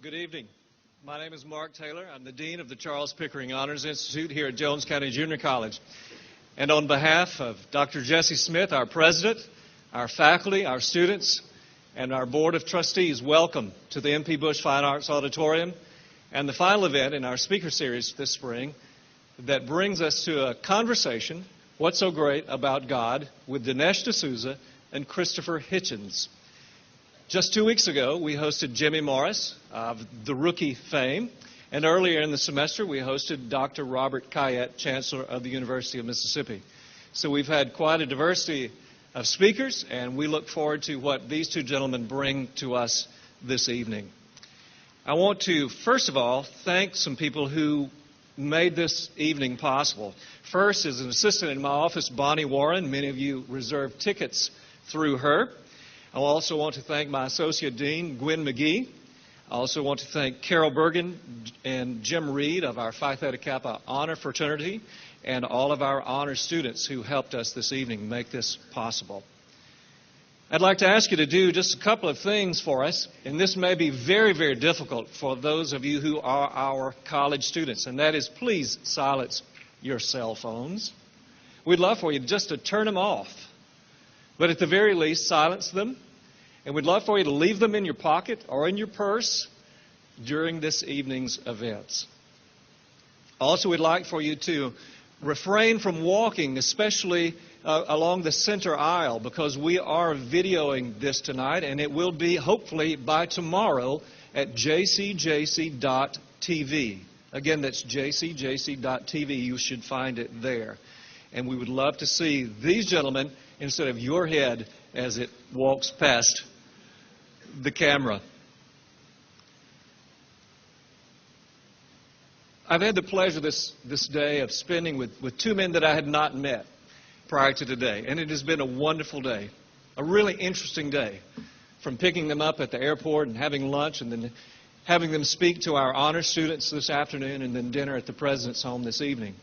Good evening. My name is Mark Taylor. I'm the Dean of the Charles Pickering Honors Institute here at Jones County Junior College. And on behalf of Dr. Jesse Smith, our president, our faculty, our students, and our Board of Trustees, welcome to the M.P. Bush Fine Arts Auditorium and the final event in our speaker series this spring that brings us to a conversation, What's So Great About God, with Dinesh Souza and Christopher Hitchens. Just 2 weeks ago, we hosted Jimmy Morris of the Rookie fame, and earlier in the semester, we hosted Dr. Robert Kayette, Chancellor of the University of Mississippi. So we've had quite a diversity of speakers, and we look forward to what these two gentlemen bring to us this evening. I want to, first of all, thank some people who made this evening possible. First is an assistant in my office, Bonnie Warren. Many of you reserved tickets through her. I also want to thank my Associate Dean, Gwen McGee. I also want to thank Carol Bergen and Jim Reed of our Phi Theta Kappa Honor Fraternity and all of our honor students who helped us this evening make this possible. I'd like to ask you to do just a couple of things for us, and this may be very, very difficult for those of you who are our college students, and that is please silence your cell phones. We'd love for you just to turn them off. But at the very least, silence them. And we'd love for you to leave them in your pocket or in your purse during this evening's events. Also, we'd like for you to refrain from walking, especially along the center aisle, because we are videoing this tonight, and it will be, hopefully, by tomorrow at jcjc.tv. Again, that's jcjc.tv. You should find it there. And we would love to see these gentlemen instead of your head as it walks past the camera. I've had the pleasure this day of spending with two men that I had not met prior to today, and it has been a wonderful day, a really interesting day, from picking them up at the airport and having lunch and then having them speak to our honor students this afternoon and then dinner at the President's home this evening.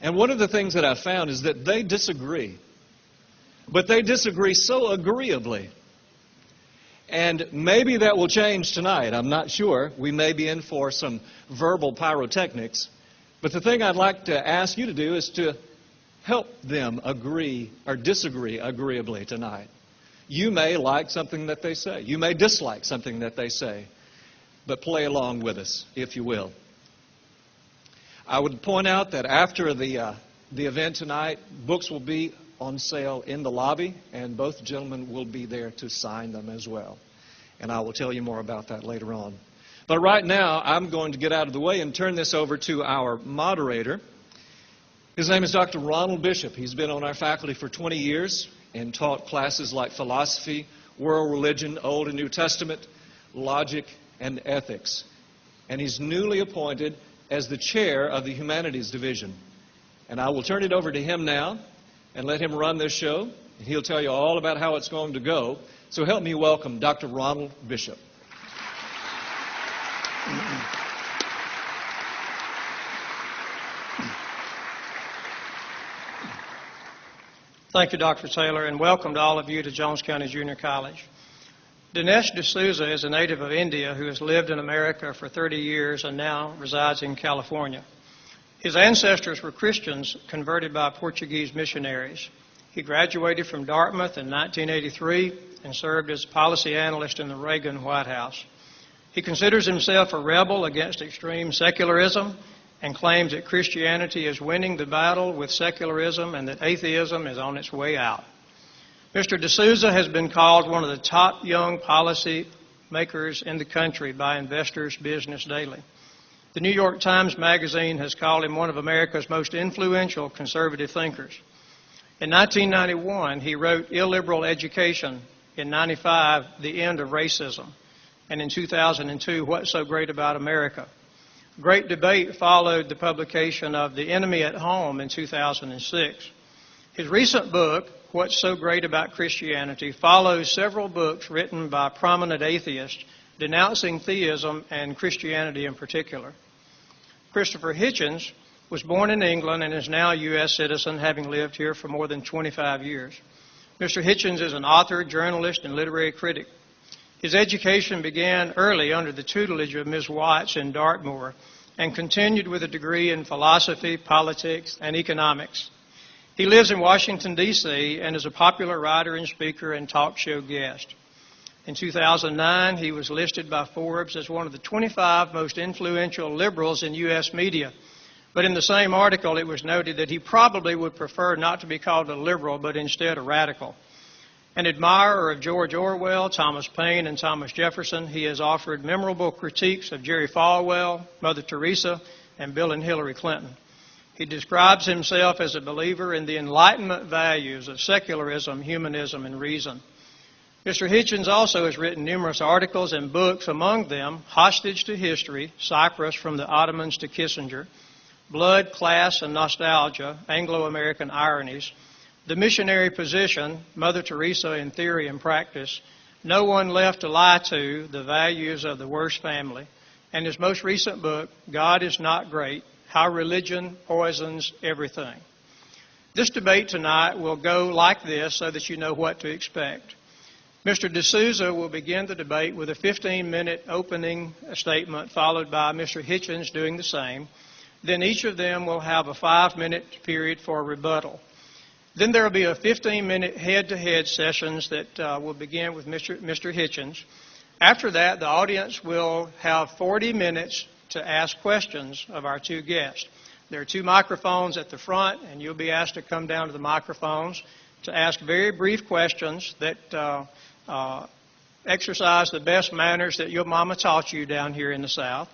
And one of the things that I found is that they disagree. But they disagree so agreeably. And maybe that will change tonight. I'm not sure. We may be in for some verbal pyrotechnics. But the thing I'd like to ask you to do is to help them agree or disagree agreeably tonight. You may like something that they say. You may dislike something that they say. But play along with us, if you will. I would point out that after the event tonight, books will be on sale in the lobby, and both gentlemen will be there to sign them as well. And I will tell you more about that later on. But right now, I'm going to get out of the way and turn this over to our moderator. His name is Dr. Ronald Bishop. He's been on our faculty for 20 years and taught classes like philosophy, world religion, Old and New Testament, logic, and ethics. And he's newly appointed as the chair of the Humanities Division. And I will turn it over to him now and let him run this show. And he'll tell you all about how it's going to go. So help me welcome Dr. Ronald Bishop. Thank you, Dr. Taylor, and welcome to all of you to Jones County Junior College. Dinesh Souza is a native of India who has lived in America for 30 years and now resides in California. His ancestors were Christians converted by Portuguese missionaries. He graduated from Dartmouth in 1983 and served as policy analyst in the Reagan White House. He considers himself a rebel against extreme secularism and claims that Christianity is winning the battle with secularism and that atheism is on its way out. Mr. Souza has been called one of the top young policy makers in the country by Investors Business Daily. The New York Times Magazine has called him one of America's most influential conservative thinkers. In 1991, he wrote Illiberal Education. In 1995, The End of Racism. And in 2002, What's So Great About America? Great debate followed the publication of The Enemy at Home in 2006. His recent book, What's So Great About Christianity, follows several books written by prominent atheists denouncing theism and Christianity in particular. Christopher Hitchens was born in England and is now a U.S. citizen, having lived here for more than 25 years. Mr. Hitchens is an author, journalist, and literary critic. His education began early under the tutelage of Ms. Watts in Dartmoor and continued with a degree in philosophy, politics, and economics. He lives in Washington, D.C., and is a popular writer and speaker and talk show guest. In 2009, he was listed by Forbes as one of the 25 most influential liberals in U.S. media. But in the same article, it was noted that he probably would prefer not to be called a liberal, but instead a radical. An admirer of George Orwell, Thomas Paine, and Thomas Jefferson, he has offered memorable critiques of Jerry Falwell, Mother Teresa, and Bill and Hillary Clinton. He describes himself as a believer in the Enlightenment values of secularism, humanism, and reason. Mr. Hitchens also has written numerous articles and books, among them Hostage to History, Cyprus from the Ottomans to Kissinger, Blood, Class, and Nostalgia, Anglo-American Ironies, The Missionary Position, Mother Teresa in Theory and Practice, No One Left to Lie to, The Values of the Worst Family, and his most recent book, God is Not Great, How Religion Poisons Everything. This debate tonight will go like this so that you know what to expect. Mr. Souza will begin the debate with a 15-minute opening statement, followed by Mr. Hitchens doing the same. Then each of them will have a 5-minute period for rebuttal. Then there will be a 15-minute head-to-head sessions that will begin with Mr. Hitchens. After that, the audience will have 40 minutes to ask questions of our two guests. There are 2 microphones at the front, and you'll be asked to come down to the microphones to ask very brief questions that exercise the best manners that your mama taught you down here in the South.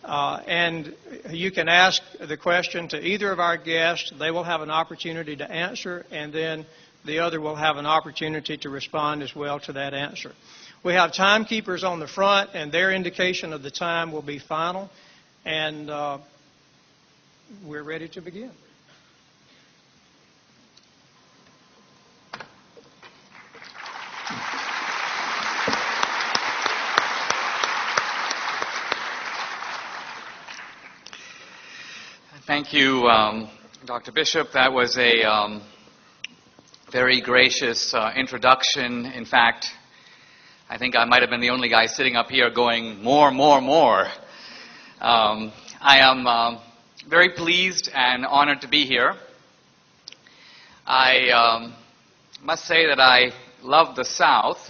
And you can ask the question to either of our guests. They will have an opportunity to answer, and then the other will have an opportunity to respond as well to that answer. We have timekeepers on the front, and their indication of the time will be final. And we're ready to begin. Thank you, Dr. Bishop. That was a very gracious introduction. In fact, I think I might have been the only guy sitting up here going, more, more, more. I am very pleased and honored to be here. I must say that I love the South,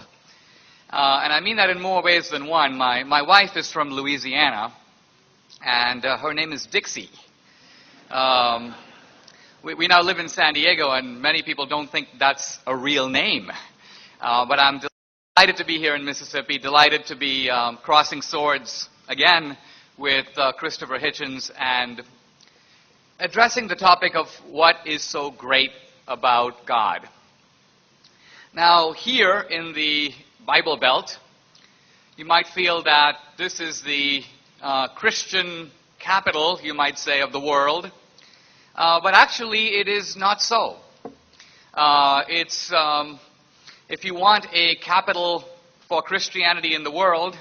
and I mean that in more ways than one. My wife is from Louisiana, and her name is Dixie. We now live in San Diego, and many people don't think that's a real name. But I'm delighted to be here in Mississippi, delighted to be crossing swords again with Christopher Hitchens and addressing the topic of what is so great about God. Now, here in the Bible Belt, you might feel that this is the Christian capital, you might say, of the world. But actually, it is not so. If you want a capital for Christianity in the world,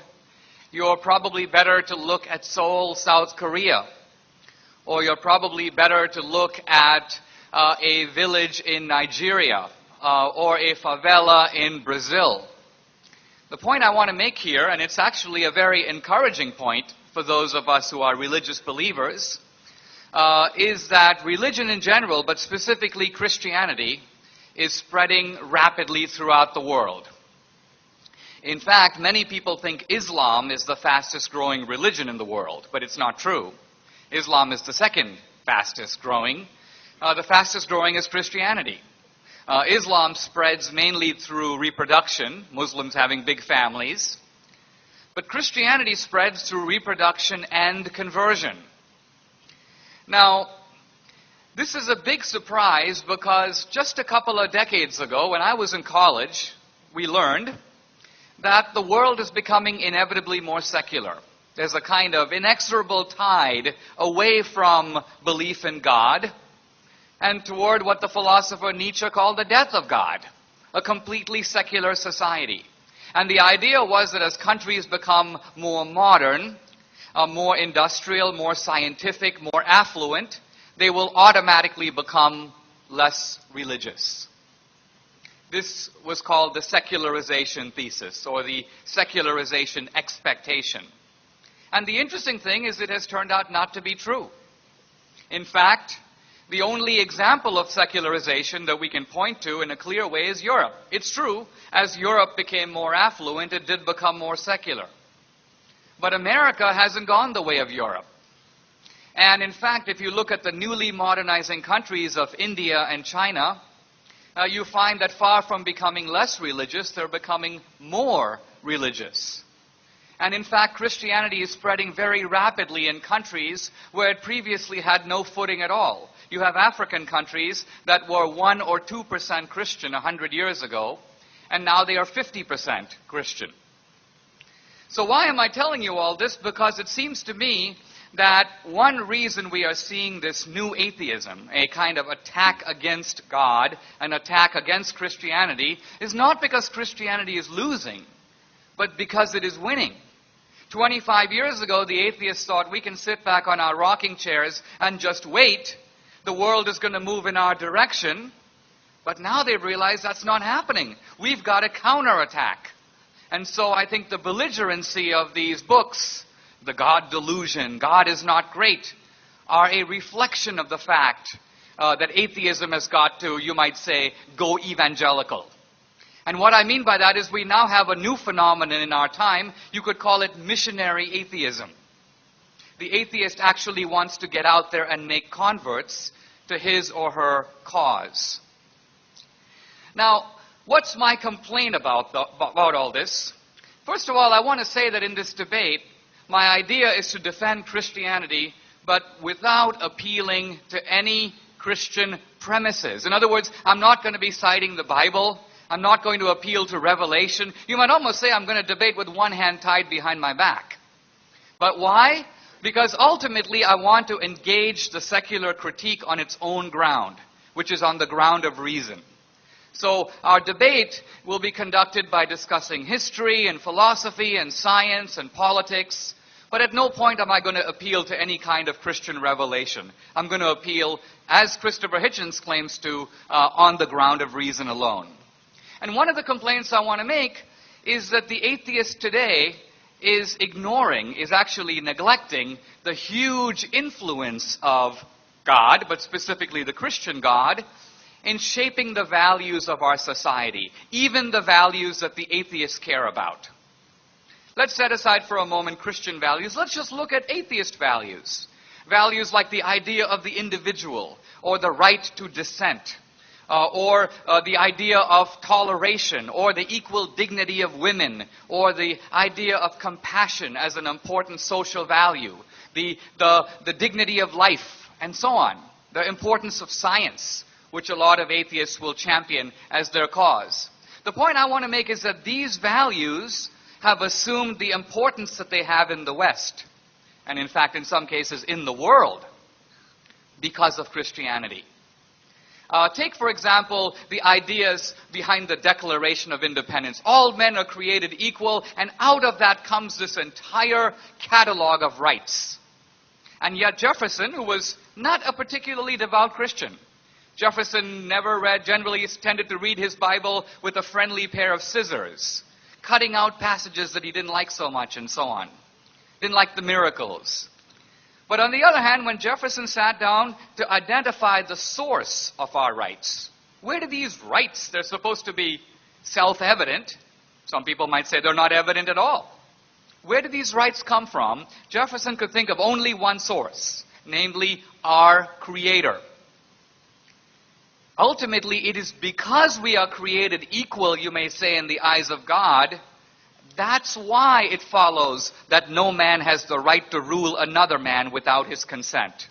you're probably better to look at Seoul, South Korea. Or you're probably better to look at a village in Nigeria or a favela in Brazil. The point I want to make here, and it's actually a very encouraging point for those of us who are religious believers, is that religion in general, but specifically Christianity, is spreading rapidly throughout the world. In fact, many people think Islam is the fastest growing religion in the world, but it's not true. Islam is the second fastest growing. The fastest growing is Christianity. Islam spreads mainly through reproduction, Muslims having big families. But Christianity spreads through reproduction and conversion. Now, this is a big surprise because just a couple of decades ago, when I was in college, we learned that the world is becoming inevitably more secular. There's a kind of inexorable tide away from belief in God and toward what the philosopher Nietzsche called the death of God, a completely secular society. And the idea was that as countries become more modern, more industrial, more scientific, more affluent, they will automatically become less religious. This was called the secularization thesis, or the secularization expectation. And the interesting thing is it has turned out not to be true. In fact, the only example of secularization that we can point to in a clear way is Europe. It's true, as Europe became more affluent, it did become more secular. But America hasn't gone the way of Europe. And in fact, if you look at the newly modernizing countries of India and China, you find that far from becoming less religious, they're becoming more religious. And in fact, Christianity is spreading very rapidly in countries where it previously had no footing at all. You have African countries that were 1 or 2% Christian 100 years ago, and now they are 50% Christian. So why am I telling you all this? Because it seems to me that one reason we are seeing this new atheism, a kind of attack against God, an attack against Christianity, is not because Christianity is losing, but because it is winning. 25 years ago, the atheists thought we can sit back on our rocking chairs and just wait. The world is going to move in our direction. But now they've realized that's not happening. We've got a counterattack. And so I think the belligerency of these books, the God delusion, God is not great, are a reflection of the fact that atheism has got to, you might say, go evangelical. And what I mean by that is we now have a new phenomenon in our time. You could call it missionary atheism. The atheist actually wants to get out there and make converts to his or her cause. Now, what's my complaint about all this? First of all, I want to say that in this debate, my idea is to defend Christianity, but without appealing to any Christian premises. In other words, I'm not going to be citing the Bible. I'm not going to appeal to Revelation. You might almost say I'm going to debate with one hand tied behind my back. But why? Because ultimately I want to engage the secular critique on its own ground, which is on the ground of reason. So our debate will be conducted by discussing history and philosophy and science and politics, but at no point am I going to appeal to any kind of Christian revelation. I'm going to appeal, as Christopher Hitchens claims to, on the ground of reason alone. And one of the complaints I want to make is that the atheist today is ignoring, is actually neglecting the huge influence of God, but specifically the Christian God, in shaping the values of our society, even the values that the atheists care about. Let's set aside for a moment Christian values. Let's just look at atheist values. Values like the idea of the individual, or the right to dissent, or the idea of toleration, or the equal dignity of women, or the idea of compassion as an important social value, the dignity of life, and so on. The importance of science, which a lot of atheists will champion as their cause. The point I want to make is that these values have assumed the importance that they have in the West, and in fact, in some cases, in the world, because of Christianity. Take, for example, the ideas behind the Declaration of Independence. All men are created equal, and out of that comes this entire catalog of rights. And yet Jefferson, who was not a particularly devout Christian, Jefferson never read, generally tended to read his Bible with a friendly pair of scissors, cutting out passages that he didn't like so much and so on. Didn't like the miracles. But on the other hand, when Jefferson sat down to identify the source of our rights, where do these rights, they're supposed to be self-evident. Some people might say they're not evident at all. Where do these rights come from? Jefferson could think of only one source, namely our Creator. Ultimately, it is because we are created equal, you may say, in the eyes of God. That's why it follows that no man has the right to rule another man without his consent.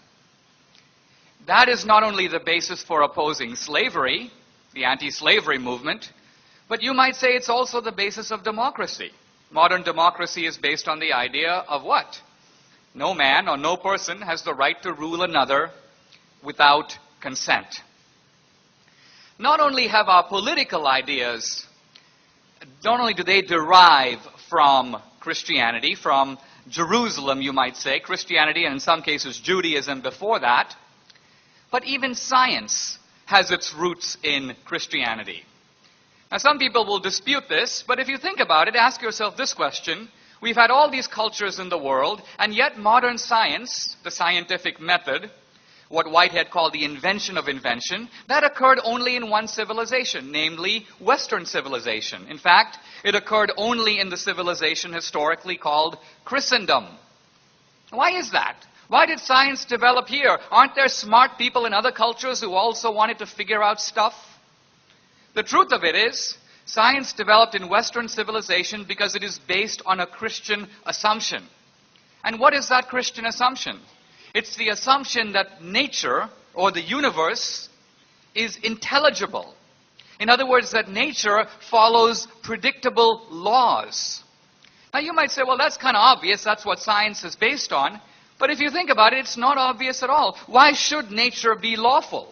That is not only the basis for opposing slavery, the anti-slavery movement, but you might say it's also the basis of democracy. Modern democracy is based on the idea of what? No man or no person has the right to rule another without consent. Not only have our political ideas, not only do they derive from Christianity, from Jerusalem, you might say, Christianity, and in some cases Judaism before that, but even science has its roots in Christianity. Now, some people will dispute this, but if you think about it, ask yourself this question. We've had all these cultures in the world, and yet modern science, the scientific method, what Whitehead called the invention of invention, that occurred only in one civilization, namely Western civilization. In fact, it occurred only in the civilization historically called Christendom. Why is that? Why did science develop here? Aren't there smart people in other cultures who also wanted to figure out stuff? The truth of it is, science developed in Western civilization because it is based on a Christian assumption. And what is that Christian assumption? It's the assumption that nature, or the universe, is intelligible. In other words, that nature follows predictable laws. Now you might say, well, that's kind of obvious. That's what science is based on. But if you think about it, it's not obvious at all. Why should nature be lawful?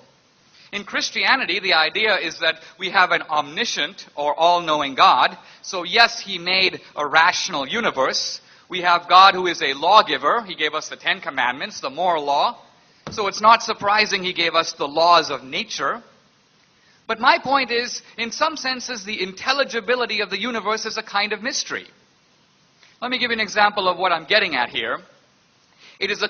In Christianity, the idea is that we have an omniscient or all-knowing God. So yes, He made a rational universe. We have God who is a lawgiver. He gave us the Ten Commandments, the moral law. So it's not surprising He gave us the laws of nature. But my point is, in some senses, the intelligibility of the universe is a kind of mystery. Let me give you an example of what I'm getting at here. It is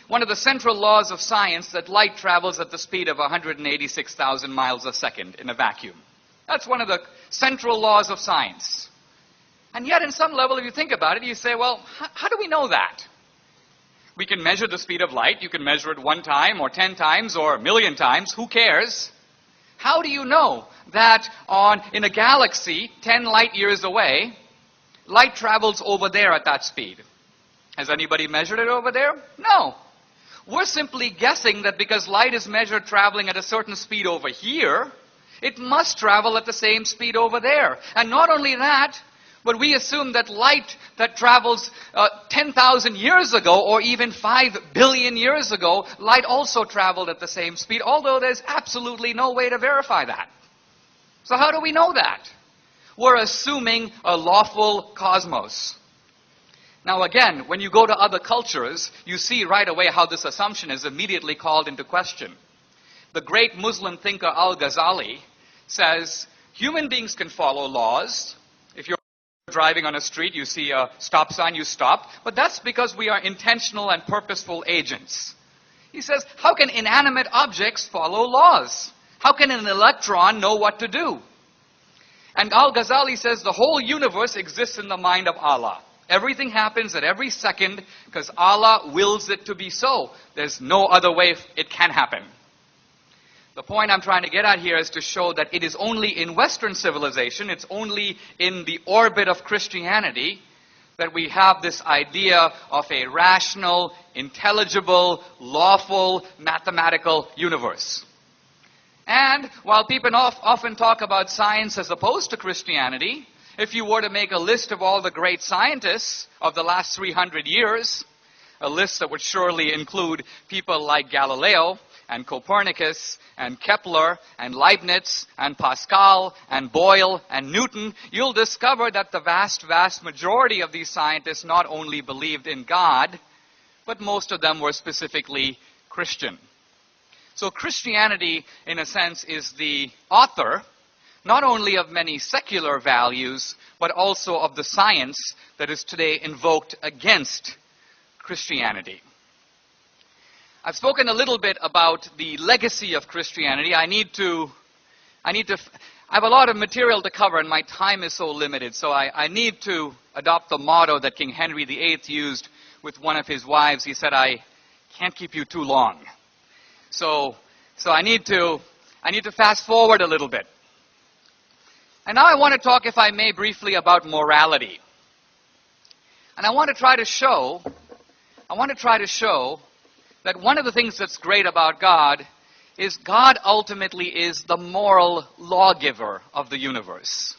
one of the central laws of science that light travels at the speed of 186,000 miles a second in a vacuum. That's one of the central laws of science. And yet, in some level, if you think about it, you say, well, how do we know that? We can measure the speed of light. You can measure it 1 time or 10 times or 1,000,000 times. Who cares? How do you know that in a galaxy 10 light years away, light travels over there at that speed? Has anybody measured it over there? No. We're simply guessing that because light is measured traveling at a certain speed over here, it must travel at the same speed over there. And not only that, but we assume that light that travels 10,000 years ago or even 5 billion years ago, light also traveled at the same speed, although there's absolutely no way to verify that. So how do we know that? We're assuming a lawful cosmos. Now again, when you go to other cultures, you see right away how this assumption is immediately called into question. The great Muslim thinker Al-Ghazali says, human beings can follow laws. If you're driving on a street, you see a stop sign, you stop. But that's because we are intentional and purposeful agents. He says, how can inanimate objects follow laws? How can an electron know what to do? And Al-Ghazali says the whole universe exists in the mind of Allah. Everything happens at every second because Allah wills it to be so. There's no other way it can happen. The point I'm trying to get at here is to show that it is only in Western civilization, it's only in the orbit of Christianity, that we have this idea of a rational, intelligible, lawful, mathematical universe. And while people often talk about science as opposed to Christianity, if you were to make a list of all the great scientists of the last 300 years, a list that would surely include people like Galileo and Copernicus and Kepler and Leibniz and Pascal and Boyle and Newton, you'll discover that the vast, vast majority of these scientists not only believed in God, but most of them were specifically Christian. So Christianity, in a sense, is the author not only of many secular values, but also of the science that is today invoked against Christianity. I've spoken a little bit about the legacy of Christianity. I have a lot of material to cover, and my time is so limited, so I need to adopt the motto that King Henry VIII used with one of his wives. He said, I can't keep you too long. So I need to fast forward a little bit. And now I want to talk, if I may, briefly about morality. And I want to try to show that one of the things that's great about God is God ultimately is the moral lawgiver of the universe.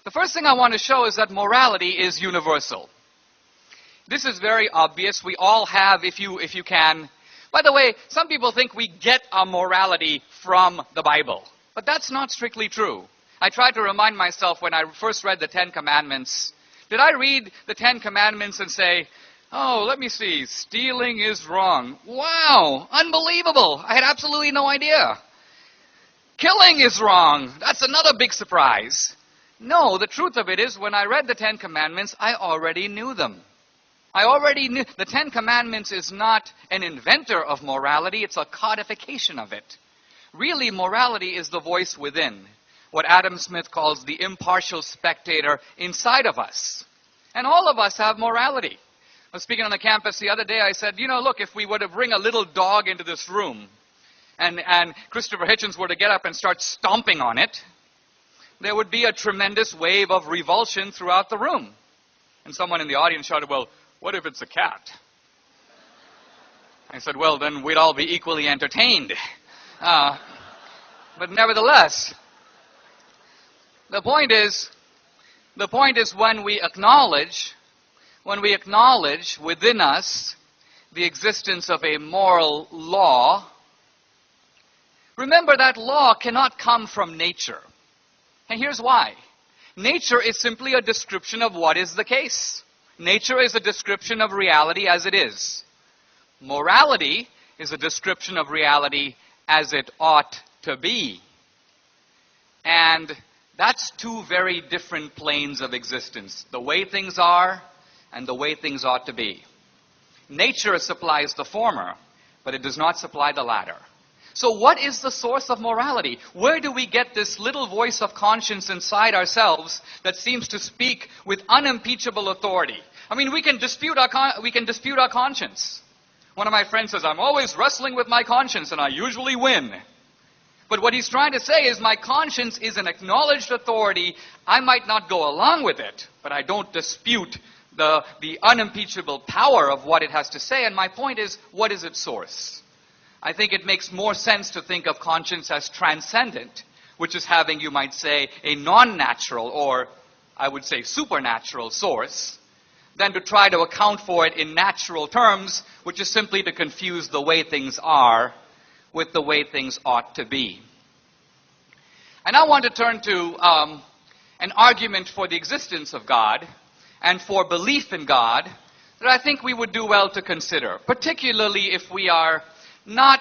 The first thing I want to show is that morality is universal. This is very obvious. We all have, if you can. By the way, some people think we get our morality from the Bible. But that's not strictly true. I tried to remind myself when I first read the 10 Commandments, did I read the 10 Commandments and say, oh, let me see, stealing is wrong. Wow, unbelievable. I had absolutely no idea. Killing is wrong. That's another big surprise. No, the truth of it is, when I read the Ten Commandments, I already knew them. I already knew. The Ten Commandments is not an inventor of morality, it's a codification of it. Really, morality is the voice within, what Adam Smith calls the impartial spectator inside of us. And all of us have morality. I was speaking on the campus the other day, I said, look, if we were to bring a little dog into this room, and Christopher Hitchens were to get up and start stomping on it, there would be a tremendous wave of revulsion throughout the room. And someone in the audience shouted, well, what if it's a cat? I said, well, then we'd all be equally entertained. But nevertheless, the point is when we acknowledge within us the existence of a moral law, remember that law cannot come from nature. And here's why. Nature is simply a description of what is the case. Nature is a description of reality as it is. Morality is a description of reality as it ought to be. And that's two very different planes of existence. The way things are and the way things ought to be. Nature supplies the former, but it does not supply the latter. So what is the source of morality? Where do we get this little voice of conscience inside ourselves that seems to speak with unimpeachable authority? I mean, we can dispute our conscience. One of my friends says, I'm always wrestling with my conscience and I usually win. But what he's trying to say is my conscience is an acknowledged authority. I might not go along with it, but I don't dispute the unimpeachable power of what it has to say. And my point is, what is its source? I think it makes more sense to think of conscience as transcendent, which is having, you might say, a non-natural or, I would say, supernatural source, than to try to account for it in natural terms, which is simply to confuse the way things are with the way things ought to be. And I want to turn to an argument for the existence of God and for belief in God that I think we would do well to consider, particularly if we are not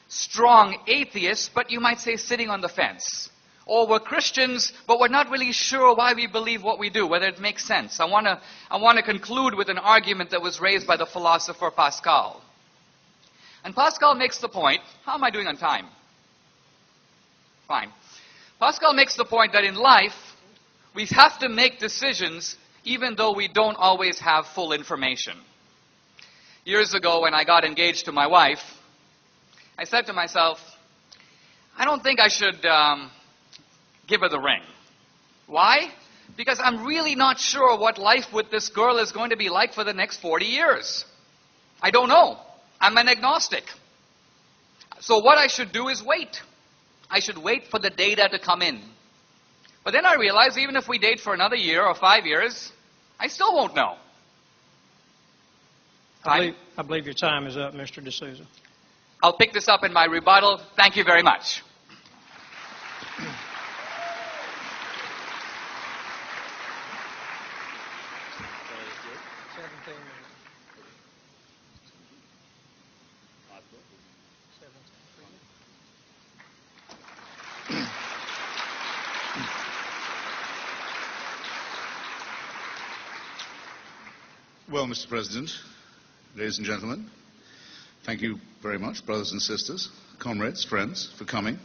strong atheists, but you might say sitting on the fence. Or we're Christians, but we're not really sure why we believe what we do, whether it makes sense. I want to conclude with an argument that was raised by the philosopher Pascal. And Pascal makes the point, how am I doing on time? Fine. Pascal makes the point that in life, we have to make decisions even though we don't always have full information. Years ago, when I got engaged to my wife, I said to myself, I don't think I should give her the ring. Why? Because I'm really not sure what life with this girl is going to be like for the next 40 years. I don't know. I'm an agnostic. So what I should do is wait. I should wait for the data to come in. But then I realized even if we date for another year or 5 years, I still won't know. I believe your time is up, Mr. De Souza. I'll pick this up in my rebuttal. Thank you very much. Well, Mr. President, ladies and gentlemen, thank you very much, brothers and sisters, comrades, friends, for coming.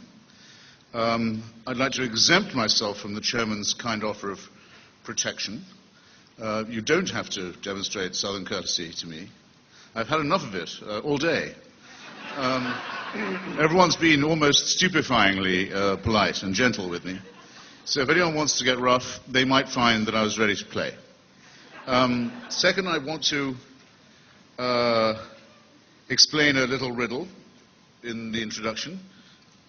I'd like to exempt myself from the chairman's kind offer of protection. You don't have to demonstrate Southern courtesy to me. I've had enough of it all day. Everyone's been almost stupefyingly polite and gentle with me. So if anyone wants to get rough, they might find that I was ready to play. Second, I want to explain a little riddle in the introduction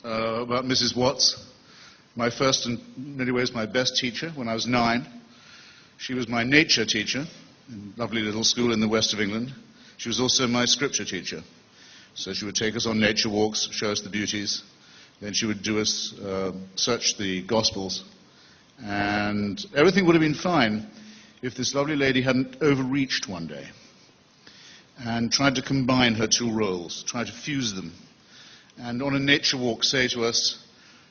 about Mrs. Watts, my first and in many ways my best teacher when I was 9. She was my nature teacher in a lovely little school in the west of England. She was also my scripture teacher. So she would take us on nature walks, show us the beauties. Then she would do us search the Gospels. And everything would have been fine if this lovely lady hadn't overreached one day and tried to combine her two roles, tried to fuse them, and on a nature walk say to us,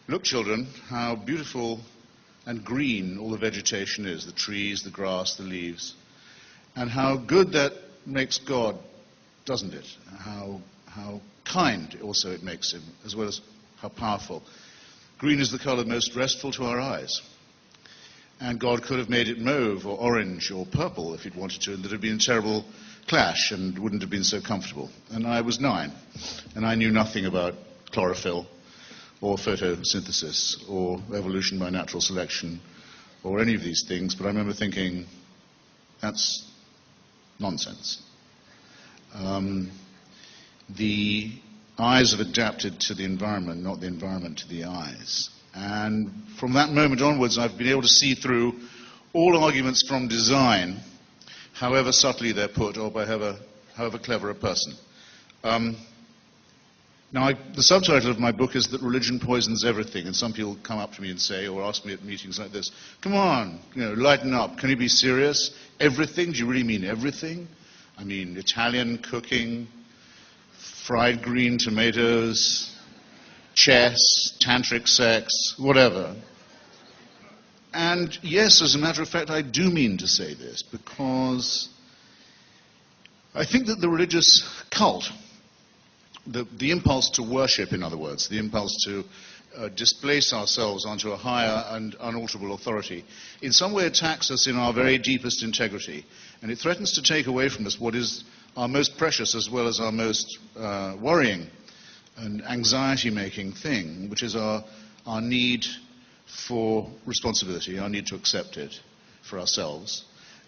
look, children, how beautiful and green all the vegetation is, the trees, the grass, the leaves, and how good that makes God, doesn't it? How kind also it makes him, as well as how powerful. Green is the color most restful to our eyes. And God could have made it mauve or orange or purple if he'd wanted to, and there'd have been a terrible clash and wouldn't have been so comfortable. And I was 9, and I knew nothing about chlorophyll or photosynthesis or evolution by natural selection or any of these things, but I remember thinking, that's nonsense. The eyes have adapted to the environment, not the environment to the eyes. And from that moment onwards, I've been able to see through all arguments from design, however subtly they're put, or by however clever a person. Now, the subtitle of my book is that religion poisons everything, and some people come up to me and say, or ask me at meetings like this, come on, lighten up, can you be serious? Everything? Do you really mean everything? I mean Italian cooking, fried green tomatoes, chess, tantric sex, whatever. And yes, as a matter of fact, I do mean to say this, because I think that the religious cult, the impulse to worship, in other words, the impulse to displace ourselves onto a higher and unalterable authority, in some way attacks us in our very deepest integrity, and it threatens to take away from us what is our most precious as well as our most worrying and anxiety-making thing, which is our need for responsibility, our need to accept it for ourselves,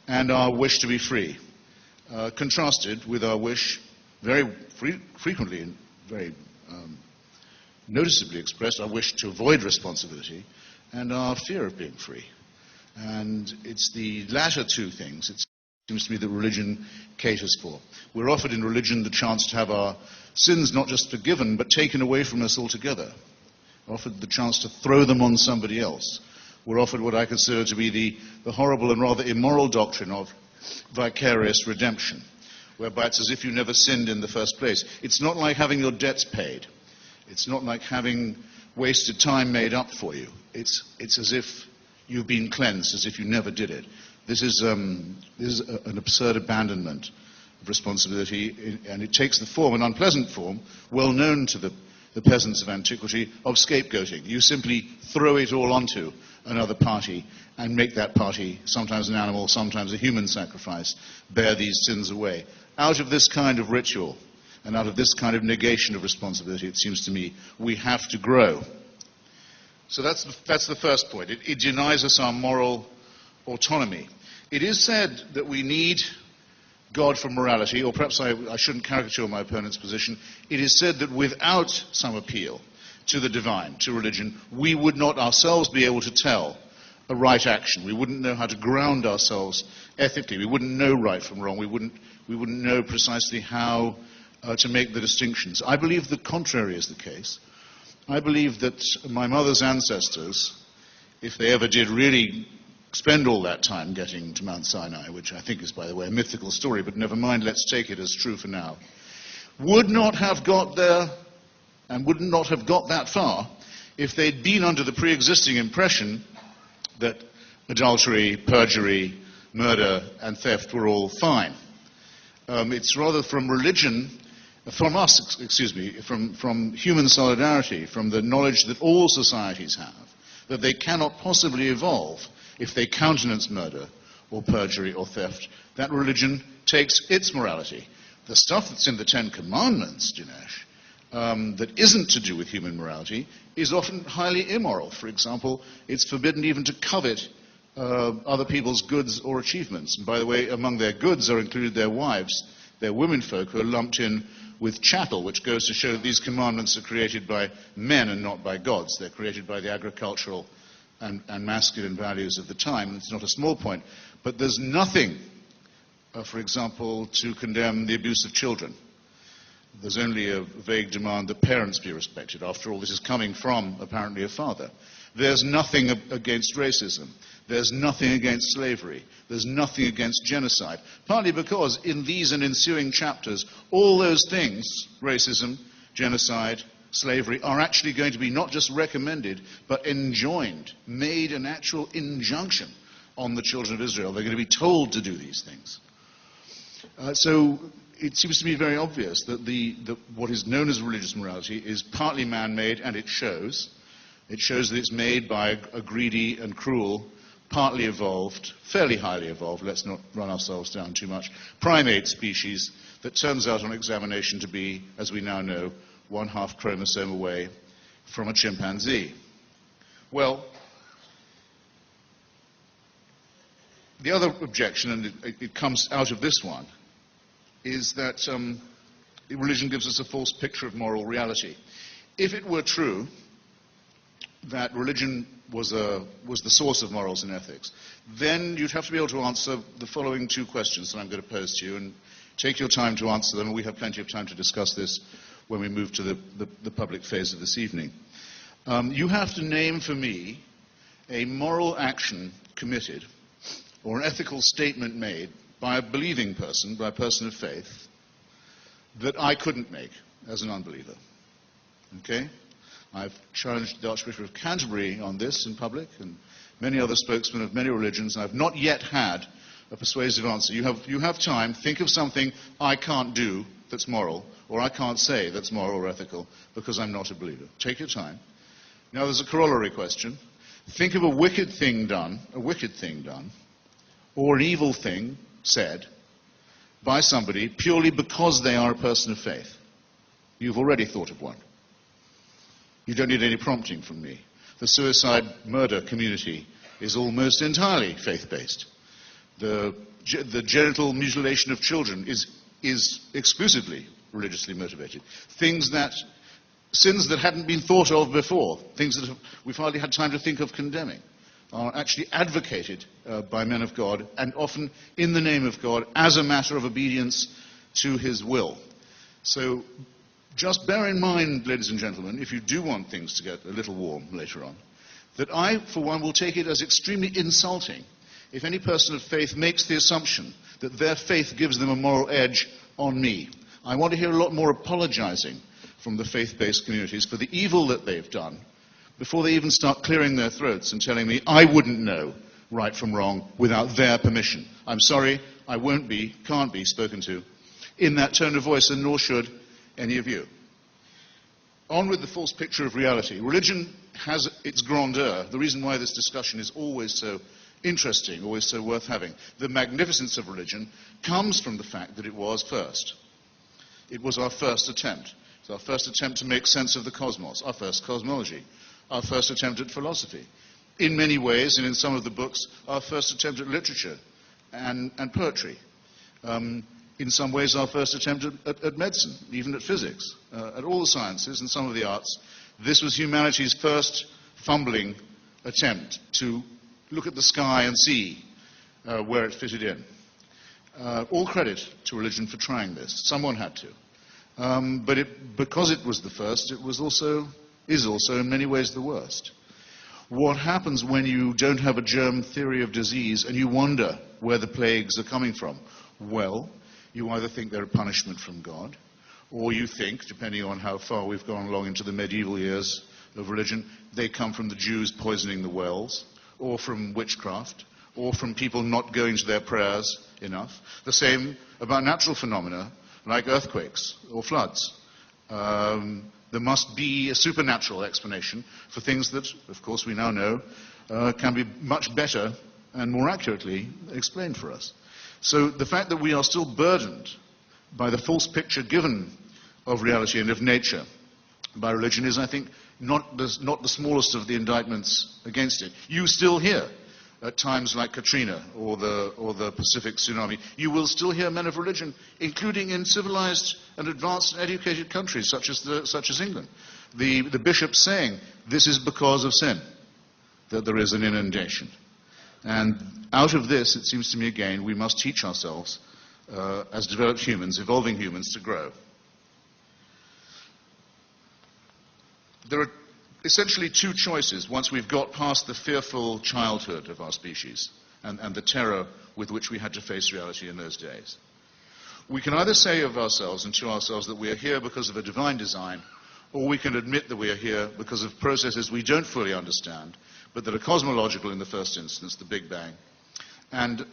and our wish to be free, contrasted with our wish, very frequently and very noticeably expressed, our wish to avoid responsibility and our fear of being free. And it's the latter two things, it seems to me, that religion caters for. We're offered in religion the chance to have our sins not just forgiven, but taken away from us altogether. We're offered the chance to throw them on somebody else. We're offered what I consider to be the horrible and rather immoral doctrine of vicarious redemption, whereby it's as if you never sinned in the first place. It's not like having your debts paid. It's not like having wasted time made up for you. It's as if you've been cleansed, as if you never did it. This is an absurd abandonment of responsibility, and it takes the form, an unpleasant form, well known to the peasants of antiquity, of scapegoating. You simply throw it all onto another party and make that party, sometimes an animal, sometimes a human sacrifice, bear these sins away. Out of this kind of ritual and out of this kind of negation of responsibility, it seems to me, we have to grow. So that's the first point. It denies us our moral autonomy. It is said that we need God for morality, or perhaps I shouldn't caricature my opponent's position. It is said that without some appeal to the divine, to religion, we would not ourselves be able to tell a right action. We wouldn't know how to ground ourselves ethically. We wouldn't know right from wrong. We wouldn't know precisely how to make the distinctions. I believe the contrary is the case. I believe that my mother's ancestors, if they ever did really spend all that time getting to Mount Sinai, which I think is, by the way, a mythical story, but never mind, let's take it as true for now, would not have got there and would not have got that far if they'd been under the pre-existing impression that adultery, perjury, murder, and theft were all fine. It's rather from religion, from us, excuse me, from human solidarity, from the knowledge that all societies have, that they cannot possibly evolve if they countenance murder or perjury or theft. That religion takes its morality. The stuff that's in the Ten Commandments, Dinesh, that isn't to do with human morality, is often highly immoral. For example, it's forbidden even to covet other people's goods or achievements. And by the way, among their goods are included their wives, their womenfolk, who are lumped in with chattel, which goes to show that these commandments are created by men and not by gods. They're created by the agricultural and masculine values of the time. It's not a small point. But there's nothing, for example, to condemn the abuse of children. There's only a vague demand that parents be respected. After all, this is coming from, apparently, a father. There's nothing against racism. There's nothing against slavery. There's nothing against genocide. Partly because in these and ensuing chapters, all those things, racism, genocide, slavery are actually going to be not just recommended, but enjoined, made an actual injunction on the children of Israel. They're going to be told to do these things. So it seems to me very obvious that what is known as religious morality is partly man-made, and it shows. It shows that it's made by a greedy and cruel, partly evolved, fairly highly evolved, let's not run ourselves down too much, primate species that turns out on examination to be, as we now know, 1/2 chromosome away from a chimpanzee. Well, the other objection, and it comes out of this one, is that religion gives us a false picture of moral reality. If it were true that religion was the source of morals and ethics, then you'd have to be able to answer the following two questions that I'm going to pose to you, and take your time to answer them, and we have plenty of time to discuss this when we move to the public phase of this evening. You have to name for me a moral action committed or an ethical statement made by a believing person, by a person of faith, that I couldn't make as an unbeliever. Okay? I've challenged the Archbishop of Canterbury on this in public, and many other spokesmen of many religions, and I've not yet had a persuasive answer. You have time. Think of something I can't do that's moral, or I can't say that's moral or ethical, because I'm not a believer. Take your time. Now there's a corollary question. Think of a wicked thing done, or an evil thing said by somebody purely because they are a person of faith. You've already thought of one. You don't need any prompting from me. The suicide murder community is almost entirely faith-based. The genital mutilation of children is exclusively religiously motivated. Sins that hadn't been thought of before, things that we've hardly had time to think of condemning, are actually advocated by men of God, and often in the name of God, as a matter of obedience to his will. So just bear in mind, ladies and gentlemen, if you do want things to get a little warm later on, that I, for one, will take it as extremely insulting if any person of faith makes the assumption that their faith gives them a moral edge on me. I want to hear a lot more apologizing from the faith-based communities for the evil that they've done before they even start clearing their throats and telling me I wouldn't know right from wrong without their permission. I'm sorry, I won't be, can't be spoken to in that tone of voice, and nor should any of you. On with the false picture of reality. Religion has its grandeur. The reason why this discussion is always so interesting, always so worth having. The magnificence of religion comes from the fact that it was first. It was our first attempt. It's our first attempt to make sense of the cosmos, our first cosmology, our first attempt at philosophy. In many ways, and in some of the books, our first attempt at literature and poetry. In some ways, our first attempt at medicine, even at physics, at all the sciences and some of the arts. This was humanity's first fumbling attempt to look at the sky and see where it fitted in. All credit to religion for trying this. Someone had to. But because it was the first, it is also in many ways the worst. What happens when you don't have a germ theory of disease and you wonder where the plagues are coming from? Well, you either think they're a punishment from God, or you think, depending on how far we've gone along into the medieval years of religion, they come from the Jews poisoning the wells, or from witchcraft, or from people not going to their prayers enough. The same about natural phenomena like earthquakes or floods. There must be a supernatural explanation for things that, of course, we now know can be much better and more accurately explained for us. So the fact that we are still burdened by the false picture given of reality and of nature by religion is, I think, not the smallest of the indictments against it. You still hear, at times like Katrina or the Pacific tsunami, you will still hear men of religion, including in civilized and advanced and educated countries such as England, the bishops saying, this is because of sin that there is an inundation. And out of this, it seems to me again, we must teach ourselves as developed humans, evolving humans, to grow. There are essentially two choices once we've got past the fearful childhood of our species and the terror with which we had to face reality in those days. We can either say of ourselves and to ourselves that we are here because of a divine design, or we can admit that we are here because of processes we don't fully understand, but that are cosmological in the first instance, the Big Bang, and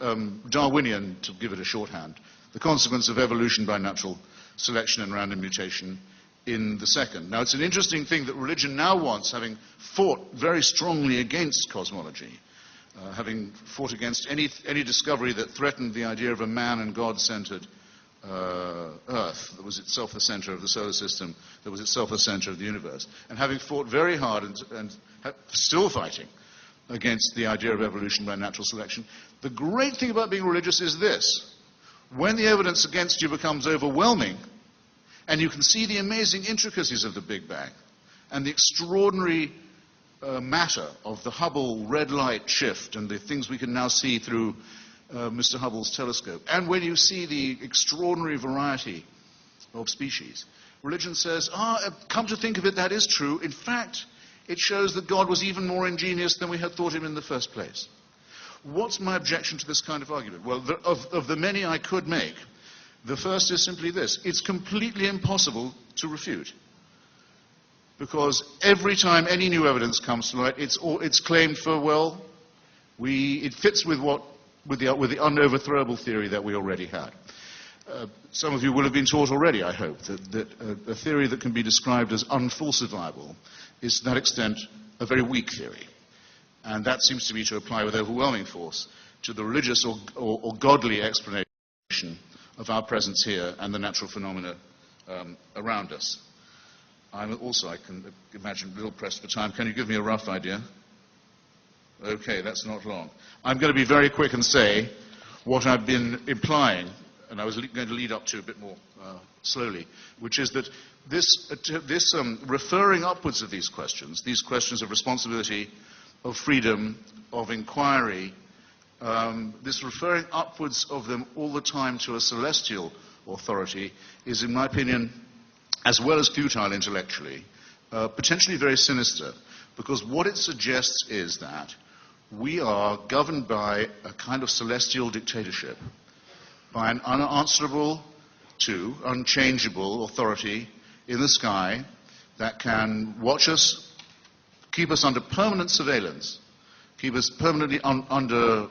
Darwinian, to give it a shorthand, the consequence of evolution by natural selection and random mutation in the second. Now, it's an interesting thing that religion now wants, having fought very strongly against cosmology, having fought against any discovery that threatened the idea of a man and God-centered Earth that was itself the center of the solar system, that was itself the center of the universe, and having fought very hard and still fighting against the idea of evolution by natural selection. The great thing about being religious is this: when the evidence against you becomes overwhelming, and you can see the amazing intricacies of the Big Bang and the extraordinary matter of the Hubble red light shift and the things we can now see through Mr. Hubble's telescope, and when you see the extraordinary variety of species, religion says, come to think of it, that is true. In fact, it shows that God was even more ingenious than we had thought him in the first place. What's my objection to this kind of argument? Well, of the many I could make, the first is simply this: it's completely impossible to refute. Because every time any new evidence comes to light, it's claimed for, well, it fits with the unoverthrowable theory that we already had. Some of you will have been taught already, I hope, that a theory that can be described as unfalsifiable is, to that extent, a very weak theory. And that seems to me to apply with overwhelming force to the religious or godly explanation of our presence here and the natural phenomena around us. I can imagine, a little pressed for time. Can you give me a rough idea? Okay, that's not long. I'm going to be very quick and say what I've been implying, and I was going to lead up to a bit more slowly, which is that this referring upwards of these questions of responsibility, of freedom, of inquiry, this referring upwards of them all the time to a celestial authority is, in my opinion, as well as futile intellectually, potentially very sinister, because what it suggests is that we are governed by a kind of celestial dictatorship, by an unanswerable to unchangeable authority in the sky that can watch us, keep us under permanent surveillance, keep us permanently under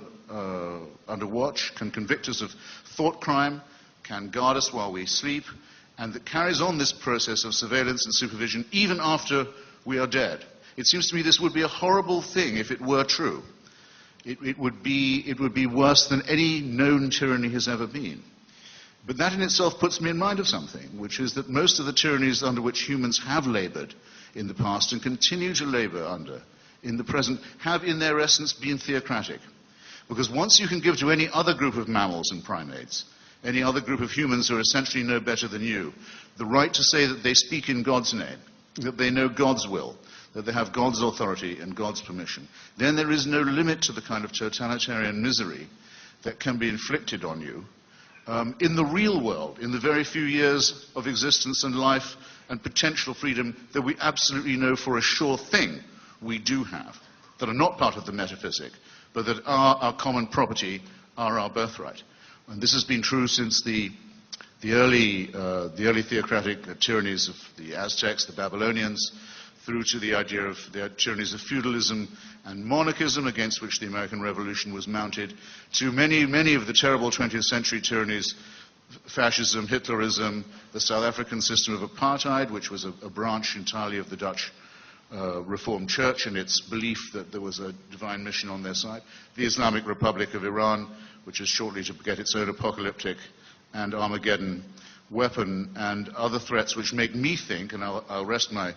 watch, can convict us of thought crime, can guard us while we sleep, and that carries on this process of surveillance and supervision even after we are dead. It seems to me this would be a horrible thing if it were true. It would be worse than any known tyranny has ever been. But that in itself puts me in mind of something, which is that most of the tyrannies under which humans have labored in the past and continue to labor under in the present have in their essence been theocratic. Because once you can give to any other group of mammals and primates, any other group of humans who are essentially no better than you, the right to say that they speak in God's name, that they know God's will, that they have God's authority and God's permission, then there is no limit to the kind of totalitarian misery that can be inflicted on you in the real world, in the very few years of existence and life and potential freedom that we absolutely know for a sure thing we do have, that are not part of the metaphysic, but that are our common property, are our birthright. And this has been true since the early theocratic tyrannies of the Aztecs, the Babylonians, through to the idea of the tyrannies of feudalism and monarchism against which the American Revolution was mounted, to many of the terrible 20th century tyrannies, fascism, Hitlerism, the South African system of apartheid, which was a branch entirely of the Dutch Reformed Church and its belief that there was a divine mission on their side, the Islamic Republic of Iran, which is shortly to get its own apocalyptic and Armageddon weapon, and other threats which make me think, and I'll rest my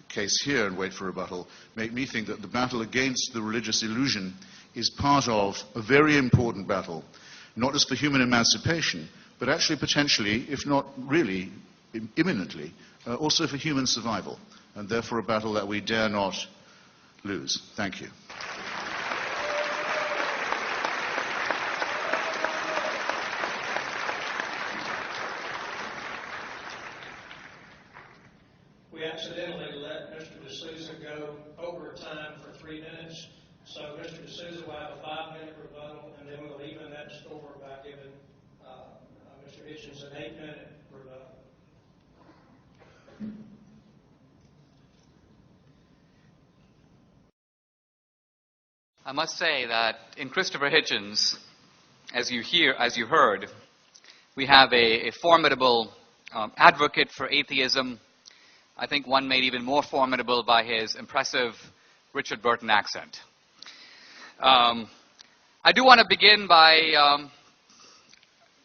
case here and wait for rebuttal, make me think that the battle against the religious illusion is part of a very important battle, not just for human emancipation, but actually potentially, if not really imminently, also for human survival, and therefore a battle that we dare not lose. Thank you. We accidentally let Mr. Souza go over time for 3 minutes. So Mr. Souza will have a 5-minute rebuttal, and then we'll even that score by giving Mr. Hitchens an 8-minute rebuttal. I must say that in Christopher Hitchens, as you heard, we have a formidable advocate for atheism. I think one made even more formidable by his impressive Richard Burton accent. I do want to begin by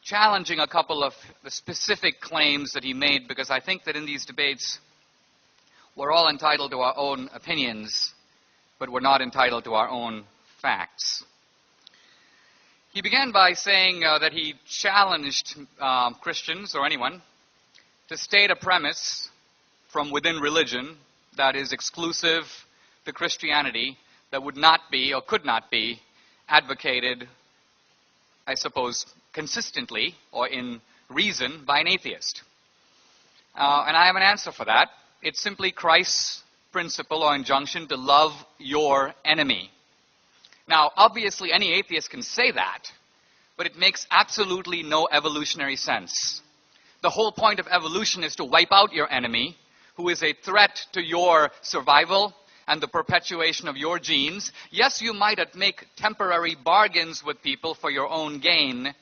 challenging a couple of the specific claims that he made, because I think that in these debates, we're all entitled to our own opinions, but we're not entitled to our own facts. He began by saying that he challenged Christians, or anyone, to state a premise from within religion that is exclusive to Christianity, that would not be, or could not be, advocated, I suppose, consistently or in reason by an atheist. And I have an answer for that. It's simply Christ's principle or injunction to love your enemy. Now, obviously, any atheist can say that, but it makes absolutely no evolutionary sense. The whole point of evolution is to wipe out your enemy, who is a threat to your survival and the perpetuation of your genes. Yes, you might make temporary bargains with people for your own gain,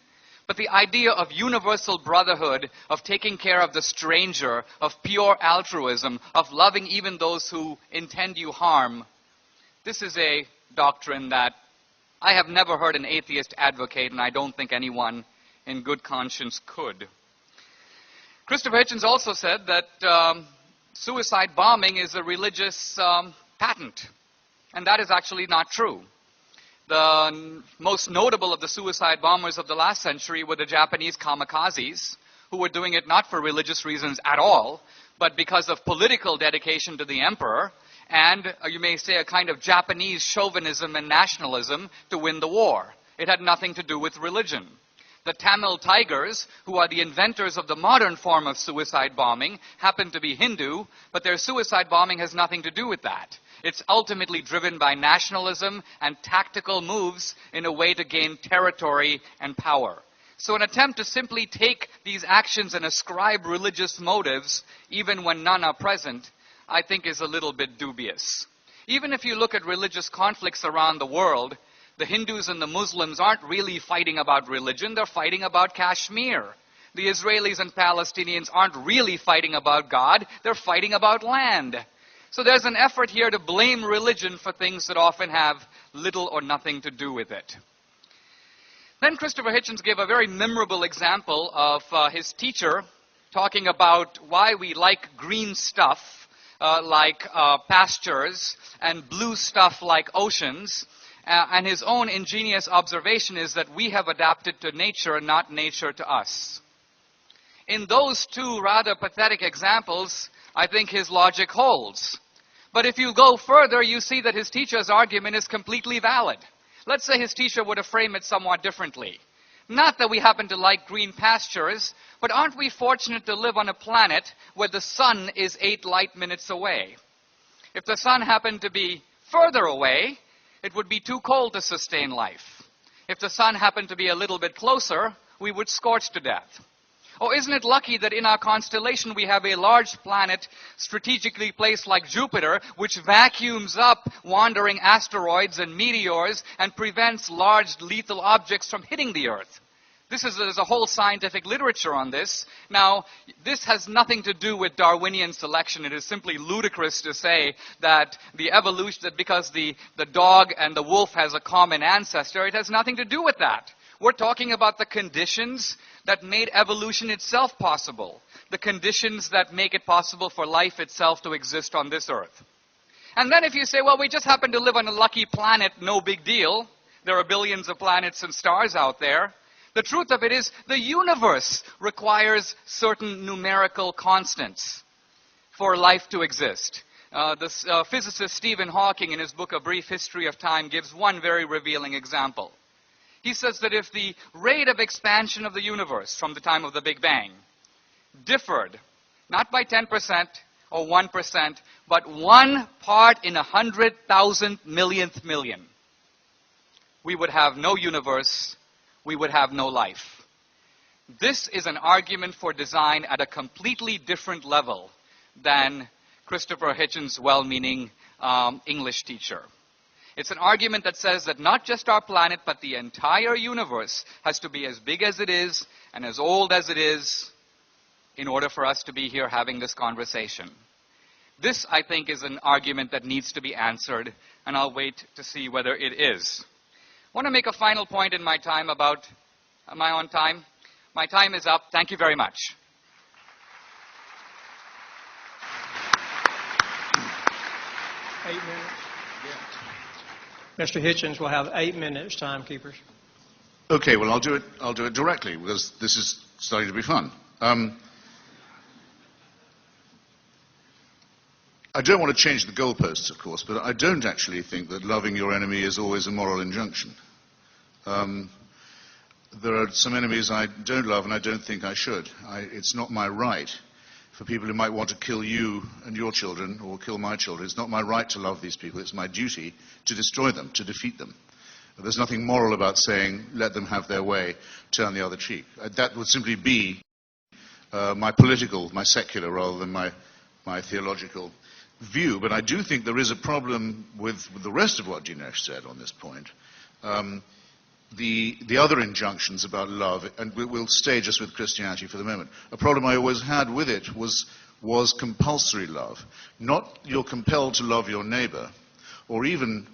but the idea of universal brotherhood, of taking care of the stranger, of pure altruism, of loving even those who intend you harm, this is a doctrine that I have never heard an atheist advocate, and I don't think anyone in good conscience could. Christopher Hitchens also said that suicide bombing is a religious patent, and that is actually not true. The most notable of the suicide bombers of the last century were the Japanese kamikazes, who were doing it not for religious reasons at all, but because of political dedication to the emperor, and you may say a kind of Japanese chauvinism and nationalism to win the war. It had nothing to do with religion. The Tamil Tigers, who are the inventors of the modern form of suicide bombing, happen to be Hindu, but their suicide bombing has nothing to do with that. It's ultimately driven by nationalism and tactical moves in a way to gain territory and power. So an attempt to simply take these actions and ascribe religious motives, even when none are present, I think is a little bit dubious. Even if you look at religious conflicts around the world, the Hindus and the Muslims aren't really fighting about religion, they're fighting about Kashmir. The Israelis and Palestinians aren't really fighting about God, they're fighting about land. So there's an effort here to blame religion for things that often have little or nothing to do with it. Then Christopher Hitchens gave a very memorable example of his teacher talking about why we like green stuff like pastures and blue stuff like oceans. And his own ingenious observation is that we have adapted to nature, not nature to us. In those two rather pathetic examples, I think his logic holds. But if you go further, you see that his teacher's argument is completely valid. Let's say his teacher would have framed it somewhat differently. Not that we happen to like green pastures, but aren't we fortunate to live on a planet where the sun is 8 light minutes away? If the sun happened to be further away, it would be too cold to sustain life. If the sun happened to be a little bit closer, we would scorch to death. Oh, isn't it lucky that in our constellation we have a large planet strategically placed like Jupiter, which vacuums up wandering asteroids and meteors and prevents large lethal objects from hitting the Earth? There's a whole scientific literature on this. Now, this has nothing to do with Darwinian selection. It is simply ludicrous to say that that because the dog and the wolf has a common ancestor, it has nothing to do with that. We're talking about the conditions that made evolution itself possible, the conditions that make it possible for life itself to exist on this earth. And then if you say, well, we just happen to live on a lucky planet, no big deal. There are billions of planets and stars out there. The truth of it is the universe requires certain numerical constants for life to exist. The physicist Stephen Hawking, in his book A Brief History of Time, gives one very revealing example. He says that if the rate of expansion of the universe from the time of the Big Bang differed, not by 10% or 1%, but 1 part in 100,000 millionth million, we would have no universe, we would have no life. This is an argument for design at a completely different level than Christopher Hitchens' well-meaning English teacher. It's an argument that says that not just our planet, but the entire universe has to be as big as it is and as old as it is in order for us to be here having this conversation. This, I think, is an argument that needs to be answered, and I'll wait to see whether it is. I want to make a final point in my time about my own time. My time is up. Thank you very much. Mr. Hitchens will have 8 minutes, timekeepers. Okay, well, I'll do it directly, because this is starting to be fun. I don't want to change the goalposts, of course, but I don't actually think that loving your enemy is always a moral injunction. There are some enemies I don't love, and I don't think I should. It's not my right for people who might want to kill you and your children, or kill my children. It's not my right to love these people. It's my duty to destroy them, to defeat them. There's nothing moral about saying, let them have their way, turn the other cheek. That would simply be my political, my secular, rather than my theological view. But I do think there is a problem with the rest of what Dinesh said on this point. The other injunctions about love, and we'll stay just with Christianity for the moment. A problem I always had with it was compulsory love. Not you're compelled to love your neighbor, or even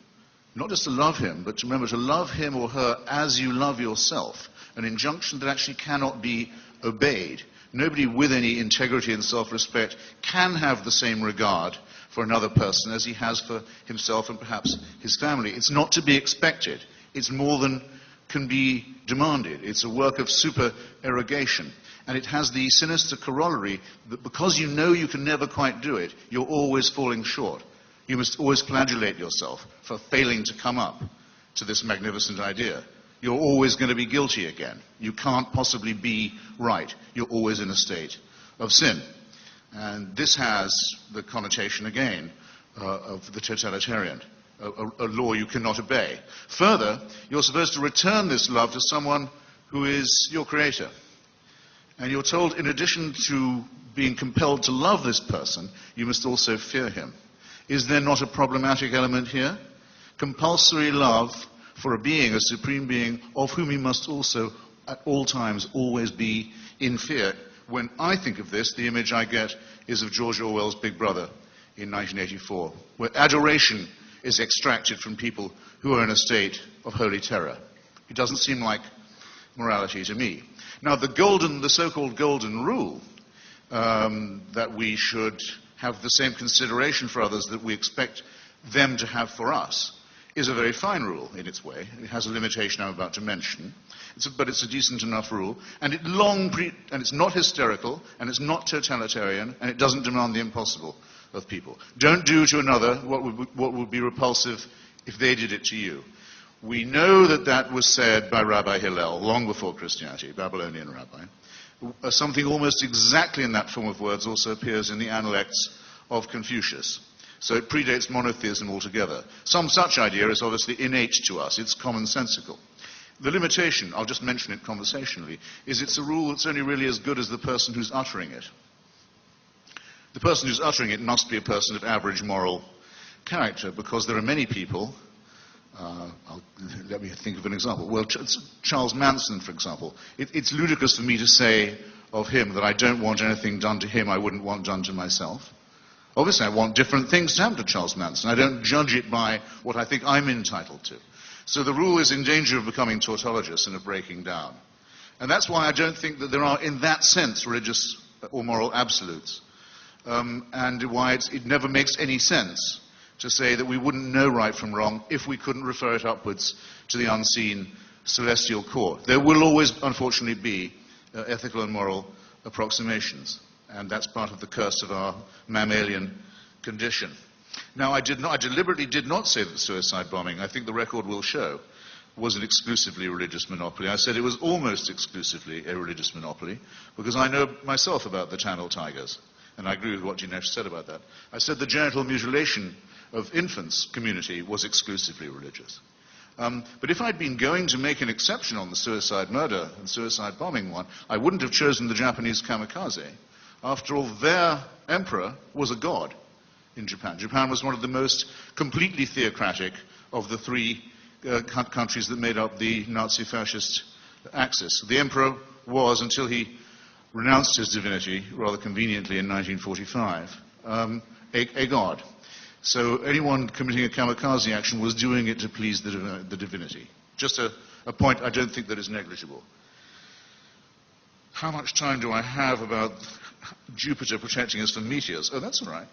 not just to love him, but to remember to love him or her as you love yourself. An injunction that actually cannot be obeyed. Nobody with any integrity and self-respect can have the same regard for another person as he has for himself and perhaps his family. It's not to be expected. It's more than can be demanded. It's a work of supererogation. And it has the sinister corollary that because you know you can never quite do it, you're always falling short. You must always flagellate yourself for failing to come up to this magnificent idea. You're always going to be guilty again. You can't possibly be right. You're always in a state of sin. And this has the connotation, again, of the totalitarian, a law you cannot obey. Further, you're supposed to return this love to someone who is your creator. And you're told, in addition to being compelled to love this person, you must also fear him. Is there not a problematic element here? Compulsory love for a being, a supreme being, of whom you must also, at all times, always be in fear. When I think of this, the image I get is of George Orwell's Big Brother in 1984, where adoration is extracted from people who are in a state of holy terror. It doesn't seem like morality to me. Now, the so-called golden rule, that we should have the same consideration for others that we expect them to have for us, is a very fine rule in its way. It has a limitation I'm about to mention, but it's a decent enough rule, and and it's not hysterical, and it's not totalitarian, and it doesn't demand the impossible of people. Don't do to another what would be repulsive if they did it to you. We know that that was said by Rabbi Hillel long before Christianity, Babylonian rabbi. Something almost exactly in that form of words also appears in the Analects of Confucius. So it predates monotheism altogether. Some such idea is obviously innate to us. It's commonsensical. The limitation, I'll just mention it conversationally, is it's a rule that's only really as good as the person who's uttering it. The person who's uttering it must be a person of average moral character, because there are many people. Let me think of an example. Well, Charles Manson, for example. It's ludicrous for me to say of him that I don't want anything done to him I wouldn't want done to myself. Obviously, I want different things to happen to Charles Manson. I don't judge it by what I think I'm entitled to. So the rule is in danger of becoming tautologous and of breaking down. And that's why I don't think that there are, in that sense, religious or moral absolutes. And why it never makes any sense to say that we wouldn't know right from wrong if we couldn't refer it upwards to the unseen celestial core. There will always, unfortunately, be ethical and moral approximations. And that's part of the curse of our mammalian condition. Now, I deliberately did not say that suicide bombing, I think the record will show, was an exclusively religious monopoly. I said it was almost exclusively a religious monopoly, because I know myself about the Tamil Tigers, and I agree with what Dinesh said about that. I said the genital mutilation of infants community was exclusively religious. But if I'd been going to make an exception on the suicide murder and suicide bombing one, I wouldn't have chosen the Japanese kamikaze. After all, their emperor was a god in Japan. Japan was one of the most completely theocratic of the three countries that made up the Nazi-fascist axis. The emperor was, until he renounced his divinity, rather conveniently in 1945, a god. So anyone committing a kamikaze action was doing it to please the divinity. Just a point I don't think that is negligible. How much time do I have about Jupiter protecting us from meteors? Oh, that's all right.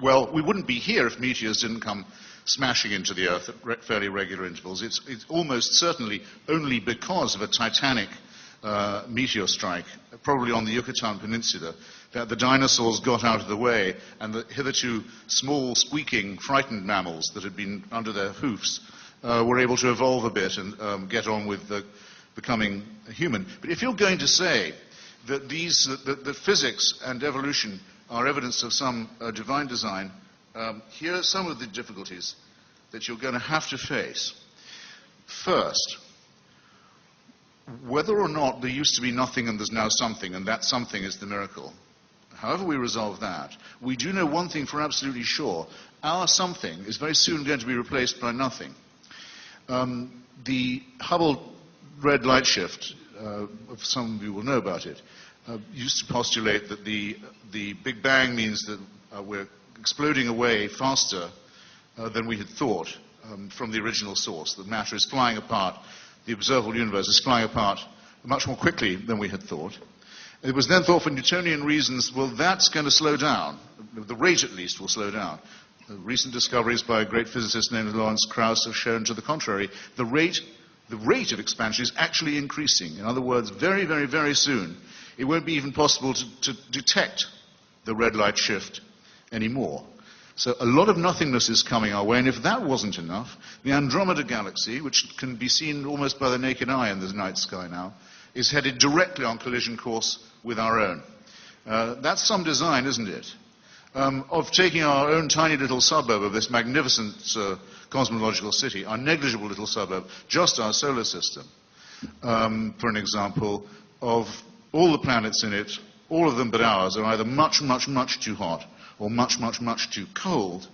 Well, we wouldn't be here if meteors didn't come smashing into the Earth at fairly regular intervals. It's almost certainly only because of a titanic meteor strike, probably on the Yucatan Peninsula, that the dinosaurs got out of the way and the hitherto small, squeaking, frightened mammals that had been under their hoofs were able to evolve a bit and get on with becoming human. But if you're going to say that that physics and evolution are evidence of some divine design, here are some of the difficulties that you're going to have to face. First, whether or not there used to be nothing and there's now something, and that something is the miracle, however we resolve that, we do know one thing for absolutely sure. Our something is very soon going to be replaced by nothing. The Hubble red light shift, some of you will know about it, used to postulate that the Big Bang means that we're exploding away faster than we had thought from the original source. That matter is flying apart. The observable universe is flying apart much more quickly than we had thought. It was then thought for Newtonian reasons, well, that's going to slow down. The rate, at least, will slow down. Recent discoveries by a great physicist named Lawrence Krauss have shown to the contrary. The rate of expansion is actually increasing. In other words, very, very, very soon, it won't be even possible to detect the red light shift anymore. So a lot of nothingness is coming our way, and if that wasn't enough, the Andromeda Galaxy, which can be seen almost by the naked eye in the night sky now, is headed directly on collision course with our own. That's some design, isn't it? Of taking our own tiny little suburb of this magnificent cosmological city, our negligible little suburb, just our solar system, for an example, of all the planets in it, all of them but ours, are either much, much, much too hot or much, much, much too cold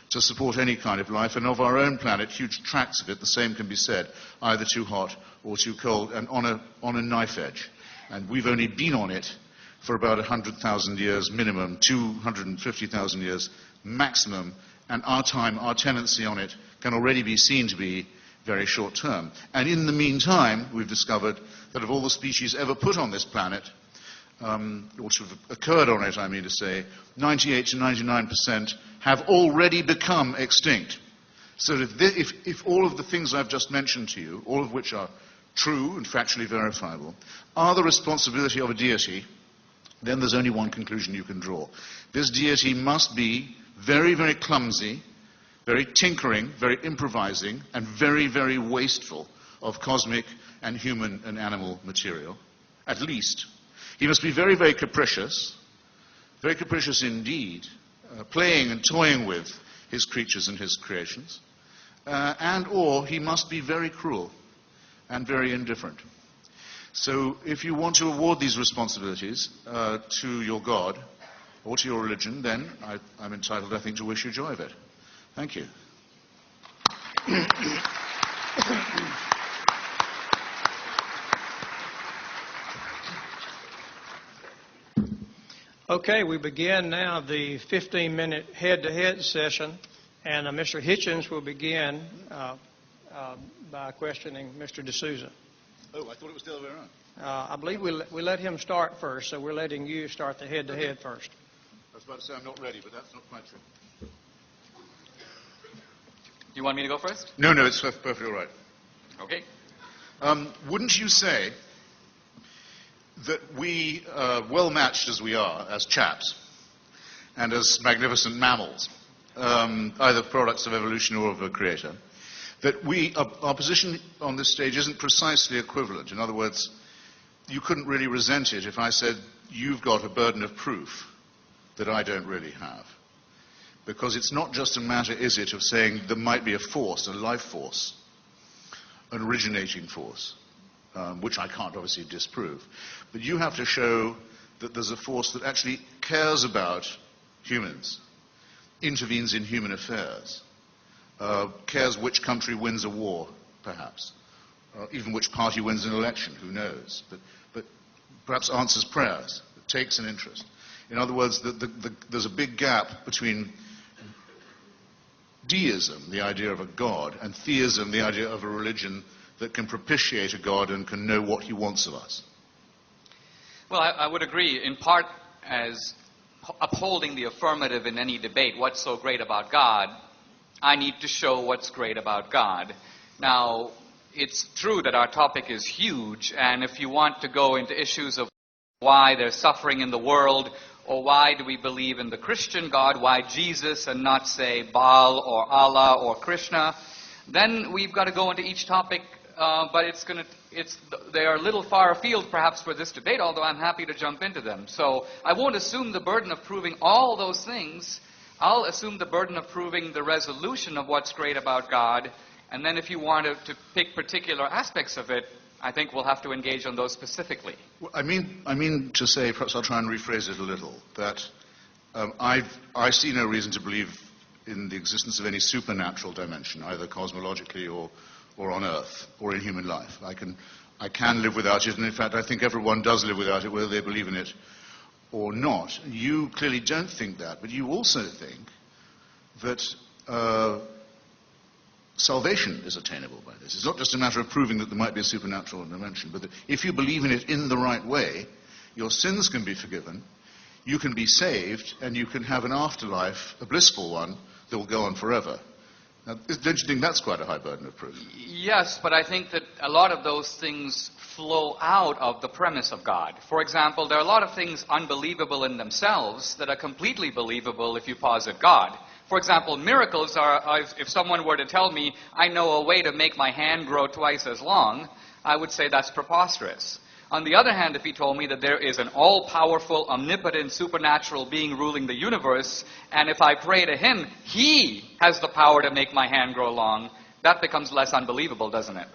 to support any kind of life. And of our own planet, huge tracts of it, the same can be said, either too hot or too cold, and on a knife edge. And we've only been on it for about 100,000 years minimum, 250,000 years maximum, and our tenancy on it can already be seen to be very short term. And in the meantime, we've discovered that of all the species ever put on this planet, or sort of occurred on it, I mean to say, 98 to 99% have already become extinct. So if all of the things I've just mentioned to you, all of which are true and factually verifiable, are the responsibility of a deity, then there's only one conclusion you can draw. This deity must be very, very clumsy, very tinkering, very improvising, and very, very wasteful of cosmic and human and animal material, at least. He must be very, very capricious indeed, playing and toying with his creatures and his creations, and or he must be very cruel and very indifferent. So if you want to award these responsibilities to your God or to your religion, then I'm entitled, I think, to wish you joy of it. Thank you. Okay, we begin now the 15-minute head-to-head session, and Mr. Hitchens will begin by questioning Mr. Souza. Oh, I thought it was the other way around. I believe we let him start first, so we're letting you start the head-to-head first. I was about to say I'm not ready, but that's not quite true. Do you want me to go first? No, it's perfectly all right. Okay. Wouldn't you say that we, well matched as we are as chaps and as magnificent mammals, either products of evolution or of a creator, that our position on this stage isn't precisely equivalent? In other words, you couldn't really resent it if I said you've got a burden of proof that I don't really have. Because it's not just a matter, is it, of saying there might be a force, a life force, an originating force, which I can't obviously disprove. But you have to show that there's a force that actually cares about humans, intervenes in human affairs, cares which country wins a war, perhaps, even which party wins an election, who knows, but perhaps answers prayers, takes an interest. In other words, there's a big gap between deism, the idea of a god, and theism, the idea of a religion that can propitiate a god and can know what he wants of us. Well, I would agree, in part, as upholding the affirmative in any debate, what's so great about God, I need to show what's great about God. Now, it's true that our topic is huge, and if you want to go into issues of why there's suffering in the world, or why do we believe in the Christian God, why Jesus and not, say, Baal or Allah or Krishna, then we've got to go into each topic, but they are a little far afield perhaps for this debate, although I'm happy to jump into them. So I won't assume the burden of proving all those things. I'll assume the burden of proving the resolution of what's great about God, and then if you want to pick particular aspects of it, I think we'll have to engage on those specifically. Well, I mean to say, perhaps I'll try and rephrase it a little, that I see no reason to believe in the existence of any supernatural dimension, either cosmologically or on Earth or in human life. I can live without it, and in fact I think everyone does live without it, whether they believe in it or not. You clearly don't think that, but you also think that salvation is attainable by this. It's not just a matter of proving that there might be a supernatural dimension, but that if you believe in it in the right way, your sins can be forgiven, you can be saved, and you can have an afterlife, a blissful one, that will go on forever. Now, don't you think that's quite a high burden of proof? Yes, but I think that a lot of those things flow out of the premise of God. For example, there are a lot of things unbelievable in themselves that are completely believable if you posit God. For example, miracles are, if someone were to tell me, I know a way to make my hand grow twice as long, I would say that's preposterous. On the other hand, if he told me that there is an all-powerful, omnipotent, supernatural being ruling the universe, and if I pray to him, he has the power to make my hand grow long, that becomes less unbelievable, doesn't it?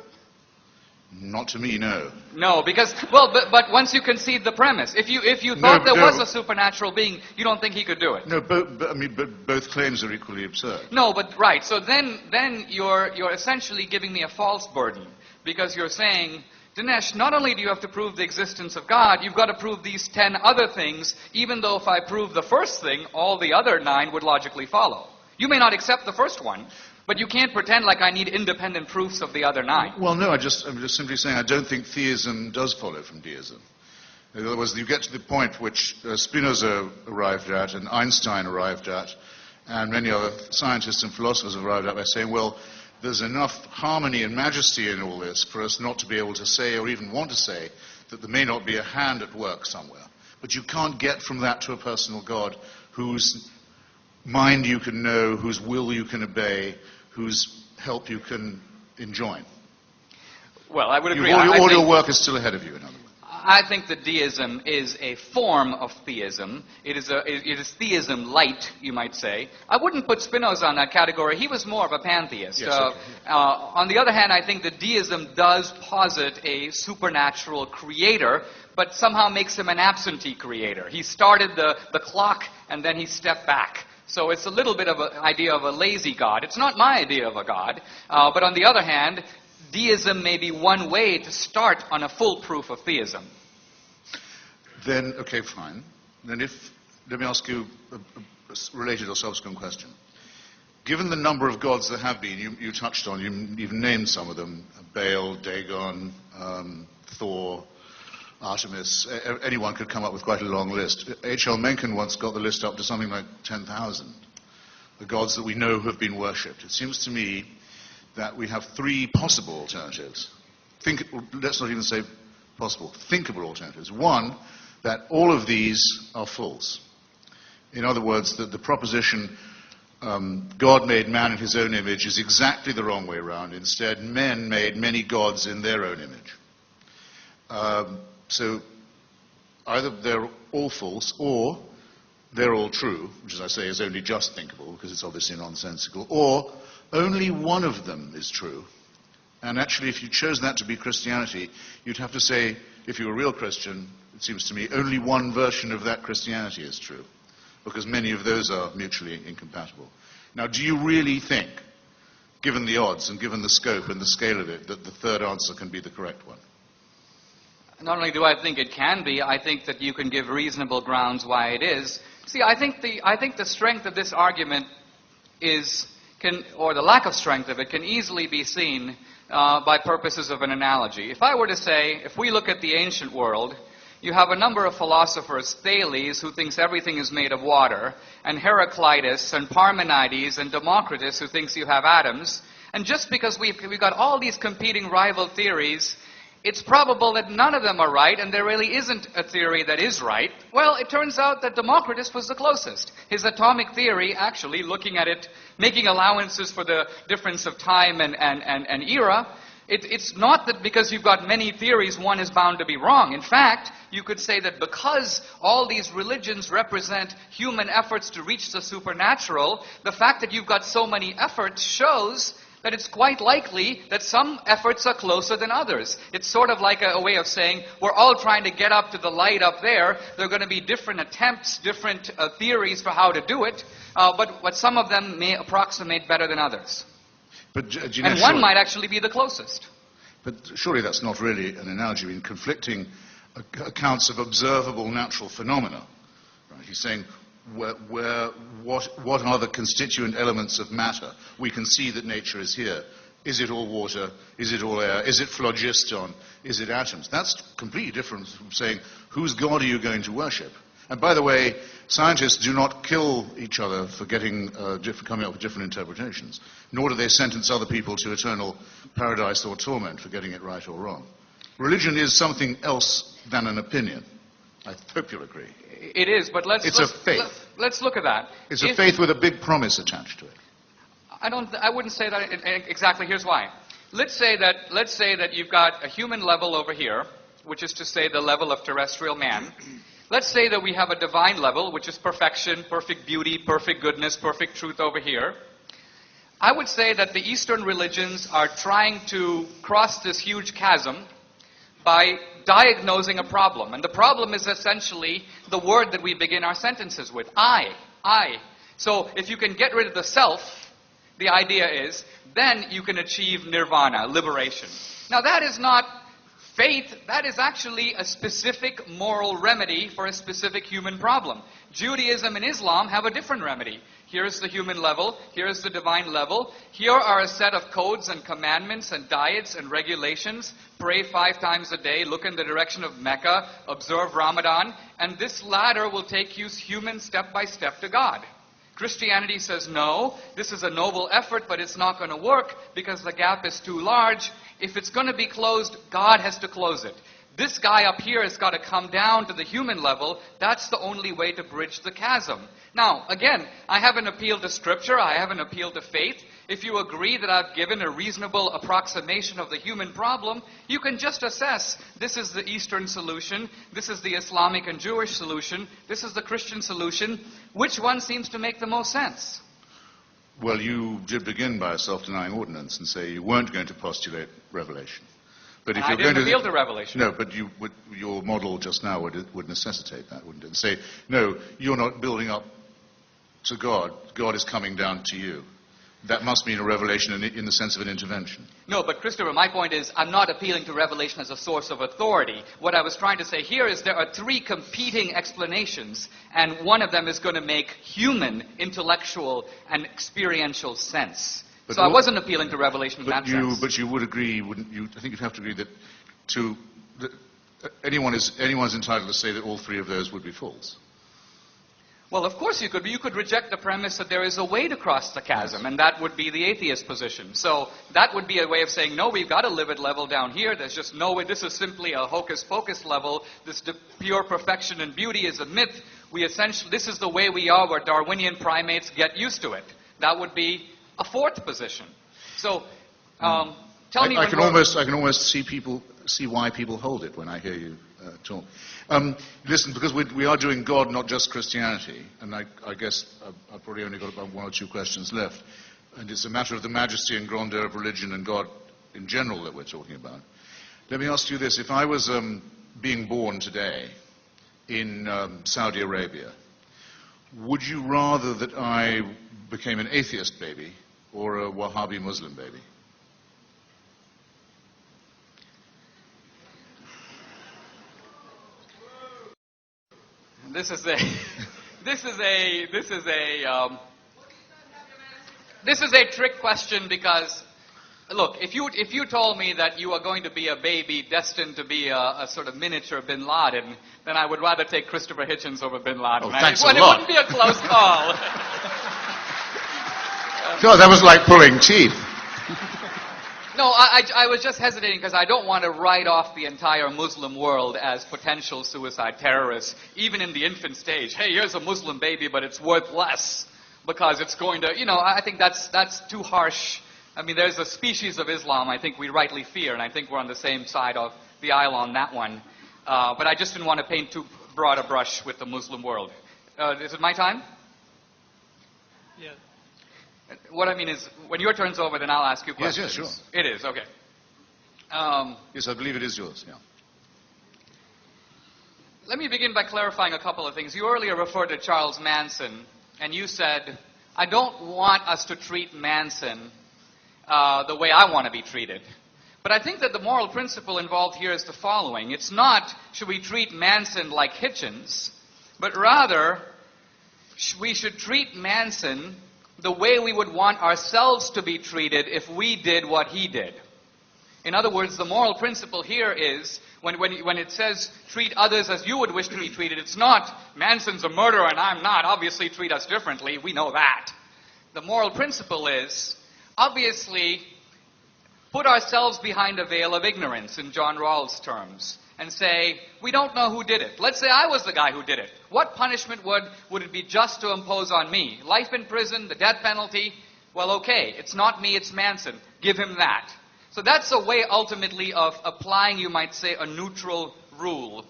Not to me, no. No, because, well, but once you concede the premise, if you thought there was a supernatural being, you don't think he could do it. No, but both claims are equally absurd. No, but right. So then you're essentially giving me a false burden, because you're saying, Dinesh, not only do you have to prove the existence of God, you've got to prove these 10 other things, even though if I prove the first thing, all the other 9 would logically follow. You may not accept the first one, but you can't pretend like I need independent proofs of the other 9. Well, no, I'm just simply saying I don't think theism does follow from deism. In other words, you get to the point which Spinoza arrived at and Einstein arrived at, and many other scientists and philosophers have arrived at by saying, well, there's enough harmony and majesty in all this for us not to be able to say or even want to say that there may not be a hand at work somewhere. But you can't get from that to a personal God whose mind you can know, whose will you can obey, whose help you can enjoin. Well, I would agree. All your work is still ahead of you, in other words. I think that deism is a form of theism. It is theism light, you might say. I wouldn't put Spinoza on that category. He was more of a pantheist. Yes, okay. On the other hand, I think that deism does posit a supernatural creator, but somehow makes him an absentee creator. He started the clock, and then he stepped back. So it's a little bit of an idea of a lazy God. It's not my idea of a God. But on the other hand, deism may be one way to start on a full proof of theism. Then, okay, fine. Then let me ask you a related or subsequent question. Given the number of gods there have been, you touched on, you even named some of them, Baal, Dagon, Thor, Artemis, anyone could come up with quite a long list. H.L. Mencken once got the list up to something like 10,000, the gods that we know have been worshipped. It seems to me that we have 3 possible alternatives. Let's not even say possible, thinkable alternatives. One, that all of these are false. In other words, that the proposition God made man in his own image is exactly the wrong way around. Instead, men made many gods in their own image. So either they're all false or they're all true, which, as I say, is only just thinkable because it's obviously nonsensical, or only one of them is true. And actually, if you chose that to be Christianity, you'd have to say, if you're a real Christian, it seems to me, only one version of that Christianity is true, because many of those are mutually incompatible. Now, do you really think given the odds and given the scope and the scale of it, that the third answer can be the correct one? Not only do I think it can be, I think that you can give reasonable grounds why it is. See, I think the strength of this argument or the lack of strength of it can easily be seen by purposes of an analogy. If I were to say, if we look at the ancient world, you have a number of philosophers, Thales, who thinks everything is made of water, and Heraclitus, and Parmenides, and Democritus, who thinks you have atoms. And just because we've got all these competing rival theories, it's probable that none of them are right, and there really isn't a theory that is right. Well, it turns out that Democritus was the closest. His atomic theory, actually, looking at it, making allowances for the difference of time and era, it's not that because you've got many theories, one is bound to be wrong. In fact, you could say that because all these religions represent human efforts to reach the supernatural, the fact that you've got so many efforts shows that it's quite likely that some efforts are closer than others. It's sort of like a way of saying, we're all trying to get up to the light up there. There are going to be different attempts, different theories for how to do it, but some of them may approximate better than others. But, and one might actually be the closest. But surely that's not really an analogy. I mean, conflicting accounts of observable natural phenomena. Right? He's saying, what are the constituent elements of matter? We can see that nature is here. Is it all water? Is it all air? Is it phlogiston? Is it atoms? That's completely different from saying, whose God are you going to worship? And by the way, scientists do not kill each other for coming up with different interpretations, nor do they sentence other people to eternal paradise or torment for getting it right or wrong. Religion is something else than an opinion. I hope you'll agree. It is, but let's a faith. Let's look at that. It's a faith with a big promise attached to it. I wouldn't say that exactly. Here's why. Let's say that you've got a human level over here, which is to say the level of terrestrial man. Let's say that we have a divine level, which is perfection, perfect beauty, perfect goodness, perfect truth over here. I would say that the Eastern religions are trying to cross this huge chasm by diagnosing a problem. And the problem is essentially the word that we begin our sentences with, I. So if you can get rid of the self, the idea is, then you can achieve nirvana, liberation. Now that is not faith, that is actually a specific moral remedy for a specific human problem. Judaism and Islam have a different remedy. Here's the human level, here's the divine level. Here are a set of codes and commandments and diets and regulations. Pray 5 times a day, look in the direction of Mecca, observe Ramadan, and this ladder will take you human step by step to God. Christianity says, no, this is a noble effort, but it's not going to work because the gap is too large. If it's going to be closed, God has to close it. This guy up here has got to come down to the human level. That's the only way to bridge the chasm. Now, again, I haven't appealed to Scripture. I haven't appealed to faith. If you agree that I've given a reasonable approximation of the human problem, you can just assess, this is the Eastern solution, this is the Islamic and Jewish solution, this is the Christian solution. Which one seems to make the most sense? Well, you did begin by a self-denying ordinance and say you weren't going to postulate revelation. But if I didn't appeal to revelation. No, but your model just now would necessitate that, wouldn't it? And say, no, you're not building up to God. God is coming down to you. That must mean a revelation in the sense of an intervention. No, but Christopher, my point is, I'm not appealing to revelation as a source of authority. What I was trying to say here is there are 3 competing explanations, and one of them is going to make human, intellectual, and experiential sense. But so I wasn't appealing to revelation in that sense. But you would agree, wouldn't you? I think you'd have to agree that anyone's entitled to say that all 3 of those would be false. Well, of course you could. But you could reject the premise that there is a way to cross the chasm, and that would be the atheist position. So that would be a way of saying, no, we've got to live at level down here. There's just no way. This is simply a hocus-pocus level. This pure perfection and beauty is a myth. This is the way we are where Darwinian primates get used to it. That would be a 4th position. So tell me. I can almost see why people hold it when I hear you talk. Listen, because we are doing God, not just Christianity, and I guess I've probably only got about 1 or 2 questions left, and it's a matter of the majesty and grandeur of religion and God in general that we're talking about. Let me ask you this. If I was being born today in Saudi Arabia, would you rather that I became an atheist baby or a Wahhabi Muslim baby? This is a trick question because, look, if you told me that you are going to be a baby destined to be a sort of miniature Bin Laden, then I would rather take Christopher Hitchens over Bin Laden. Oh, thanks a lot. It wouldn't be a close call. God, that was like pulling teeth. No, I was just hesitating because I don't want to write off the entire Muslim world as potential suicide terrorists, even in the infant stage. Hey, here's a Muslim baby, but it's worth less because it's going to, I think that's too harsh. I mean, there's a species of Islam I think we rightly fear, and I think we're on the same side of the aisle on that one. But I just didn't want to paint too broad a brush with the Muslim world. Is it my time? Yeah. What I mean is, when your turn's over, then I'll ask you questions. Yes, sure. It is, okay. Yes, I believe it is yours, yeah. Let me begin by clarifying a couple of things. You earlier referred to Charles Manson, and you said, I don't want us to treat Manson the way I want to be treated. But I think that the moral principle involved here is the following. It's not, should we treat Manson like Hitchens, but rather, we should treat Manson the way we would want ourselves to be treated if we did what he did. In other words, the moral principle here is, when it says treat others as you would wish to be treated, it's not Manson's a murderer and I'm not, obviously treat us differently, we know that. The moral principle is, obviously, put ourselves behind a veil of ignorance, in John Rawls' terms, and say, we don't know who did it. Let's say I was the guy who did it. What punishment would it be just to impose on me? Life in prison, the death penalty? Well, okay, it's not me, it's Manson. Give him that. So that's a way, ultimately, of applying, you might say, a neutral rule.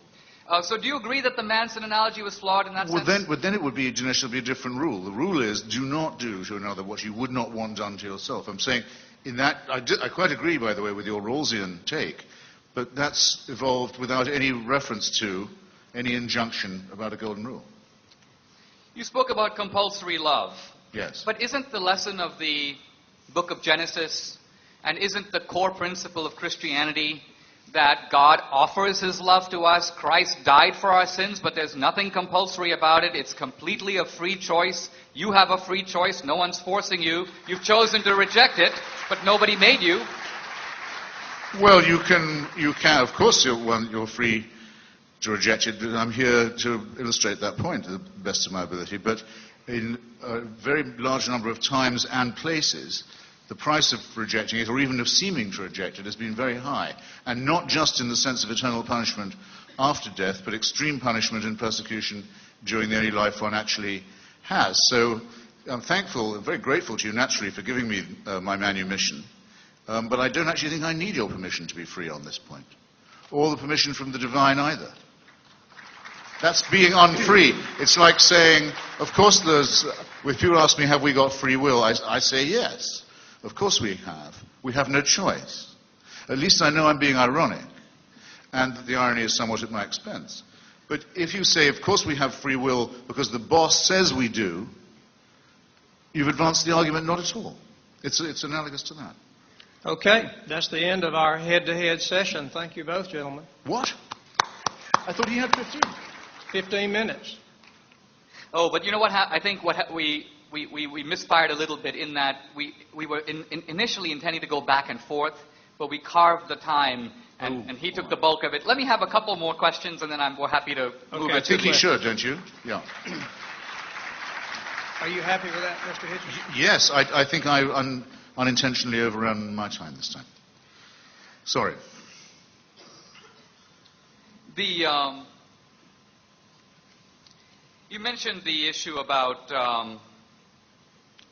So do you agree that the Manson analogy was flawed in that sense? Then it would be, Dinesh, be a different rule. The rule is, do not do to another what you would not want done to yourself. I'm saying, in that, I quite agree, by the way, with your Rawlsian take, but that's evolved without any reference to any injunction about a golden rule. You spoke about compulsory love. Yes. But isn't the lesson of the book of Genesis, and isn't the core principle of Christianity that God offers his love to us? Christ died for our sins, but there's nothing compulsory about it. It's completely a free choice. You have a free choice. No one's forcing you. You've chosen to reject it, but nobody made you. Well, you can, of course, you're free to reject it. I'm here to illustrate that point to the best of my ability. But in a very large number of times and places, the price of rejecting it, or even of seeming to reject it, has been very high. And not just in the sense of eternal punishment after death, but extreme punishment and persecution during the only life one actually has. So I'm thankful and very grateful to you, naturally, for giving me my manumission. But I don't actually think I need your permission to be free on this point, or the permission from the divine either. That's being unfree. It's like saying, of course if people ask me, have we got free will, I say yes. Of course we have. We have no choice. At least I know I'm being ironic, and that the irony is somewhat at my expense. But if you say, of course we have free will because the boss says we do, you've advanced the argument not at all. It's analogous to that. Okay, that's the end of our head-to-head session. Thank you both, gentlemen. What? I thought he had 15. 15 minutes. Oh, but you know what? I think we misfired a little bit in that we were initially intending to go back and forth, but we carved the time, and he took the bulk of it. Let me have a couple more questions, and then we're happy to move it. I think he should, don't you? Yeah. Are you happy with that, Mr. Hitchens? Yes, I think I unintentionally overrun my time this time. Sorry. You mentioned the issue about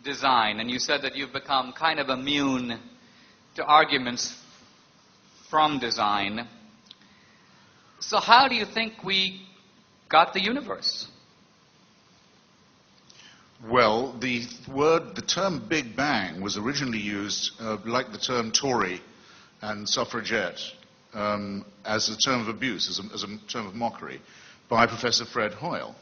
design, and you said that you've become kind of immune to arguments from design. So how do you think we got the universe? Well, the term Big Bang was originally used, like the term Tory and suffragette, as a term of abuse, as a term of mockery, by Professor Fred Hoyle.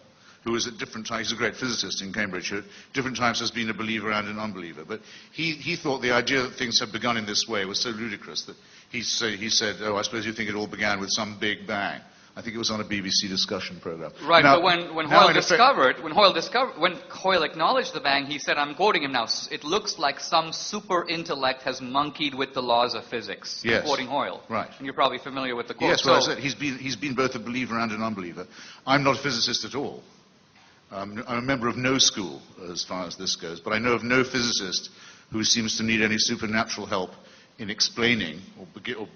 who is at different times, he's a great physicist in Cambridge, who at different times has been a believer and an unbeliever. But he thought the idea that things had begun in this way was so ludicrous that he said, oh, I suppose you think it all began with some big bang. I think it was on a BBC discussion program. Right, now, but when Hoyle acknowledged the bang, he said, I'm quoting him now, it looks like some super intellect has monkeyed with the laws of physics. Yes. I'm quoting Hoyle. Right. And you're probably familiar with the quote. Yes, well, so, he's been both a believer and an unbeliever. I'm not a physicist at all. I'm a member of no school as far as this goes, but I know of no physicist who seems to need any supernatural help in explaining, or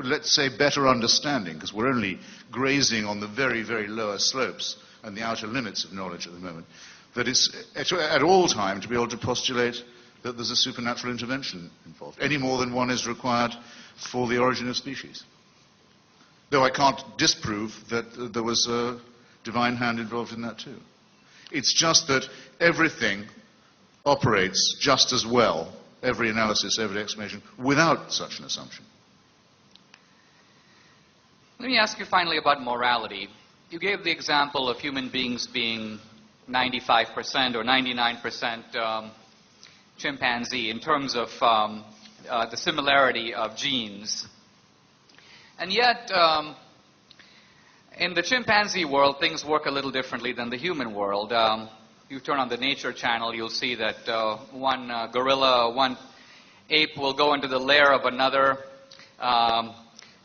let's say better understanding, because we're only grazing on the very, very lower slopes and the outer limits of knowledge at the moment, that it's at all time to be able to postulate that there's a supernatural intervention involved, any more than one is required for the origin of species. Though I can't disprove that there was a divine hand involved in that too. It's just that everything operates just as well, every analysis, every explanation, without such an assumption. Let me ask you finally about morality. You gave the example of human beings being 95% or 99% chimpanzee in terms of the similarity of genes. And yet, in the chimpanzee world, things work a little differently than the human world. You turn on the Nature Channel, you'll see that one gorilla, one ape will go into the lair of another,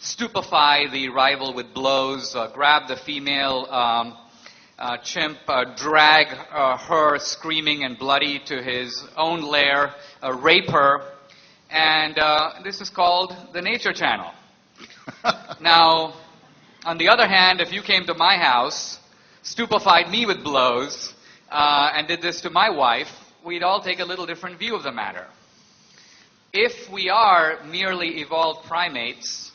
stupefy the rival with blows, grab the female chimp, drag her screaming and bloody to his own lair, rape her, and this is called the Nature Channel. Now, on the other hand, if you came to my house, stupefied me with blows, and did this to my wife, we'd all take a little different view of the matter. If we are merely evolved primates,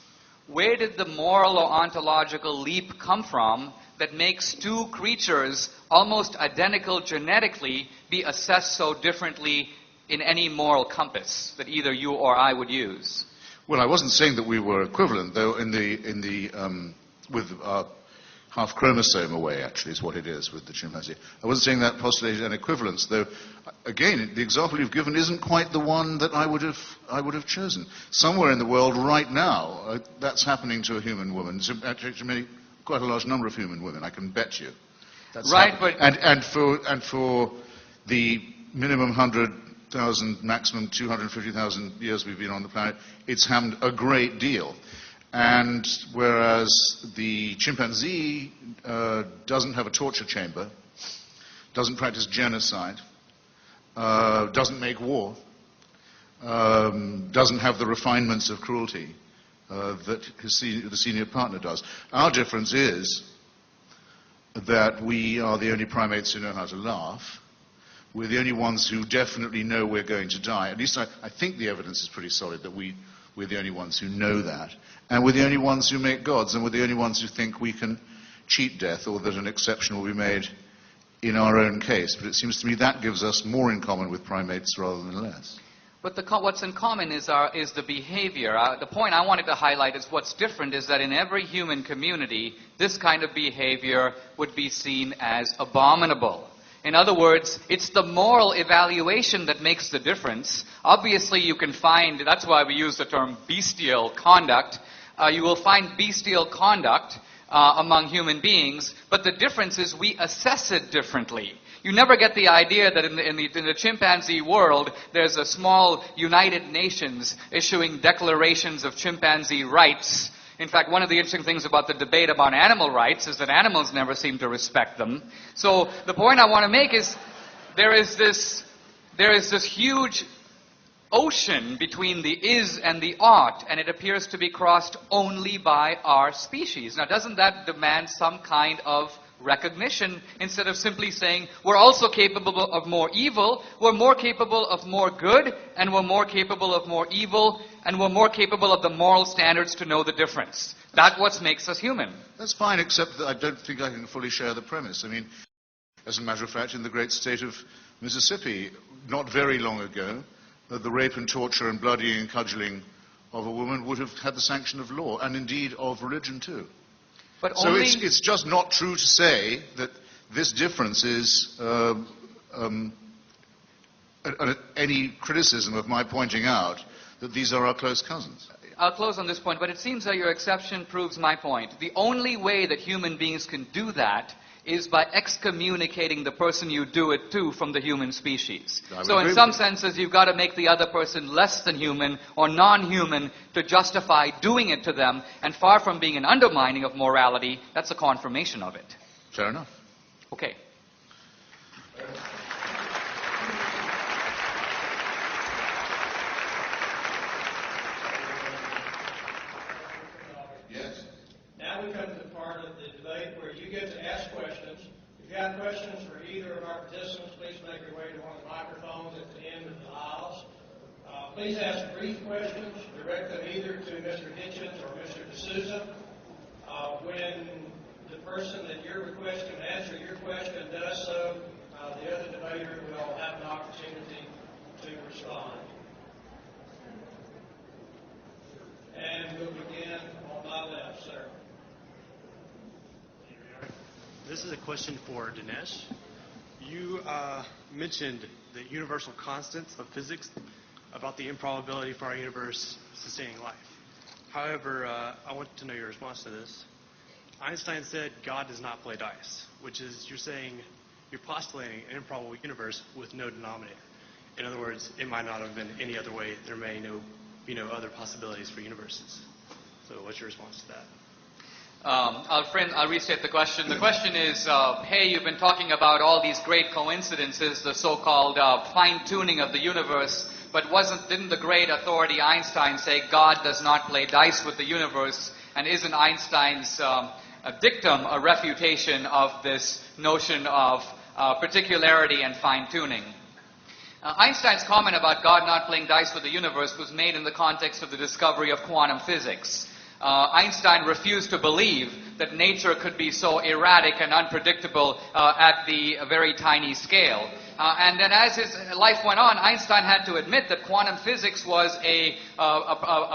where did the moral or ontological leap come from that makes two creatures almost identical genetically be assessed so differently in any moral compass that either you or I would use? Well, I wasn't saying that we were equivalent, though, with our half chromosome away, actually, is what it is with the chimpanzee. I wasn't saying that postulated an equivalence, though, again, the example you've given isn't quite the one that I would have chosen. Somewhere in the world right now, that's happening to a human woman. Actually, to quite a large number of human women, I can bet you. That's right, happening. but... And for the minimum 100,000, maximum 250,000 years we've been on the planet, it's happened a great deal. And whereas the chimpanzee doesn't have a torture chamber, doesn't practice genocide, doesn't make war, doesn't have the refinements of cruelty that the senior partner does. Our difference is that we are the only primates who know how to laugh. We're the only ones who definitely know we're going to die. At least I think the evidence is pretty solid that we're the only ones who know that. And we're the only ones who make gods, and we're the only ones who think we can cheat death, or that an exception will be made in our own case. But it seems to me that gives us more in common with primates rather than less. But what's in common is the behavior. The point I wanted to highlight is what's different is that in every human community, this kind of behavior would be seen as abominable. In other words, it's the moral evaluation that makes the difference. Obviously, you can find, that's why we use the term bestial conduct. You will find bestial conduct among human beings, but the difference is we assess it differently. You never get the idea that in the chimpanzee world, there's a small United Nations issuing declarations of chimpanzee rights. In fact, one of the interesting things about the debate about animal rights is that animals never seem to respect them. So the point I want to make is there is this huge ocean between the is and the ought, and it appears to be crossed only by our species. Now, doesn't that demand some kind of recognition instead of simply saying we're also capable of more evil, we're more capable of more good, and we're more capable of more evil, and we're more capable of the moral standards to know the difference. That's what makes us human. That's fine, except that I don't think I can fully share the premise. I mean, as a matter of fact, in the great state of Mississippi, not very long ago, the rape and torture and bloodying and cudgeling of a woman would have had the sanction of law, and indeed of religion too. But so it's just not true to say that this difference is any criticism of my pointing out that these are our close cousins. I'll close on this point, but it seems that your exception proves my point. The only way that human beings can do that is by excommunicating the person you do it to from the human species. So in some senses, you've got to make the other person less than human or non-human to justify doing it to them, and far from being an undermining of morality, that's a confirmation of it. Fair enough. Okay. Yes. Now we come to the part of the debate where you get to ask questions. If you have questions for either of our participants, please make your way to one of the microphones at the end of the aisles. Please ask brief questions. Direct them either to Mr. Hitchens or Mr. Souza. When the person that you're requesting to answer your question does so, the other debater will have an opportunity to respond. And we'll begin on my left, sir. This is a question for Dinesh. You mentioned the universal constants of physics about the improbability for our universe sustaining life. However, I want to know your response to this. Einstein said God does not play dice, which is you're postulating an improbable universe with no denominator. In other words, it might not have been any other way. There may be no other possibilities for universes. So what's your response to that? I'll restate the question. The question is, hey, you've been talking about all these great coincidences, the so-called fine-tuning of the universe, but didn't the great authority Einstein say God does not play dice with the universe, and isn't Einstein's dictum a refutation of this notion of particularity and fine-tuning? Einstein's comment about God not playing dice with the universe was made in the context of the discovery of quantum physics. Einstein refused to believe that nature could be so erratic and unpredictable at the very tiny scale. And then as his life went on, Einstein had to admit that quantum physics was a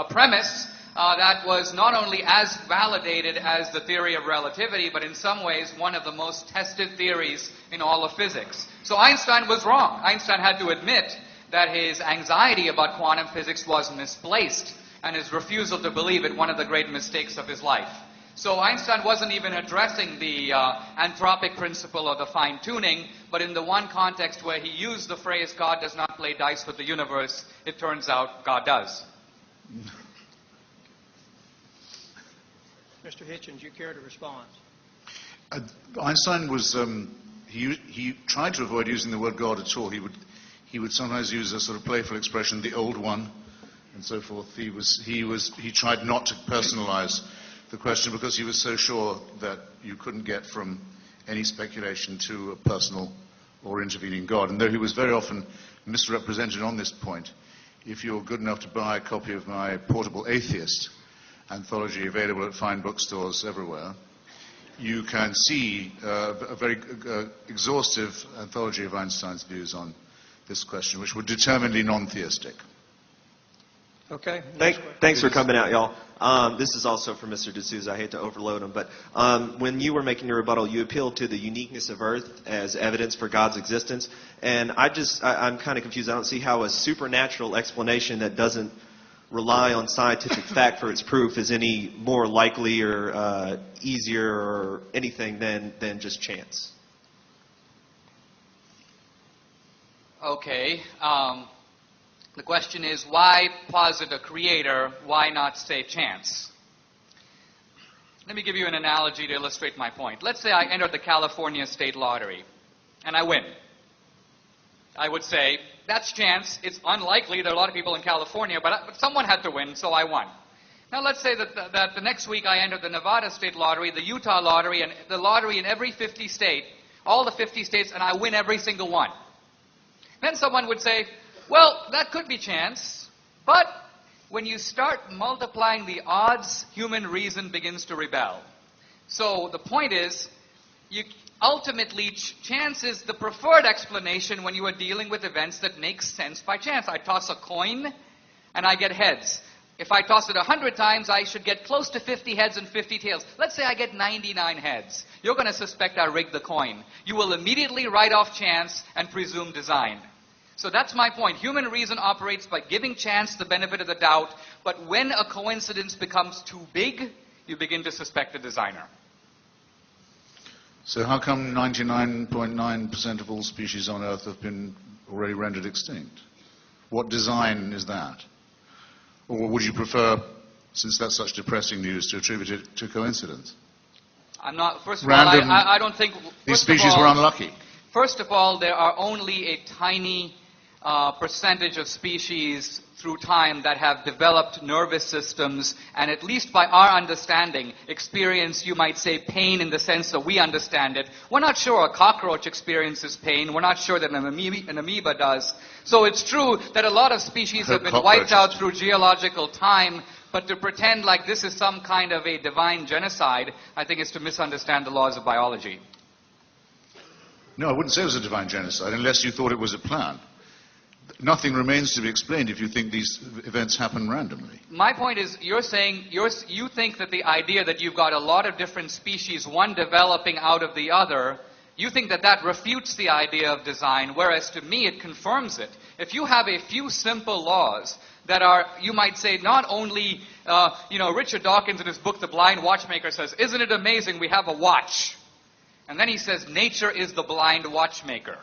premise that was not only as validated as the theory of relativity, but in some ways one of the most tested theories in all of physics. So Einstein was wrong. Einstein had to admit that his anxiety about quantum physics was misplaced, and his refusal to believe it one of the great mistakes of his life. So Einstein wasn't even addressing the anthropic principle or the fine-tuning, but in the one context where he used the phrase, God does not play dice with the universe, it turns out God does. Mr. Hitchens, you care to respond? Einstein was, he tried to avoid using the word God at all. He would sometimes use a sort of playful expression, the old one, and so forth. He tried not to personalize the question because he was so sure that you couldn't get from any speculation to a personal or intervening God. And though he was very often misrepresented on this point, if you're good enough to buy a copy of my Portable Atheist anthology available at fine bookstores everywhere, you can see a very exhaustive anthology of Einstein's views on this question, which were determinedly non-theistic. Okay. Thanks for coming out, y'all. This is also for Mr. D'Souza. I hate to overload him, but when you were making your rebuttal, you appealed to the uniqueness of Earth as evidence for God's existence. And I'm kind of confused. I don't see how a supernatural explanation that doesn't rely on scientific fact for its proof is any more likely or easier or anything than just chance. Okay. The question is, why posit a creator? Why not say chance? Let me give you an analogy to illustrate my point. Let's say I enter the California State Lottery, and I win. I would say, that's chance. It's unlikely. There are a lot of people in California, but someone had to win, so I won. Now let's say that the next week I enter the Nevada State Lottery, the Utah Lottery, and the lottery in every 50 state, all the 50 states, and I win every single one. Then someone would say, well, that could be chance, but when you start multiplying the odds, human reason begins to rebel. So the point is, ultimately, chance is the preferred explanation when you are dealing with events that make sense by chance. I toss a coin, and I get heads. If I toss it 100 times, I should get close to 50 heads and 50 tails. Let's say I get 99 heads. You're going to suspect I rigged the coin. You will immediately write off chance and presume design. So that's my point. Human reason operates by giving chance the benefit of the doubt, but when a coincidence becomes too big, you begin to suspect the designer. So how come 99.9% of all species on Earth have been already rendered extinct? What design is that? Or would you prefer, since that's such depressing news, to attribute it to coincidence? I'm not, first of Random, all, I don't think... These species were unlucky. First of all, there are only a tiny percentage of species through time that have developed nervous systems and, at least by our understanding, experience, you might say, pain in the sense that we understand it. We're not sure a cockroach experiences pain. We're not sure that an amoeba does. So it's true that a lot of species have been wiped out through geological time, but to pretend like this is some kind of a divine genocide, I think is to misunderstand the laws of biology. No, I wouldn't say it was a divine genocide unless you thought it was a plan. Nothing remains to be explained if you think these events happen randomly. My point is, you're saying you think that the idea that you've got a lot of different species, one developing out of the other, you think that that refutes the idea of design, whereas to me it confirms it. If you have a few simple laws that are, you might say, not only, Richard Dawkins in his book, The Blind Watchmaker, says, isn't it amazing we have a watch? And then he says, nature is the blind watchmaker.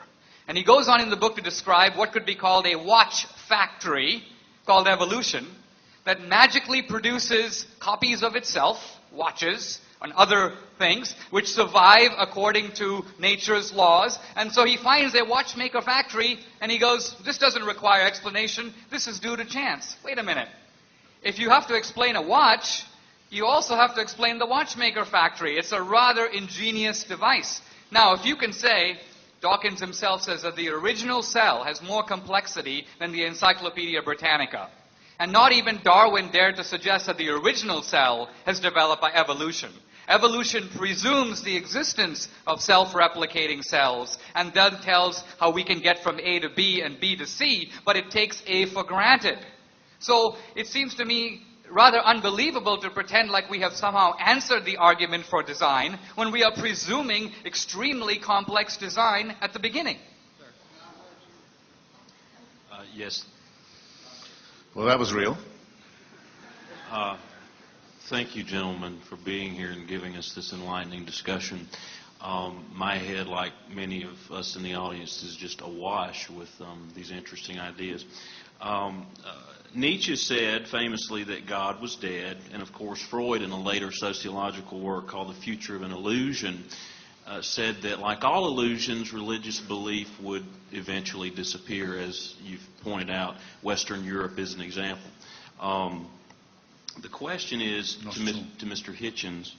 And he goes on in the book to describe what could be called a watch factory, called evolution, that magically produces copies of itself, watches, and other things, which survive according to nature's laws. And so he finds a watchmaker factory, and he goes, this doesn't require explanation, this is due to chance. Wait a minute. If you have to explain a watch, you also have to explain the watchmaker factory. It's a rather ingenious device. Now, if you can say, Dawkins himself says that the original cell has more complexity than the Encyclopedia Britannica. And not even Darwin dared to suggest that the original cell has developed by evolution. Evolution presumes the existence of self-replicating cells and then tells how we can get from A to B and B to C, but it takes A for granted. So it seems to me rather unbelievable to pretend like we have somehow answered the argument for design when we are presuming extremely complex design at the beginning. Yes. Well, that was real. Thank you, gentlemen, for being here and giving us this enlightening discussion. My head, like many of us in the audience, is just awash with these interesting ideas. Nietzsche said famously that God was dead, and of course Freud, in a later sociological work called The Future of an Illusion, said that, like all illusions, religious belief would eventually disappear. As you've pointed out, Western Europe is an example. The question is to Mr. Hitchens.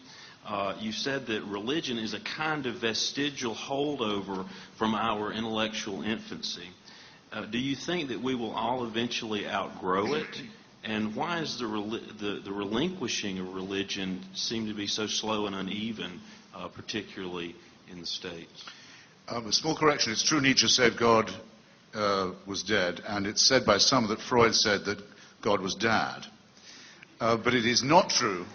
You said that religion is a kind of vestigial holdover from our intellectual infancy. Do you think that we will all eventually outgrow it? And why is the relinquishing of religion seem to be so slow and uneven, particularly in the States? A small correction. It's true Nietzsche said God was dead, and it's said by some that Freud said that God was dad. But it is not true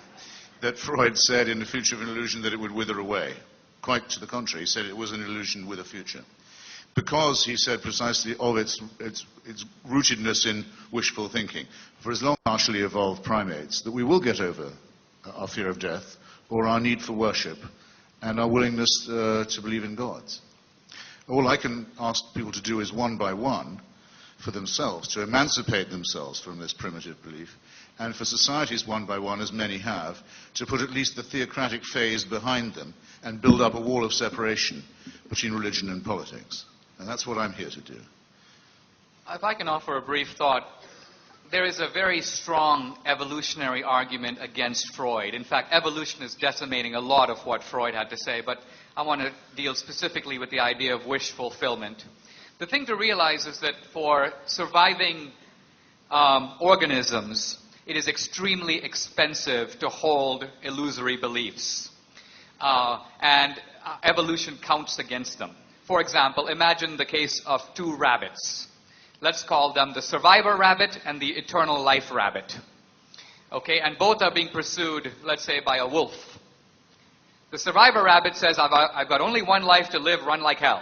that Freud said in The Future of an Illusion that it would wither away. Quite to the contrary. He said it was an illusion with a future. Because, he said precisely, of its rootedness in wishful thinking. For as long as partially evolved primates, that we will get over our fear of death, or our need for worship, and our willingness to believe in gods. All I can ask people to do is one by one, for themselves, to emancipate themselves from this primitive belief, and for societies one by one, as many have, to put at least the theocratic phase behind them and build up a wall of separation between religion and politics. And that's what I'm here to do. If I can offer a brief thought, there is a very strong evolutionary argument against Freud. In fact, evolution is decimating a lot of what Freud had to say, but I want to deal specifically with the idea of wish fulfillment. The thing to realize is that for surviving organisms, it is extremely expensive to hold illusory beliefs. And evolution counts against them. For example, imagine the case of two rabbits. Let's call them the survivor rabbit and the eternal life rabbit. Okay, and both are being pursued, let's say, by a wolf. The survivor rabbit says, I've got only one life to live, run like hell.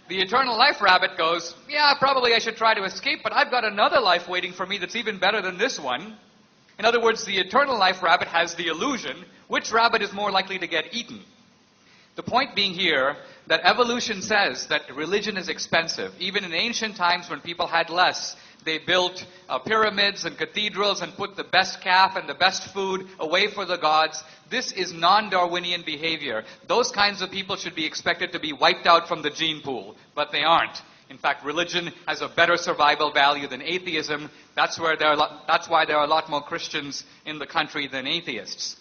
The eternal life rabbit goes, yeah, probably I should try to escape, but I've got another life waiting for me that's even better than this one. In other words, the eternal life rabbit has the illusion which rabbit is more likely to get eaten. The point being here that evolution says that religion is expensive. Even in ancient times when people had less, they built pyramids and cathedrals and put the best calf and the best food away for the gods. This is non-Darwinian behavior. Those kinds of people should be expected to be wiped out from the gene pool, but they aren't. In fact, religion has a better survival value than atheism. That's why there are a lot more Christians in the country than atheists.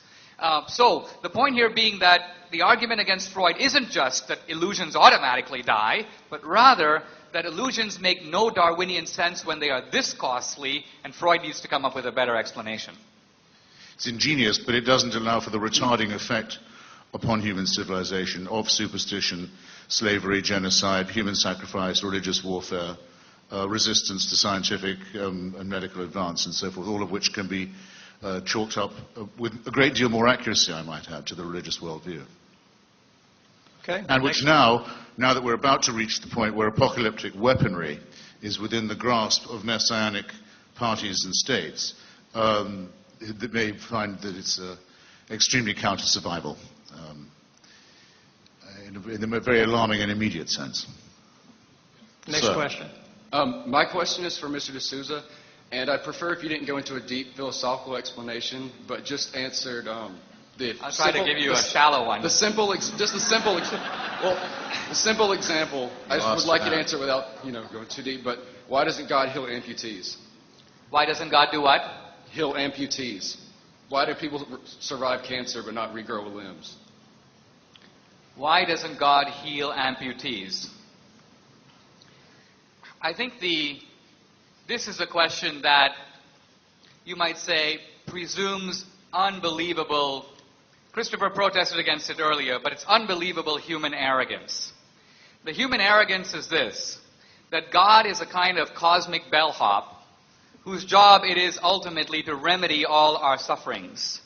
So the point here being that the argument against Freud isn't just that illusions automatically die, but rather that illusions make no Darwinian sense when they are this costly, and Freud needs to come up with a better explanation. It's ingenious, but it doesn't allow for the retarding effect upon human civilization of superstition, slavery, genocide, human sacrifice, religious warfare, resistance to scientific and medical advance and so forth, all of which can be chalked up with a great deal more accuracy, I might add, to the religious worldview. Okay. And which now that we're about to reach the point where apocalyptic weaponry is within the grasp of messianic parties and states, they may find that it's extremely counter-survival in a very alarming and immediate sense. Next question. My question is for Mr. Souza, and I'd prefer if you didn't go into a deep philosophical explanation, but just answered I'll try to give you a shallow one. The simple example. I just would like you to answer without going too deep. But why doesn't God heal amputees? Why doesn't God do what? Heal amputees. Why do people survive cancer but not regrow limbs? Why doesn't God heal amputees? I think this is a question that you might say presumes unbelievable. Christopher protested against it earlier, but it's unbelievable human arrogance. The human arrogance is this, that God is a kind of cosmic bellhop whose job it is ultimately to remedy all our sufferings.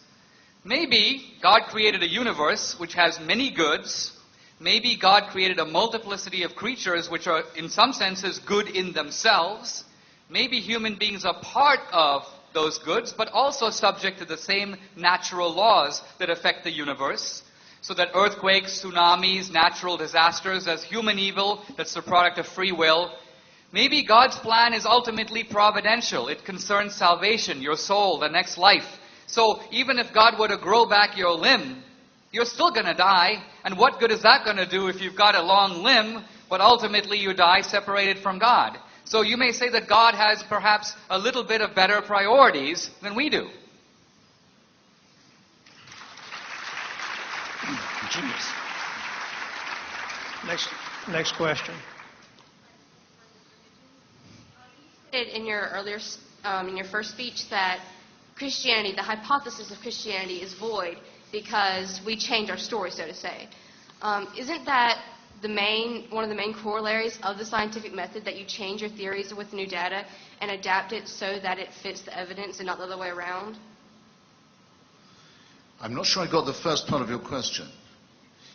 Maybe God created a universe which has many goods. Maybe God created a multiplicity of creatures which are in some senses good in themselves. Maybe human beings are part of those goods, but also subject to the same natural laws that affect the universe, so that earthquakes, tsunamis, natural disasters, as human evil that's the product of free will. Maybe God's plan is ultimately providential. It concerns salvation, your soul, the next life. So even if God were to grow back your limb, you're still going to die. And what good is that going to do if you've got a long limb, but ultimately you die separated from God? So you may say that God has perhaps a little bit of better priorities than we do. Genius. Next question. In your first speech that Christianity, the hypothesis of Christianity is void because we change our story, so to say. Isn't that one of the main corollaries of the scientific method, that you change your theories with new data and adapt it so that it fits the evidence and not the other way around? I'm not sure I got the first part of your question.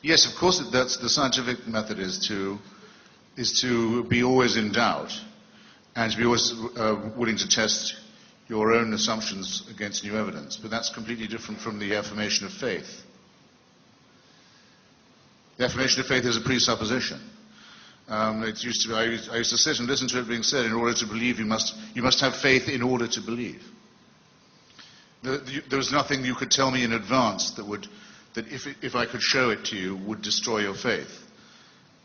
Yes, of course, that's the scientific method is to be always in doubt and to be always willing to test your own assumptions against new evidence. But that's completely different from the affirmation of faith. The affirmation of faith is a presupposition. I used to sit and listen to it being said, in order to believe, you must have faith in order to believe. There was nothing you could tell me in advance that if I could show it to you, would destroy your faith.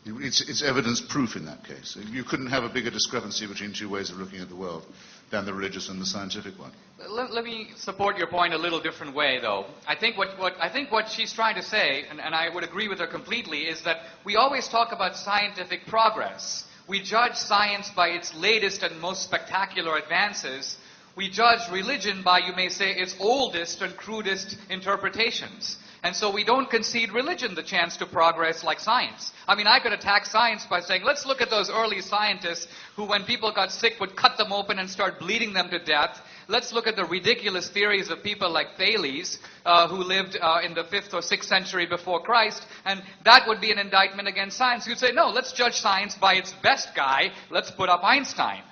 It's evidence proof in that case. You couldn't have a bigger discrepancy between two ways of looking at the world than the religious and the scientific one. Let me support your point a little different way, though. I think what she's trying to say, and I would agree with her completely, is that we always talk about scientific progress. We judge science by its latest and most spectacular advances. We judge religion by, you may say, its oldest and crudest interpretations. And so we don't concede religion the chance to progress like science. I mean, I could attack science by saying, let's look at those early scientists who, when people got sick, would cut them open and start bleeding them to death. let's look at the ridiculous theories of people like Thales, who lived in the 5th or 6th century before Christ, and that would be an indictment against science. You'd say, no, let's judge science by its best guy. Let's put up Einstein.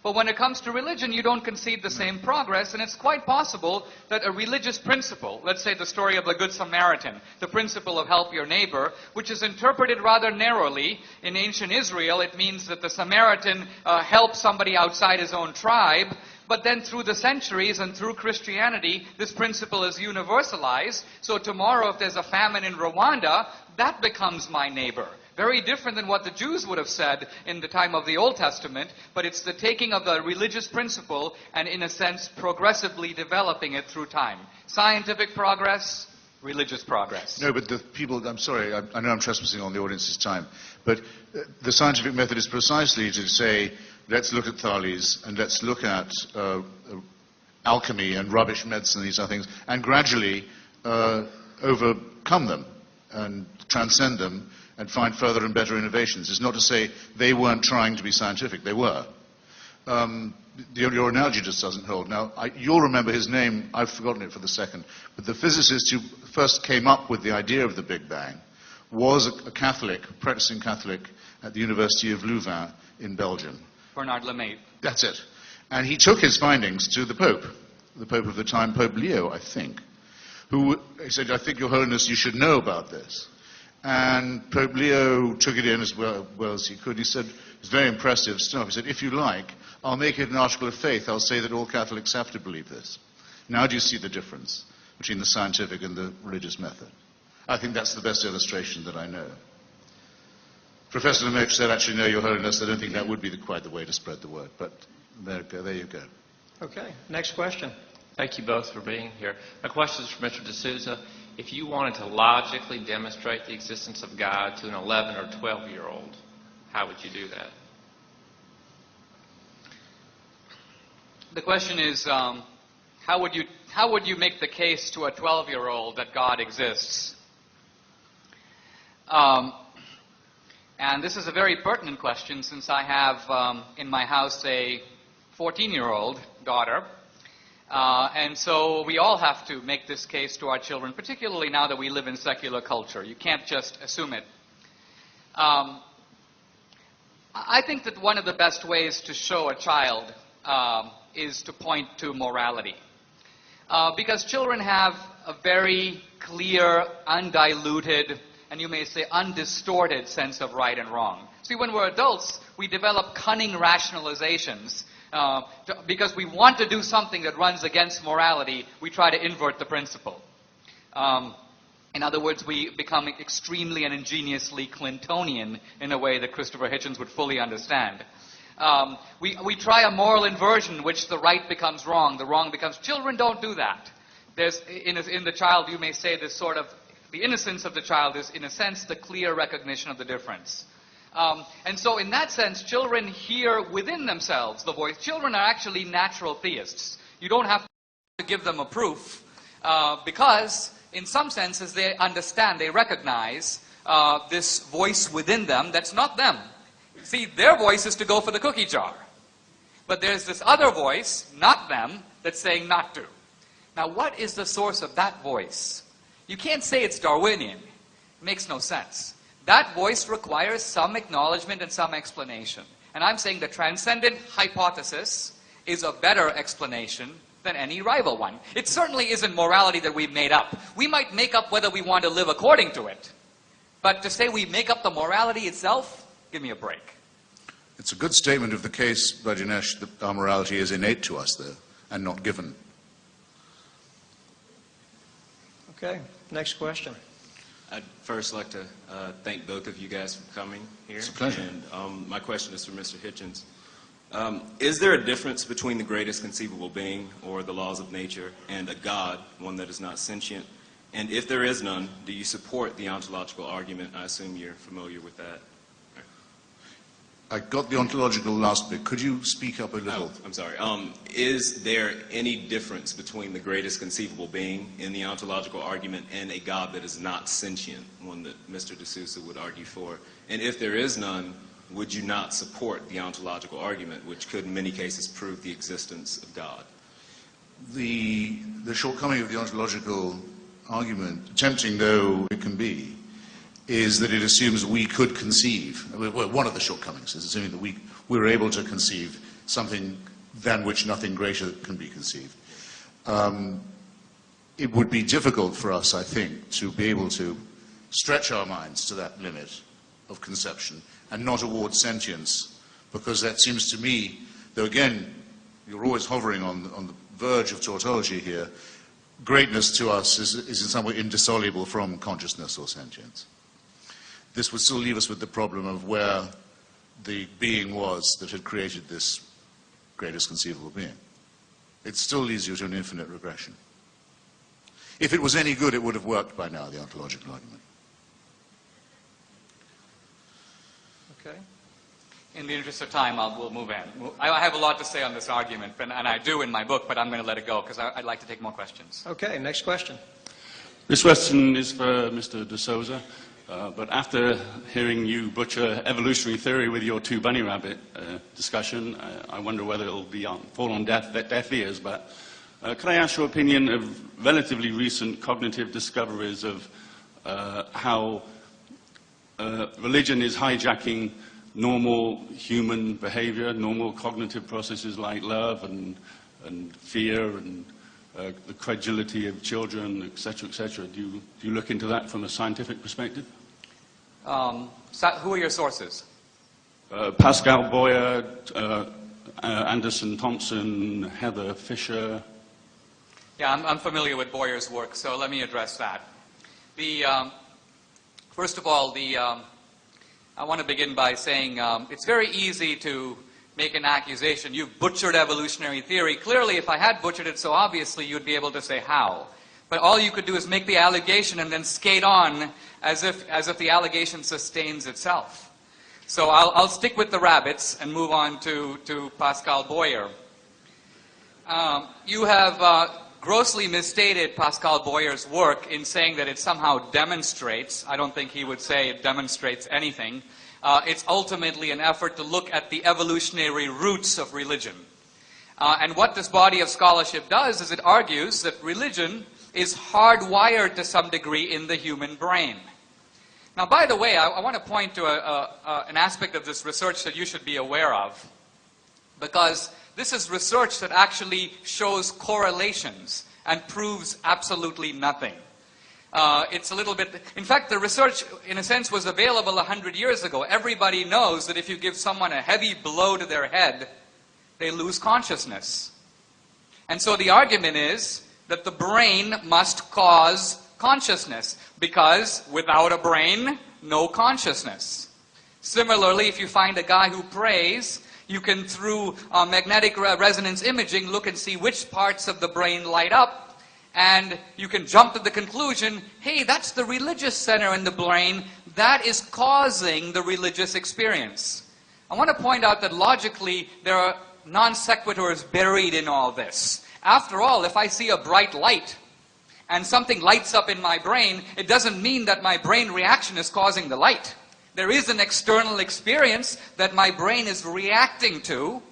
But when it comes to religion, you don't concede the same progress, and it's quite possible that a religious principle, let's say the story of the Good Samaritan, the principle of help your neighbor, which is interpreted rather narrowly. In ancient Israel, it means that the Samaritan helps somebody outside his own tribe, but then through the centuries and through Christianity, this principle is universalized. So tomorrow, if there's a famine in Rwanda, that becomes my neighbor. Very different than what the Jews would have said in the time of the Old Testament, but it's the taking of the religious principle and, in a sense, progressively developing it through time. Scientific progress, religious progress. No, but the people, I'm sorry, I know I'm trespassing on the audience's time, but the scientific method is precisely to say, let's look at Thales and let's look at alchemy and rubbish medicine and these other things, and gradually overcome them and transcend them and find further and better innovations. It's not to say they weren't trying to be scientific. They were. Your analogy just doesn't hold. Now, you'll remember his name. I've forgotten it for the second. But the physicist who first came up with the idea of the Big Bang was a Catholic, practicing Catholic at the University of Louvain in Belgium. Bernard Lemaitre. That's it. And he took his findings to the Pope of the time, Pope Leo, I think, who said, I think, Your Holiness, you should know about this. And Pope Leo took it in as well as he could. He said, it's very impressive stuff. He said, if you like, I'll make it an article of faith. I'll say that all Catholics have to believe this. Now do you see the difference between the scientific and the religious method? I think that's the best illustration that I know. Professor Lemaitre said, actually, no, Your Holiness, I don't think that would be quite the way to spread the word. But there you go. Okay, next question. Thank you both for being here. My question is for Mr. D'Souza. If you wanted to logically demonstrate the existence of God to an 11 or 12-year-old, how would you do that? The question is, how would you make the case to a 12-year-old that God exists? And this is a very pertinent question, since I have in my house a 14-year-old daughter. And so we all have to make this case to our children, particularly now that we live in secular culture. You can't just assume it. I think that one of the best ways to show a child is to point to morality. Because children have a very clear, undiluted, and you may say undistorted sense of right and wrong. See, when we're adults, we develop cunning rationalizations. Because we want to do something that runs against morality, we try to invert the principle. In other words, we become extremely and ingeniously Clintonian in a way that Christopher Hitchens would fully understand. We try a moral inversion in which the right becomes wrong, the wrong becomes... Children don't do that. There's, in the child, you may say this sort of... The innocence of the child is, in a sense, the clear recognition of the difference. And so in that sense, children hear within themselves the voice. Children are actually natural theists. You don't have to give them a proof because in some senses they understand, they recognize this voice within them that's not them. See, their voice is to go for the cookie jar. But there's this other voice, not them, that's saying not to. Now what is the source of that voice? You can't say it's Darwinian. It makes no sense. That voice requires some acknowledgement and some explanation. And I'm saying the transcendent hypothesis is a better explanation than any rival one. It certainly isn't morality that we've made up. We might make up whether we want to live according to it. But to say we make up the morality itself, give me a break. It's a good statement of the case, by Dinesh, that our morality is innate to us, though, and not given. Okay, next question. I'd first like to thank both of you guys for coming here. It's a pleasure. And my question is for Mr. Hitchens. Is there a difference between the greatest conceivable being, or the laws of nature, and a God, one that is not sentient? And if there is none, do you support the ontological argument? I assume you're familiar with that. I got the ontological last bit. Could you speak up a little? I'm sorry. Is there any difference between the greatest conceivable being in the ontological argument and a God that is not sentient, one that Mr. D'Souza would argue for? And if there is none, would you not support the ontological argument, which could in many cases prove the existence of God? the shortcoming of the ontological argument, tempting though it can be, is that it assumes we could conceive. Well, one of the shortcomings is assuming that we're able to conceive something than which nothing greater can be conceived. It would be difficult for us, I think, to be able to stretch our minds to that limit of conception and not award sentience, because that seems to me, though again, you're always hovering on the verge of tautology here, greatness to us is in some way indissoluble from consciousness or sentience. This would still leave us with the problem of where the being was that had created this greatest conceivable being. It still leads you to an infinite regression. If it was any good, it would have worked by now, the ontological argument. Okay. In the interest of time, we'll move in. I have a lot to say on this argument, and I do in my book, but I'm going to let it go because I'd like to take more questions. Okay, next question. This question is for Mr. De Souza, but after hearing you butcher evolutionary theory with your two bunny rabbit discussion, I wonder whether it will fall on deaf ears, but could I ask your opinion of relatively recent cognitive discoveries of how religion is hijacking normal human behavior, normal cognitive processes like love and fear and the credulity of children, etc., etc. Do you look into that from a scientific perspective? Who are your sources? Pascal Boyer, Anderson Thompson, Heather Fisher. Yeah, I'm familiar with Boyer's work, so let me address that. First of all, I want to begin by saying it's very easy to make an accusation. You've butchered evolutionary theory. Clearly, if I had butchered it so obviously, you'd be able to say how. But all you could do is make the allegation and then skate on as if the allegation sustains itself. So I'll stick with the rabbits and move on to Pascal Boyer. You have grossly misstated Pascal Boyer's work in saying that it somehow demonstrates. I don't think he would say it demonstrates anything. It's ultimately an effort to look at the evolutionary roots of religion. And what this body of scholarship does is it argues that religion is hardwired to some degree in the human brain. Now, by the way, I want to point to an aspect of this research that you should be aware of, because this is research that actually shows correlations and proves absolutely nothing. It's a little bit... In fact, the research, in a sense, was available 100 years ago. Everybody knows that if you give someone a heavy blow to their head, they lose consciousness. And so the argument is that the brain must cause consciousness, because without a brain, no consciousness. Similarly, if you find a guy who prays, you can, through magnetic resonance imaging, look and see which parts of the brain light up, and you can jump to the conclusion, hey, that's the religious center in the brain that is causing the religious experience. I want to point out that logically there are non sequiturs buried in all this. After all, if I see a bright light and something lights up in my brain, it doesn't mean that my brain reaction is causing the light. There is an external experience that my brain is reacting to,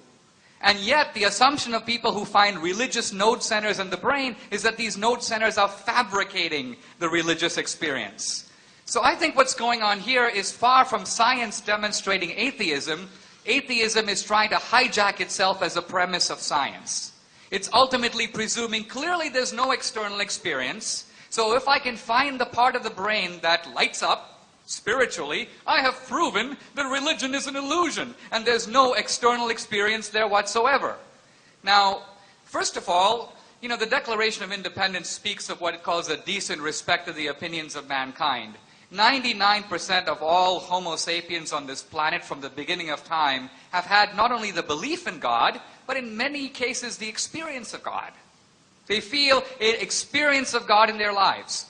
and yet the assumption of people who find religious node centers in the brain is that these node centers are fabricating the religious experience. So I think what's going on here is far from science demonstrating atheism. Atheism is trying to hijack itself as a premise of science. It's ultimately presuming clearly there's no external experience, so if I can find the part of the brain that lights up spiritually, I have proven that religion is an illusion, and there's no external experience there whatsoever. Now, first of all, the Declaration of Independence speaks of what it calls a decent respect of the opinions of mankind. 99% of all Homo sapiens on this planet from the beginning of time have had not only the belief in God, but in many cases the experience of God. They feel an experience of God in their lives.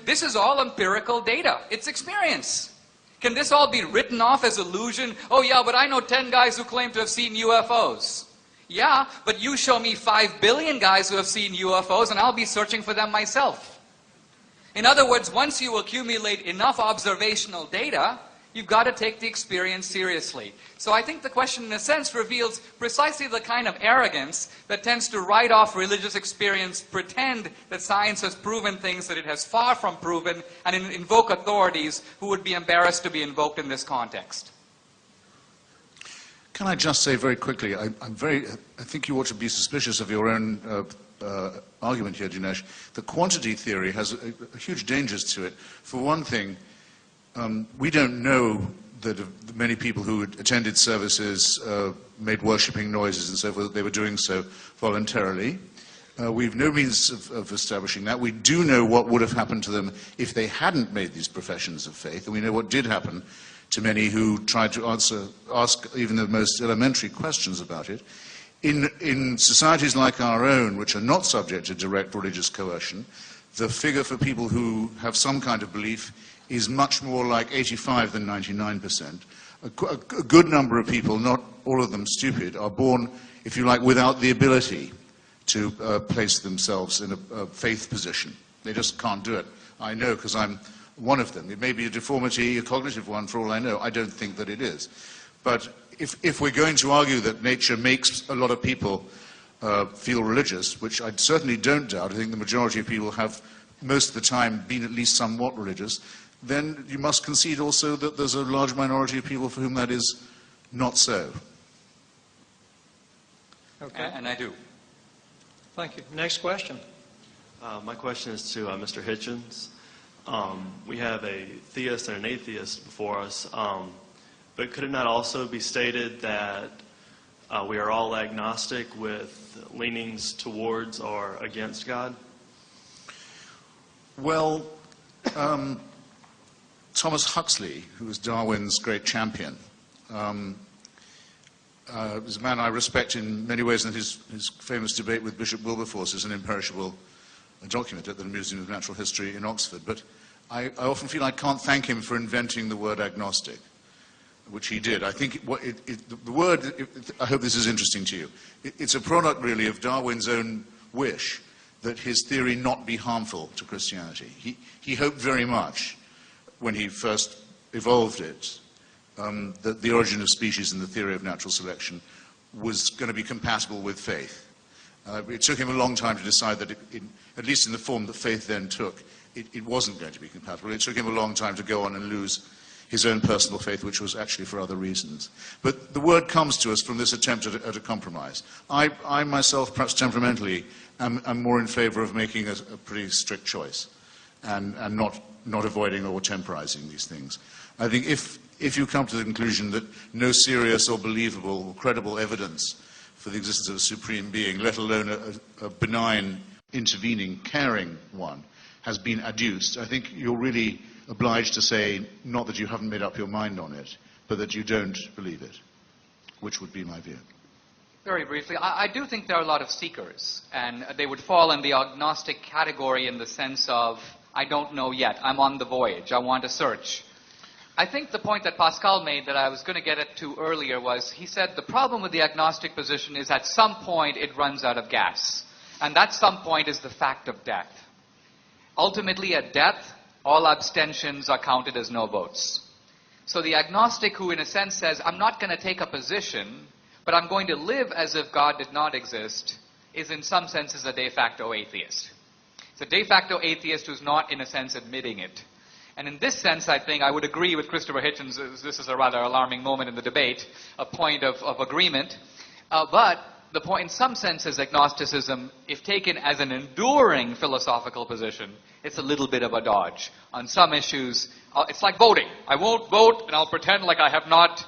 This is all empirical data. It's experience. Can this all be written off as illusion? Oh yeah, but I know 10 guys who claim to have seen UFOs. Yeah, but you show me 5 billion guys who have seen UFOs and I'll be searching for them myself. In other words, once you accumulate enough observational data, you've got to take the experience seriously. So I think the question, in a sense, reveals precisely the kind of arrogance that tends to write off religious experience, pretend that science has proven things that it has far from proven, and invoke authorities who would be embarrassed to be invoked in this context. Can I just say very quickly, I think you ought to be suspicious of your own argument here, Dinesh. The quantity theory has huge dangers to it. For one thing, we don't know that many people who attended services made worshipping noises and so forth, they were doing so voluntarily. We've no means of establishing that. We do know what would have happened to them if they hadn't made these professions of faith, and we know what did happen to many who tried to ask even the most elementary questions about it. In societies like our own, which are not subject to direct religious coercion, the figure for people who have some kind of belief is much more like 85 than 99%. A good number of people, not all of them stupid, are born, if you like, without the ability to place themselves in a faith position. They just can't do it. I know, because I'm one of them. It may be a deformity, a cognitive one, for all I know. I don't think that it is. But if we're going to argue that nature makes a lot of people feel religious, which I certainly don't doubt, I think the majority of people have most of the time been at least somewhat religious, then you must concede also that there's a large minority of people for whom that is not so. Okay. And I do. Thank you. Next question. My question is to Mr. Hitchens. We have a theist and an atheist before us, but could it not also be stated that we are all agnostic with leanings towards or against God? Well, Thomas Huxley, who was Darwin's great champion, is a man I respect in many ways, and his famous debate with Bishop Wilberforce is an imperishable document at the Museum of Natural History in Oxford. But I often feel I can't thank him for inventing the word agnostic, which he did. I think the word, I hope this is interesting to you, it's a product really of Darwin's own wish that his theory not be harmful to Christianity. He hoped very much when he first evolved it that the origin of species and the theory of natural selection was going to be compatible with faith. It took him a long time to decide that, at least in the form that faith then took, it wasn't going to be compatible. It took him a long time to go on and lose his own personal faith, which was actually for other reasons. But the word comes to us from this attempt at a compromise. I myself, perhaps temperamentally, am more in favor of making a pretty strict choice and not avoiding or temporizing these things. I think if you come to the conclusion that no serious or believable or credible evidence for the existence of a supreme being, let alone a benign, intervening, caring one, has been adduced, I think you're really obliged to say, not that you haven't made up your mind on it, but that you don't believe it, which would be my view. Very briefly, I do think there are a lot of seekers, and they would fall in the agnostic category in the sense of, I don't know yet, I'm on the voyage, I want to search. I think the point that Pascal made that I was going to get to earlier was, he said the problem with the agnostic position is at some point it runs out of gas. And that some point is the fact of death. Ultimately, at death, all abstentions are counted as no votes. So the agnostic who, in a sense, says, I'm not going to take a position, but I'm going to live as if God did not exist, is in some senses a de facto atheist. It's a de facto atheist who's not, in a sense, admitting it. And in this sense, I think I would agree with Christopher Hitchens. This is a rather alarming moment in the debate, a point of agreement. But the point, in some senses, agnosticism, if taken as an enduring philosophical position, it's a little bit of a dodge. On some issues, it's like voting. I won't vote, and I'll pretend like I have not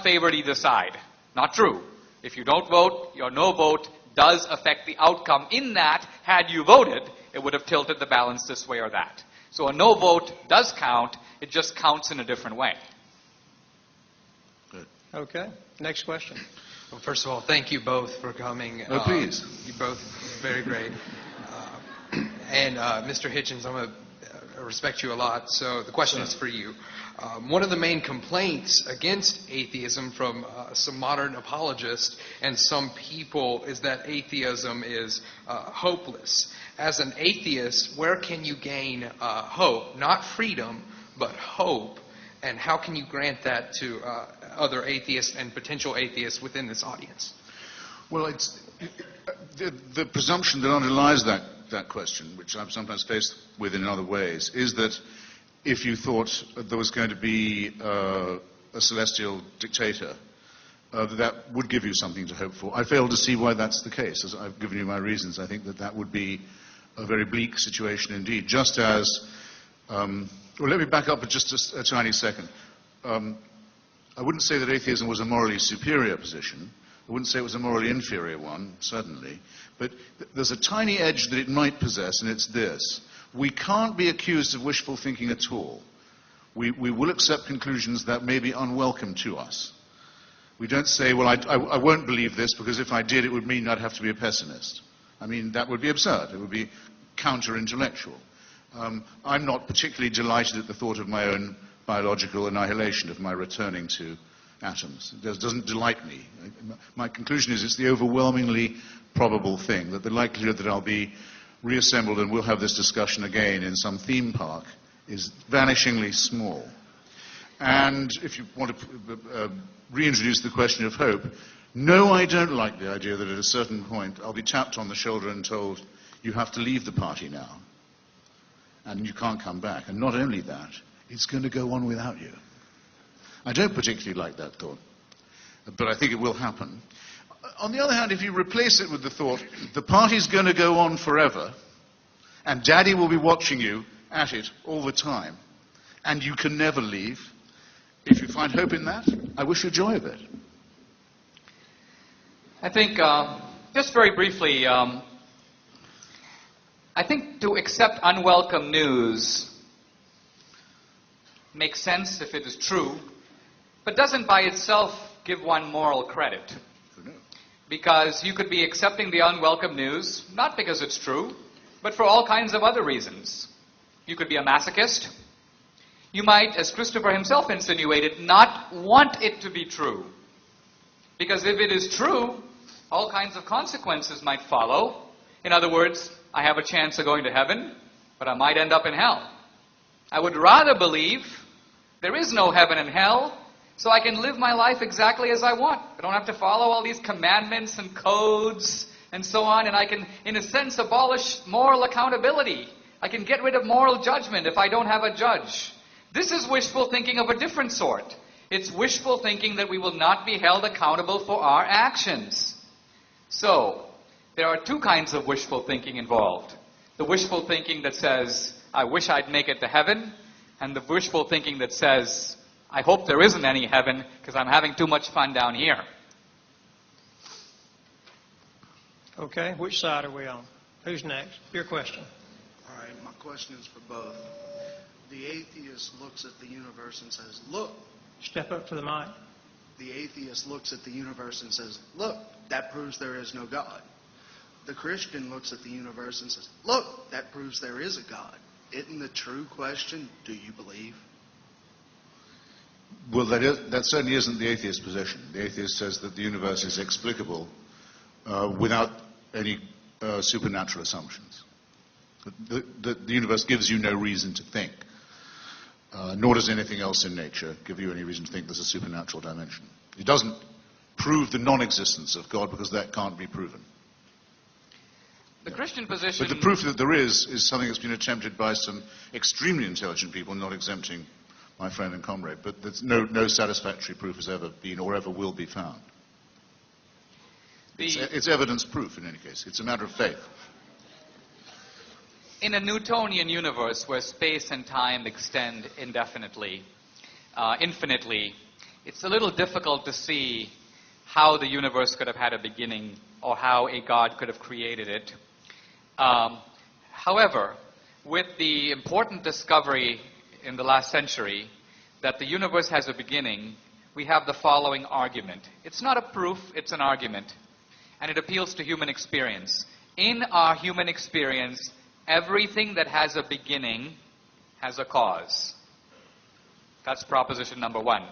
favored either side. Not true. If you don't vote, your no vote does affect the outcome. In that, had you voted, it would have tilted the balance this way or that. So a no vote does count. It just counts in a different way. Good. Okay. Next question. Well, first of all, thank you both for coming. Oh, please. You both very great. And Mr. Hitchens, I'm going to respect you a lot, so the question is for you. One of the main complaints against atheism from some modern apologists and some people is that atheism is hopeless. As an atheist, where can you gain hope? Not freedom, but hope. And how can you grant that to other atheists and potential atheists within this audience? Well, it's the presumption that underlies that question, which I'm sometimes faced with in other ways, is that if you thought there was going to be a celestial dictator, that would give you something to hope for. I fail to see why that's the case. As I've given you my reasons, I think that would be a very bleak situation indeed. Just as, well, let me back up for just a tiny second. I wouldn't say that atheism was a morally superior position. I wouldn't say it was a morally inferior one, certainly. But there's a tiny edge that it might possess, and it's this. We can't be accused of wishful thinking at all. We will accept conclusions that may be unwelcome to us. We don't say, well, I won't believe this because if I did, it would mean I'd have to be a pessimist. I mean, that would be absurd. It would be counter-intellectual. I'm not particularly delighted at the thought of my own biological annihilation, of my returning to atoms. It doesn't delight me. My conclusion is it's the overwhelmingly probable thing, that the likelihood that I'll be reassembled and we'll have this discussion again in some theme park is vanishingly small. And if you want to reintroduce the question of hope, no, I don't like the idea that at a certain point I'll be tapped on the shoulder and told, you have to leave the party now, and you can't come back. And not only that, it's going to go on without you. I don't particularly like that thought, but I think it will happen. On the other hand, if you replace it with the thought, the party's going to go on forever, and Daddy will be watching you at it all the time, and you can never leave, if you find hope in that, I wish you joy of it. I think, just very briefly, I think to accept unwelcome news makes sense if it is true, but doesn't by itself give one moral credit. Because you could be accepting the unwelcome news, not because it's true, but for all kinds of other reasons. You could be a masochist. You might, as Christopher himself insinuated, not want it to be true. Because if it is true, all kinds of consequences might follow. In other words, I have a chance of going to heaven, but I might end up in hell. I would rather believe there is no heaven and hell, so I can live my life exactly as I want. I don't have to follow all these commandments and codes and so on, and I can, in a sense, abolish moral accountability. I can get rid of moral judgment if I don't have a judge. This is wishful thinking of a different sort. It's wishful thinking that we will not be held accountable for our actions. So, there are two kinds of wishful thinking involved. The wishful thinking that says, I wish I'd make it to heaven, and the wishful thinking that says, I hope there isn't any heaven because I'm having too much fun down here. Okay, which side are we on? Who's next? Your question. All right, my question is for both. The atheist looks at the universe and says, look. Step up to the mic. The atheist looks at the universe and says, look, that proves there is no God. The Christian looks at the universe and says, look, that proves there is a God. Isn't the true question, do you believe? Well, that certainly isn't the atheist position. The atheist says that the universe is explicable without any supernatural assumptions. The universe gives you no reason to think, nor does anything else in nature give you any reason to think there's a supernatural dimension. It doesn't prove the non-existence of God because that can't be proven. The Christian position... But the proof that there is something that's been attempted by some extremely intelligent people, not exempting my friend and comrade, but there's no satisfactory proof has ever been or ever will be found. It's evidence proof in any case. It's a matter of faith. In a Newtonian universe where space and time extend indefinitely, infinitely, it's a little difficult to see how the universe could have had a beginning or how a God could have created it. However, with the important discovery in the last century that the universe has a beginning, we have the following argument. It's not a proof, it's an argument. And it appeals to human experience. In our human experience, everything that has a beginning has a cause. That's proposition number one.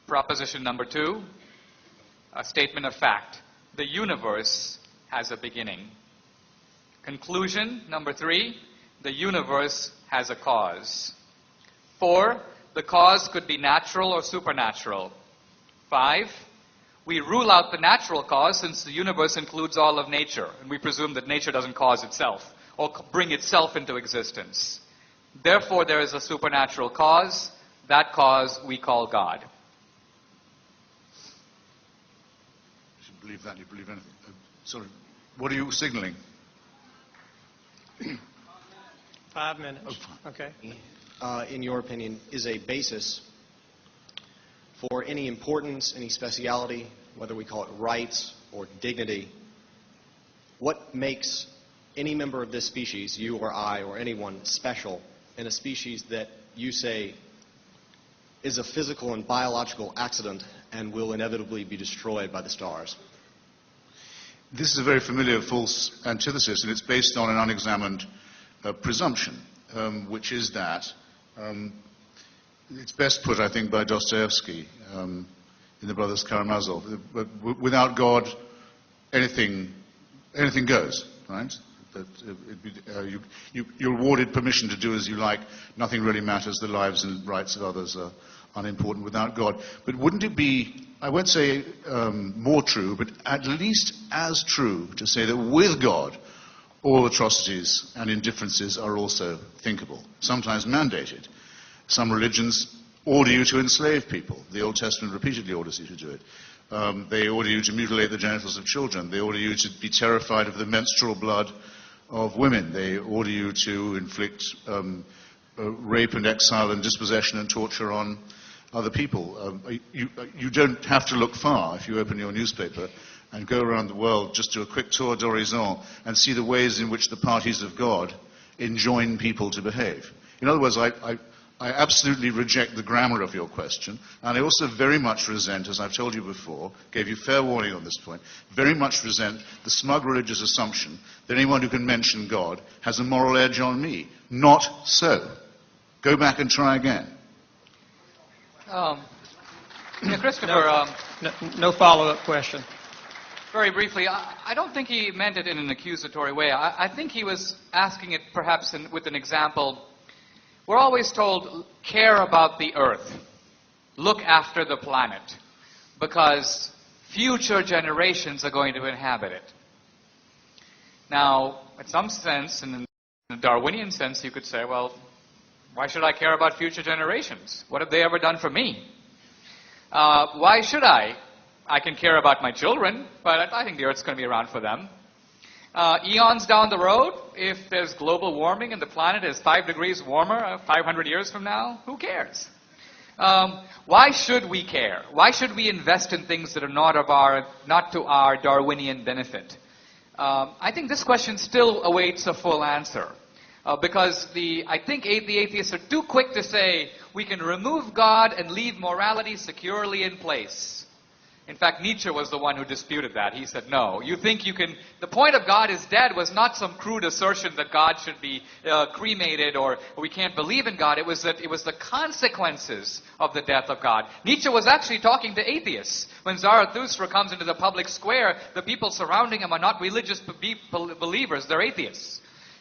Proposition number two, a statement of fact. The universe has a beginning. Conclusion number three, the universe has a cause. 4, The cause could be natural or supernatural. 5, we rule out the natural cause since the universe includes all of nature, and we presume that nature doesn't cause itself or bring itself into existence. Therefore, there is a supernatural cause. That cause we call God. You should believe that. You believe anything. Sorry, what are you signaling? 5 minutes. Okay. In your opinion, is a basis for any importance, any speciality, whether we call it rights or dignity? What makes any member of this species, you or I or anyone, special in a species that you say is a physical and biological accident and will inevitably be destroyed by the stars? This is a very familiar false antithesis, and it's based on an unexamined presumption, which is that it's best put, I think, by Dostoevsky in The Brothers Karamazov. But without God, anything goes, right? That you're awarded permission to do as you like. Nothing really matters. The lives and rights of others are unimportant without God. But wouldn't it be, I won't say more true, but at least as true to say that with God, all atrocities and indifferences are also thinkable, sometimes mandated. Some religions order you to enslave people. The Old Testament repeatedly orders you to do it. They order you to mutilate the genitals of children. They order you to be terrified of the menstrual blood of women. They order you to inflict rape and exile and dispossession and torture on other people. You don't have to look far if you open your newspaper and go around the world, just do a quick tour d'horizon and see the ways in which the parties of God enjoin people to behave. In other words, I absolutely reject the grammar of your question, and I also very much resent, as I've told you before, gave you fair warning on this point, very much resent the smug religious assumption that anyone who can mention God has a moral edge on me. Not so. Go back and try again. Christopher... No follow-up question. Very briefly, I don't think he meant it in an accusatory way. I think he was asking it perhaps with an example. We're always told, care about the earth. Look after the planet. Because future generations are going to inhabit it. Now, in some sense, in a Darwinian sense, you could say, well, why should I care about future generations? What have they ever done for me? Why should I? I can care about my children, but I think the Earth's going to be around for them. Eons down the road, if there's global warming and the planet is 5 degrees warmer 500 years from now, who cares? Why should we care? Why should we invest in things that are not to our Darwinian benefit? I think this question still awaits a full answer. Because I think the atheists are too quick to say we can remove God and leave morality securely in place. In fact, Nietzsche was the one who disputed that. He said, no, you think you can... The point of God is dead was not some crude assertion that God should be cremated or we can't believe in God. It was the consequences of the death of God. Nietzsche was actually talking to atheists. When Zarathustra comes into the public square, the people surrounding him are not religious believers, they're atheists.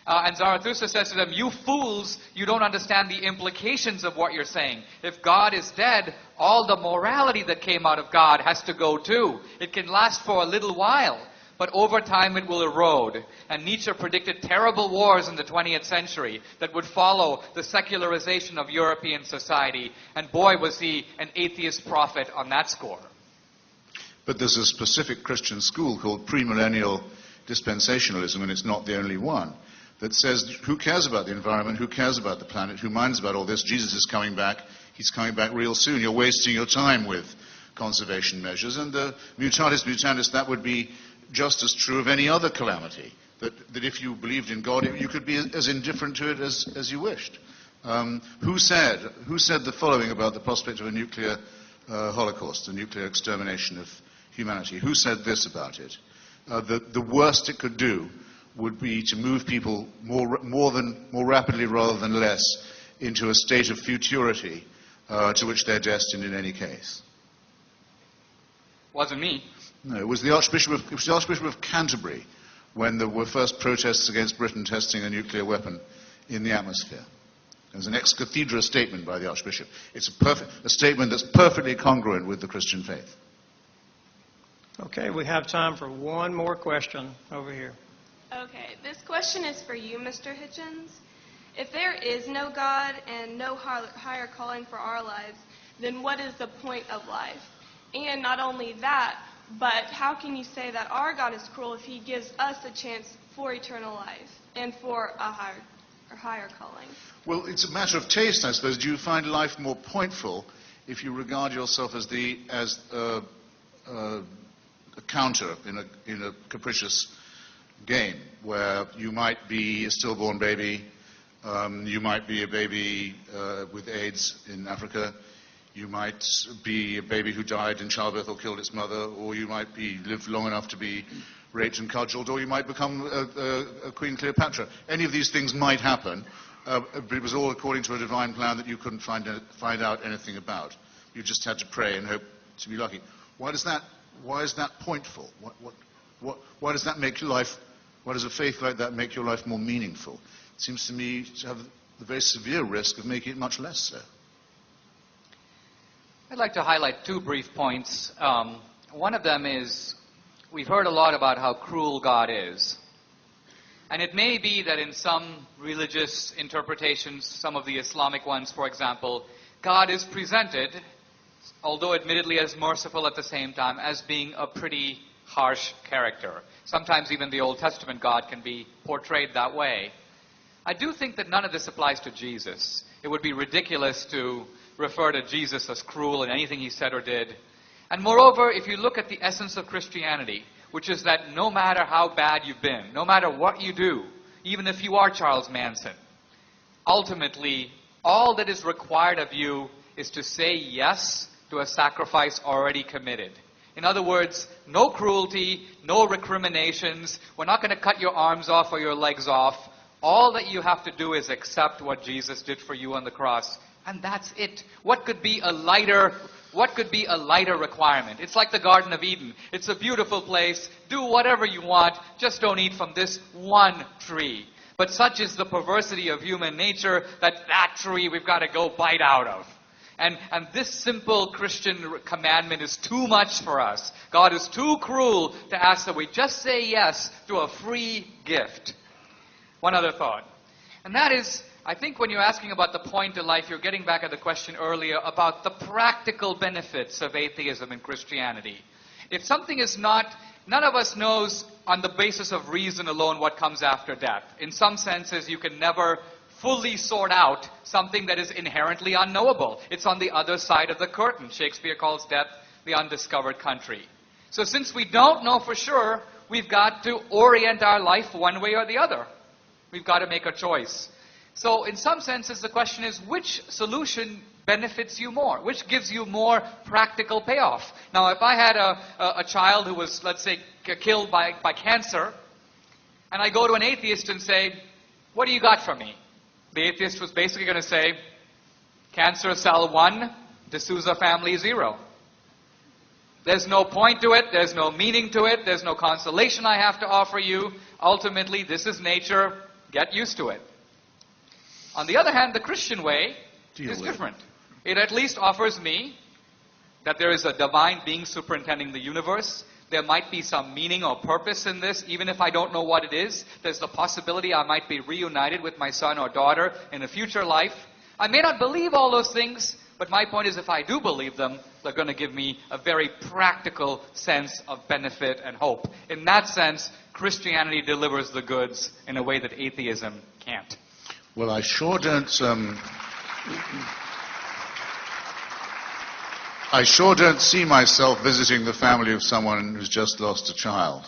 And Zarathustra says to them, you fools, you don't understand the implications of what you're saying. If God is dead, all the morality that came out of God has to go too. It can last for a little while, but over time it will erode. And Nietzsche predicted terrible wars in the 20th century that would follow the secularization of European society. And boy, was he an atheist prophet on that score. But there's a specific Christian school called premillennial dispensationalism, and it's not the only one, that says, who cares about the environment, who cares about the planet, who minds about all this? Jesus is coming back. He's coming back real soon. You're wasting your time with conservation measures. And mutatis mutandis, that would be just as true of any other calamity, that if you believed in God, you could be as indifferent to it as you wished. Who said the following about the prospect of a nuclear holocaust, a nuclear extermination of humanity? Who said this about it? The worst it could do would be to move people more rapidly rather than less into a state of futurity to which they're destined in any case. Wasn't me. No, it was the Archbishop of Canterbury when there were first protests against Britain testing a nuclear weapon in the atmosphere. It's an ex cathedra statement by the Archbishop. It's a statement that's perfectly congruent with the Christian faith. Okay, we have time for one more question over here. Okay, this question is for you, Mr. Hitchens. If there is no God and no higher calling for our lives, then what is the point of life? And not only that, but how can you say that our God is cruel if he gives us a chance for eternal life and for a higher calling? Well, it's a matter of taste, I suppose. Do you find life more pointful if you regard yourself as a counter in a capricious game where you might be a stillborn baby, you might be a baby with AIDS in Africa, you might be a baby who died in childbirth or killed its mother, or you might live long enough to be raped and cudgeled, or you might become a Queen Cleopatra. Any of these things might happen, but it was all according to a divine plan that you couldn't find out anything about. You just had to pray and hope to be lucky. Why is that pointful? Why does that make your life? Why does a faith like that make your life more meaningful? It seems to me to have the very severe risk of making it much less so. I'd like to highlight two brief points. One of them is we've heard a lot about how cruel God is. And it may be that in some religious interpretations, some of the Islamic ones, for example, God is presented, although admittedly as merciful at the same time, as being a pretty harsh character. Sometimes even the Old Testament God can be portrayed that way. I do think that none of this applies to Jesus. It would be ridiculous to refer to Jesus as cruel in anything he said or did. And moreover, if you look at the essence of Christianity, which is that no matter how bad you've been, no matter what you do, even if you are Charles Manson, ultimately, all that is required of you is to say yes to a sacrifice already committed. In other words, no cruelty, no recriminations. We're not going to cut your arms off or your legs off. All that you have to do is accept what Jesus did for you on the cross. And that's it. What could be a lighter requirement? It's like the Garden of Eden. It's a beautiful place. Do whatever you want. Just don't eat from this one tree. But such is the perversity of human nature that tree we've got to go bite out of. And this simple Christian commandment is too much for us. God is too cruel to ask that we just say yes to a free gift. One other thought. And that is, I think when you're asking about the point in life, you're getting back at the question earlier about the practical benefits of atheism and Christianity. If something is not, none of us knows on the basis of reason alone what comes after death. In some senses, you can never fully sort out something that is inherently unknowable. It's on the other side of the curtain. Shakespeare calls death the undiscovered country. So since we don't know for sure, we've got to orient our life one way or the other. We've got to make a choice. So in some senses, the question is, which solution benefits you more? Which gives you more practical payoff? Now, if I had a child who was, let's say, killed by cancer, and I go to an atheist and say, what do you got for me? The atheist was basically going to say, cancer cell 1, De Souza family 0. There's no point to it. There's no meaning to it. There's no consolation I have to offer you. Ultimately, this is nature. Get used to it. On the other hand, the Christian way is different. It at least offers me that there is a divine being superintending the universe. There might be some meaning or purpose in this, even if I don't know what it is. There's the possibility I might be reunited with my son or daughter in a future life. I may not believe all those things, but my point is if I do believe them, they're going to give me a very practical sense of benefit and hope. In that sense, Christianity delivers the goods in a way that atheism can't. Well, I sure don't see myself visiting the family of someone who's just lost a child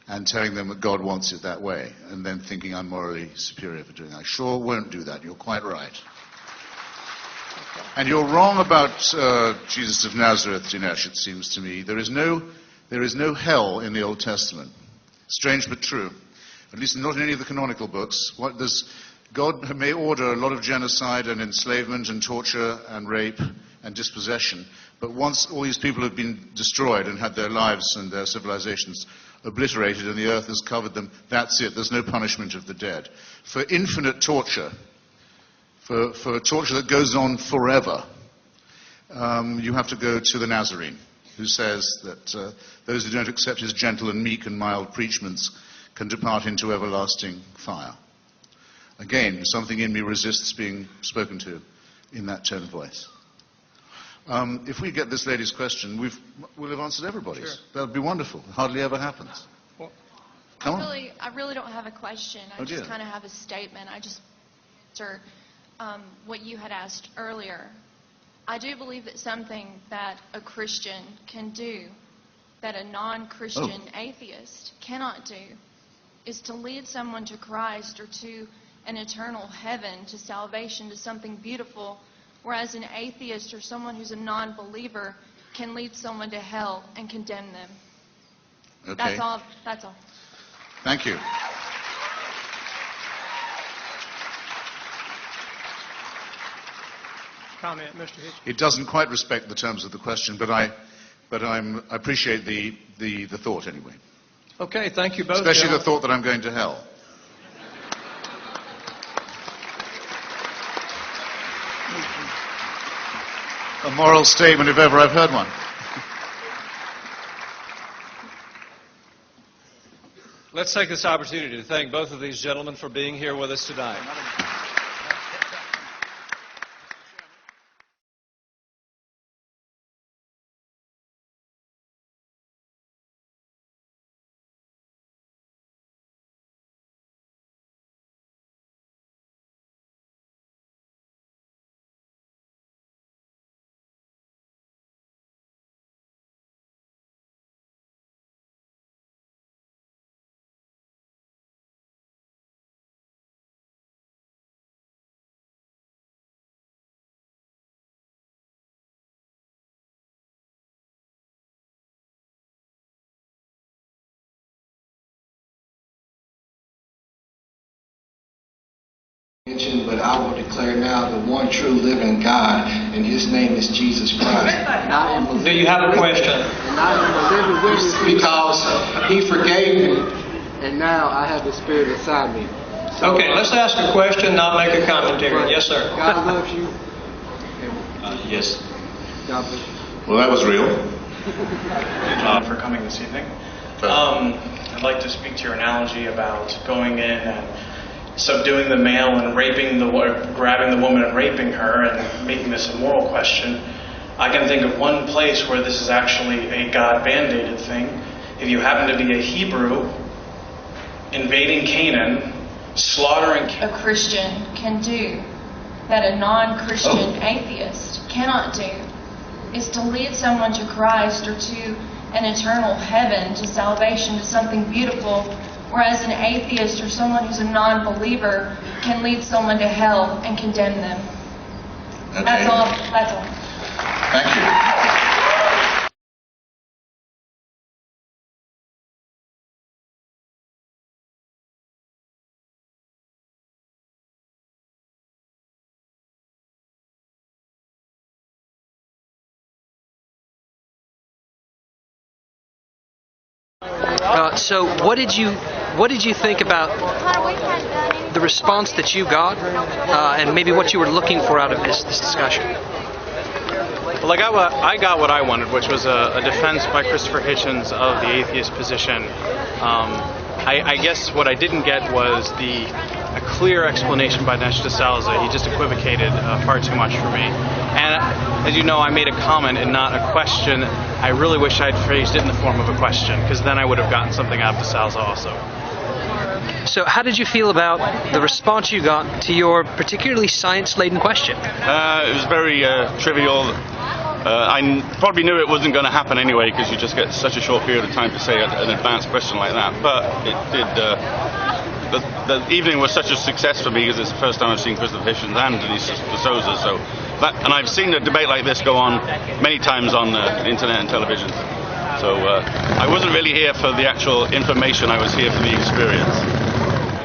and telling them that God wants it that way and then thinking I'm morally superior for doing it. I sure won't do that. You're quite right. And you're wrong about Jesus of Nazareth, Dinesh, it seems to me. There is no hell in the Old Testament. Strange but true. At least not in any of the canonical books. God may order a lot of genocide and enslavement and torture and rape and dispossession, but once all these people have been destroyed and had their lives and their civilizations obliterated and the earth has covered them, that's it. There's no punishment of the dead. For infinite torture, For torture that goes on forever, you have to go to the Nazarene, who says that those who don't accept his gentle and meek and mild preachments can depart into everlasting fire. Again, something in me resists being spoken to in that tone of voice. If we get this lady's question, we'll have answered everybody's. Sure. That would be wonderful. It hardly ever happens. Come on. I really don't have a question. I Oh, just dear. kind of have a statement. I just answer what you had asked earlier. I do believe that something that a Christian can do that a non-Christian atheist cannot do is to lead someone to Christ or to an eternal heaven, to salvation, to something beautiful, whereas an atheist or someone who's a non-believer can lead someone to hell and condemn them. Okay. That's all. That's all. Thank you. Comment, Mr. Hitch. It doesn't quite respect the terms of the question, but I appreciate the thought anyway. Okay, thank you both. Especially the gentlemen. thought that I'm going to hell. A moral statement if ever I've heard one. Let's take this opportunity to thank both of these gentlemen for being here with us tonight. But I will declare now the one true living God, and his name is Jesus Christ. Do you have a question? Because he forgave me, and now I have the Spirit inside me. So, Okay, let's ask a question, not make a commentary. Right. Yes, sir. God loves you. Yes. God bless you. Well, that was real. For coming this evening. I'd like to speak to your analogy about going in and subduing the male and grabbing the woman and raping her and making this a moral question. I can think of one place where this is actually a God band-aided thing. If you happen to be a Hebrew invading Canaan, slaughtering A Christian can do that a non-Christian atheist cannot do is to lead someone to Christ or to an eternal heaven, to salvation, to something beautiful, whereas an atheist or someone who's a non-believer can lead someone to hell and condemn them. Okay. That's all. That's all. Thank you. So what did you think about the response that you got, and maybe what you were looking for out of this discussion? Well, I got what I wanted, which was a defense by Christopher Hitchens of the atheist position. I guess what I didn't get was a clear explanation by Dinesh Souza. He just equivocated far too much for me. And as you know, I made a comment and not a question. I really wish I'd phrased it in the form of a question, because then I would have gotten something out of Souza also. So how did you feel about the response you got to your particularly science-laden question? It was very trivial. I probably knew it wasn't going to happen anyway, because you just get such a short period of time to say an advanced question like that. But it did. The evening was such a success for me because it's the first time I've seen Christopher Hitchens and Denise Souza. So, and I've seen a debate like this go on many times on the internet and television. So I wasn't really here for the actual information. I was here for the experience.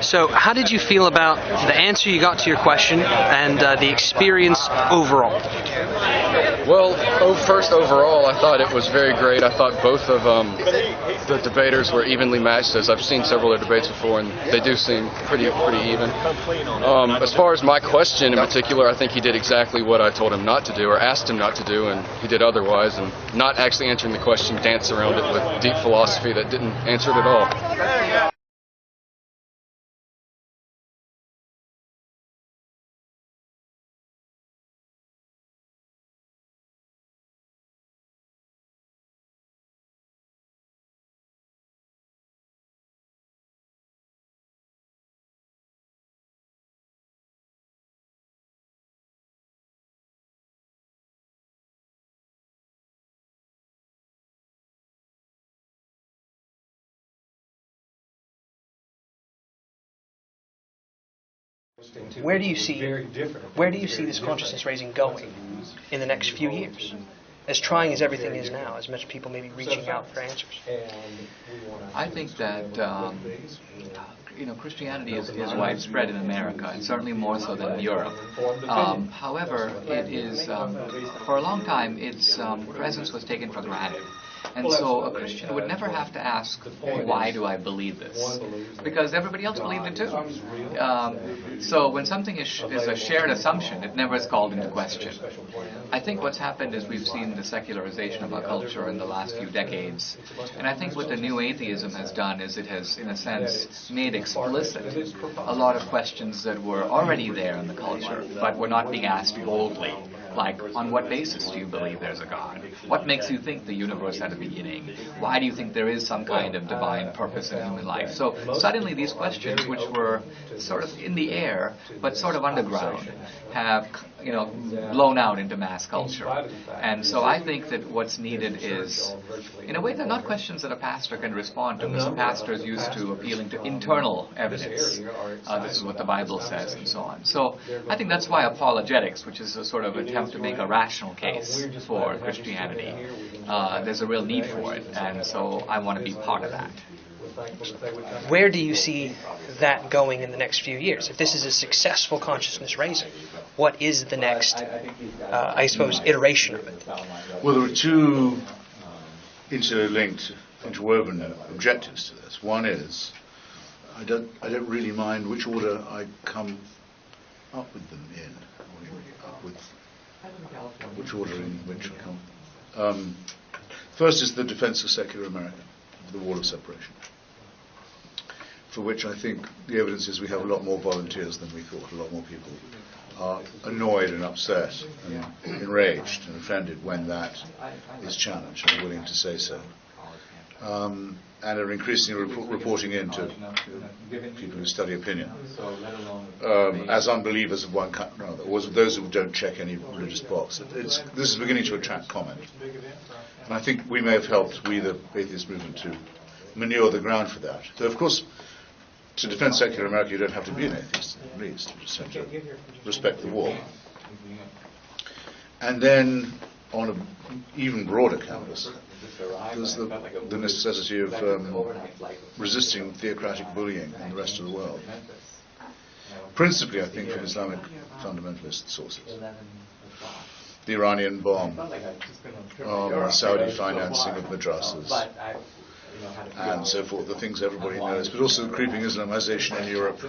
So how did you feel about the answer you got to your question and the experience overall? Well, first overall, I thought it was very great. I thought both of the debaters were evenly matched, as I've seen several of their debates before, and they do seem pretty even. As far as my question in particular, I think he did exactly what I told him not to do, or asked him not to do, and he did otherwise, and not actually answering the question, dance around it with deep philosophy that didn't answer it at all. Where do you see this consciousness raising going in the next few years? As trying as everything is now, as much people may be reaching out for answers. I think that Christianity is widespread in America, and certainly more so than in Europe. However, it is for a long time its presence was taken for granted. And so a Christian would never have to ask, why do I believe this? Because everybody else believed it too. So when something is a shared assumption, it never is called into question. I think what's happened is we've seen the secularization of our culture in the last few decades. And I think what the new atheism has done is it has, in a sense, made explicit a lot of questions that were already there in the culture, but were not being asked boldly. Like, on what basis do you believe there's a God? What makes you think the universe had a beginning? Why do you think there is some kind of divine purpose in human life? So suddenly these questions, which were sort of in the air, but sort of underground, have blown out into mass culture. And so I think that what's needed is, in a way, they're not questions that a pastor can respond to, because a pastor is used to appealing to internal evidence. This is what the Bible says, and so on. So I think that's why apologetics, which is a sort of attempt to make a rational case for Christianity, there's a real need for it, and so I want to be part of that. Where do you see that going in the next few years? If this is a successful consciousness raising, what is the next, I suppose, iteration of it? Well, there are two interlinked, interwoven objectives to this. One is, I don't really mind which order I come up with them in, up with which order in which I come. First is the defense of secular America, the wall of separation, for which I think the evidence is we have a lot more volunteers than we thought. A lot more people are annoyed and upset and enraged and offended when that is challenged and willing to say so. And are increasingly reporting in to people who study opinion as unbelievers of one kind or another, or as those who don't check any religious box. This is beginning to attract comment. And I think we may have helped, we the atheist movement, to manure the ground for that. Though, of course, to defend secular America, you don't have to be an atheist, at least. You just have to respect the war. And then, on an even broader canvas, there's the necessity of resisting theocratic bullying in the rest of the world. Principally, I think, from Islamic fundamentalist sources. The Iranian bomb, Saudi financing of madrasas, and so forth, the things everybody knows, but also the creeping Islamization in Europe,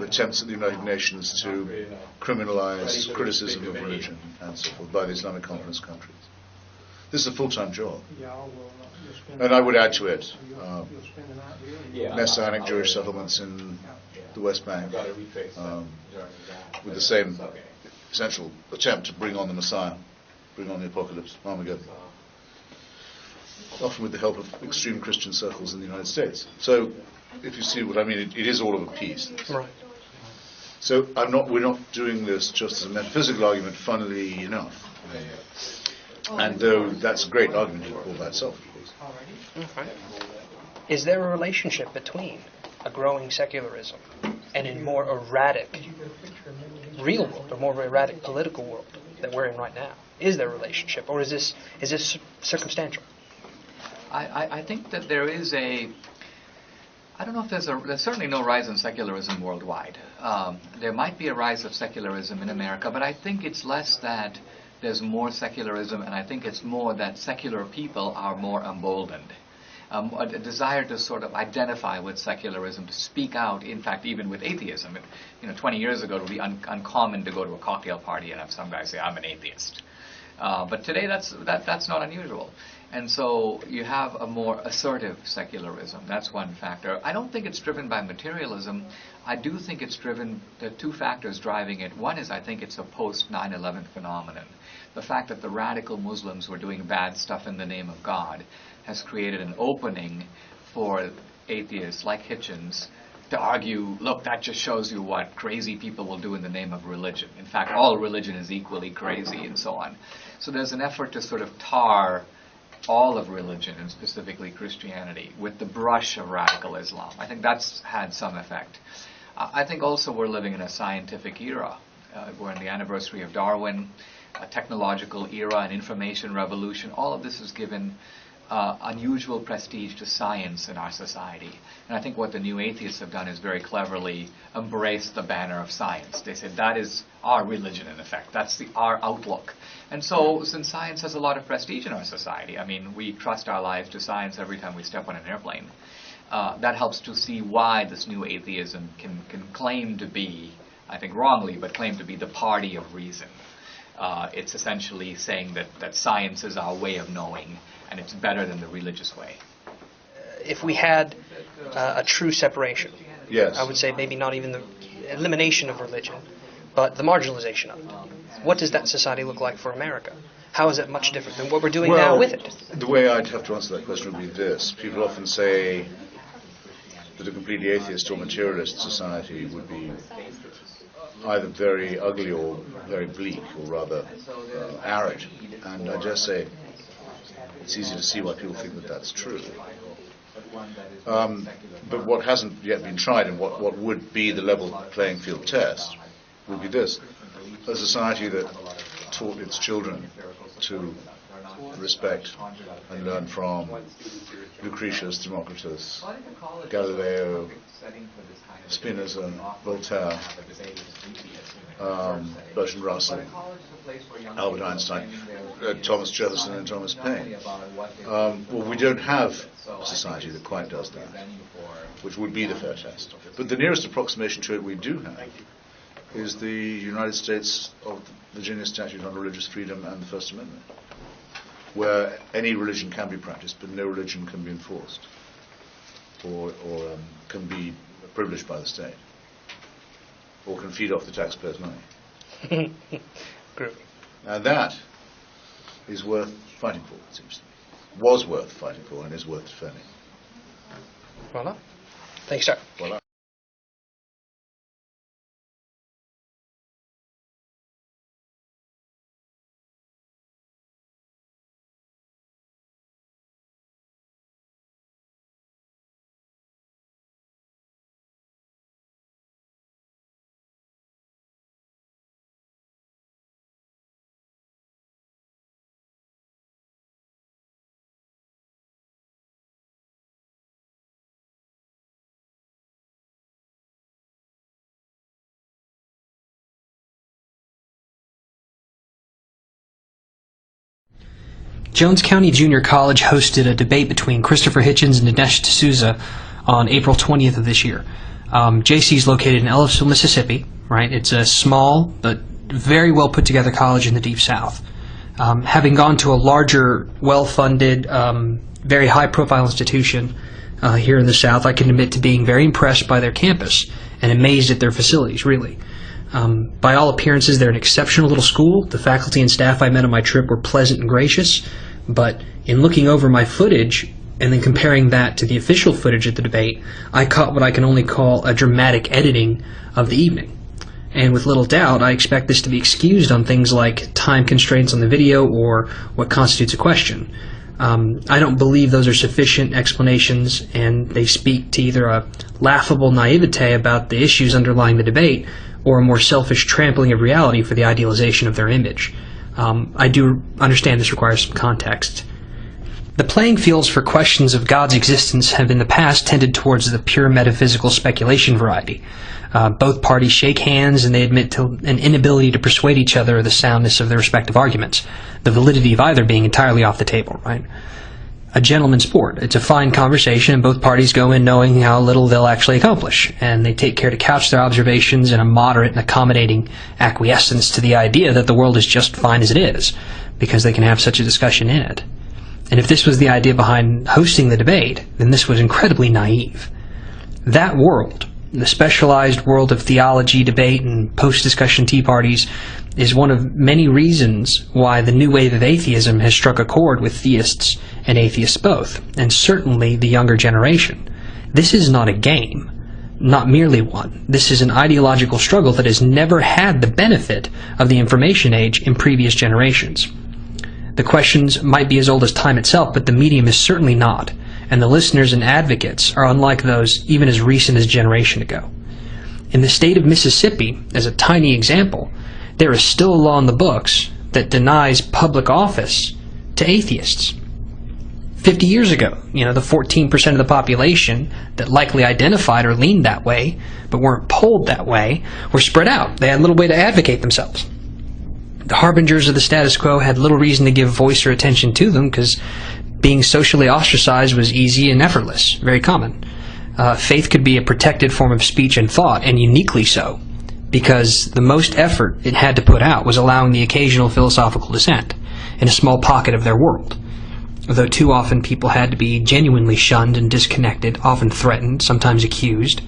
attempts at the United Nations to criminalize criticism of religion and so forth by the Islamic Conference countries. This is a full-time job. And I would add to it Messianic Jewish settlements in the West Bank with the same essential attempt to bring on the Messiah, bring on the apocalypse, Armageddon, often with the help of extreme Christian circles in the United States. So, if you see what I mean, it is all of a piece. Right. So we're not doing this just as a metaphysical argument, funnily enough. And though that's a great argument all by itself, of course. Okay. Is there a relationship between a growing secularism and a more erratic real world, or more erratic political world that we're in right now? Is there a relationship, or is this circumstantial? I think that there is I don't know if there's certainly no rise in secularism worldwide. There might be a rise of secularism in America, but I think it's less that there's more secularism, and I think it's more that secular people are more emboldened. A desire to sort of identify with secularism, to speak out, in fact, even with atheism. 20 years ago, it would be uncommon to go to a cocktail party and have some guy say, I'm an atheist. But today, that's not unusual. And so you have a more assertive secularism. That's one factor. I don't think it's driven by materialism. I do think it's driven, there are two factors driving it. One is I think it's a post-9/11 phenomenon. The fact that the radical Muslims were doing bad stuff in the name of God has created an opening for atheists like Hitchens to argue, look, that just shows you what crazy people will do in the name of religion. In fact, all religion is equally crazy and so on. So there's an effort to sort of tar all of religion, and specifically Christianity, with the brush of radical Islam. I think that's had some effect. I think also we're living in a scientific era. We're in the anniversary of Darwin, a technological era, an information revolution. All of this has given unusual prestige to science in our society. And I think what the new atheists have done is very cleverly embrace the banner of science. They said that is our religion, in effect. That's our outlook. And so, since science has a lot of prestige in our society, I mean, we trust our lives to science every time we step on an airplane. That helps to see why this new atheism can claim to be, I think wrongly, but claim to be the party of reason. It's essentially saying that science is our way of knowing, and it's better than the religious way. If we had a true separation, yes, I would say maybe not even the elimination of religion, but the marginalization of it. What does that society look like for America? How is it much different than what we're doing now with it? The way I'd have to answer that question would be this. People often say that a completely atheist or materialist society would be either very ugly or very bleak, or rather arid. And I just say it's easy to see why people think that that's true. But what hasn't yet been tried, and what would be the level playing field test, would be this. A society that taught its children to respect and learn from Lucretius, Democritus, Galileo, Spinoza, Voltaire, Bertrand Russell, Albert Einstein, Thomas Jefferson and Thomas Paine. Well, we don't have a society that quite does that, which would be the fair test. But the nearest approximation to it we do have is the United States of Virginia Statute on Religious Freedom and the First Amendment, where any religion can be practiced, but no religion can be enforced or can be privileged by the state, or can feed off the taxpayers' money. And that is worth fighting for, it seems to me. Was worth fighting for and is worth defending. Voilà. Thanks, sir. Voilà. Jones County Junior College hosted a debate between Christopher Hitchens and Dinesh Souza on April 20th of this year. JC is located in Ellisville, Mississippi, right? It's a small but very well put together college in the Deep South. Having gone to a larger, well-funded, very high-profile institution here in the South, I can admit to being very impressed by their campus and amazed at their facilities, really. By all appearances, they're an exceptional little school. The faculty and staff I met on my trip were pleasant and gracious, but in looking over my footage and then comparing that to the official footage at the debate, I caught what I can only call a dramatic editing of the evening. And with little doubt, I expect this to be excused on things like time constraints on the video or what constitutes a question. I don't believe those are sufficient explanations, and they speak to either a laughable naivete about the issues underlying the debate or a more selfish trampling of reality for the idealization of their image. I do understand this requires some context. The playing fields for questions of God's existence have in the past tended towards the pure metaphysical speculation variety. Both parties shake hands and they admit to an inability to persuade each other of the soundness of their respective arguments, the validity of either being entirely off the table, right? A gentleman's sport. It's a fine conversation, and both parties go in knowing how little they'll actually accomplish, and they take care to couch their observations in a moderate and accommodating acquiescence to the idea that the world is just fine as it is, because they can have such a discussion in it. And if this was the idea behind hosting the debate, then this was incredibly naive. That world, the specialized world of theology, debate, and post-discussion tea parties, is one of many reasons why the new wave of atheism has struck a chord with theists and atheists both, and certainly the younger generation. This is not a game, not merely one. This is an ideological struggle that has never had the benefit of the information age in previous generations. The questions might be as old as time itself, but the medium is certainly not, and the listeners and advocates are unlike those even as recent as a generation ago. In the state of Mississippi, as a tiny example, there is still a law in the books that denies public office to atheists. 50 years ago, the 14% of the population that likely identified or leaned that way, but weren't polled that way, were spread out. They had little way to advocate themselves. The harbingers of the status quo had little reason to give voice or attention to them because being socially ostracized was easy and effortless, very common. Faith could be a protected form of speech and thought, and uniquely so, because the most effort it had to put out was allowing the occasional philosophical dissent in a small pocket of their world. Though too often people had to be genuinely shunned and disconnected, often threatened, sometimes accused,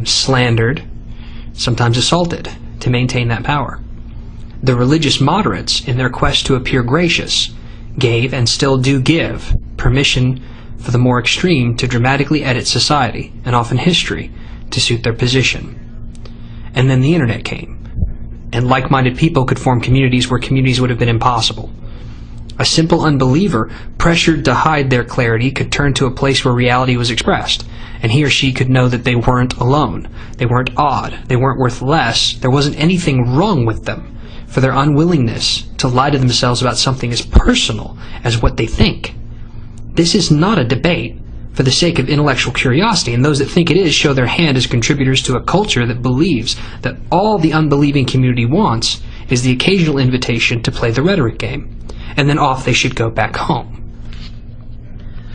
slandered, sometimes assaulted to maintain that power. The religious moderates, in their quest to appear gracious, gave, and still do give, permission for the more extreme to dramatically edit society, and often history, to suit their position. And then the internet came, and like-minded people could form communities where communities would have been impossible. A simple unbeliever, pressured to hide their clarity, could turn to a place where reality was expressed, and he or she could know that they weren't alone, they weren't odd, they weren't worth less, there wasn't anything wrong with them for their unwillingness to lie to themselves about something as personal as what they think. This is not a debate for the sake of intellectual curiosity, and those that think it is show their hand as contributors to a culture that believes that all the unbelieving community wants is the occasional invitation to play the rhetoric game, and then off they should go back home.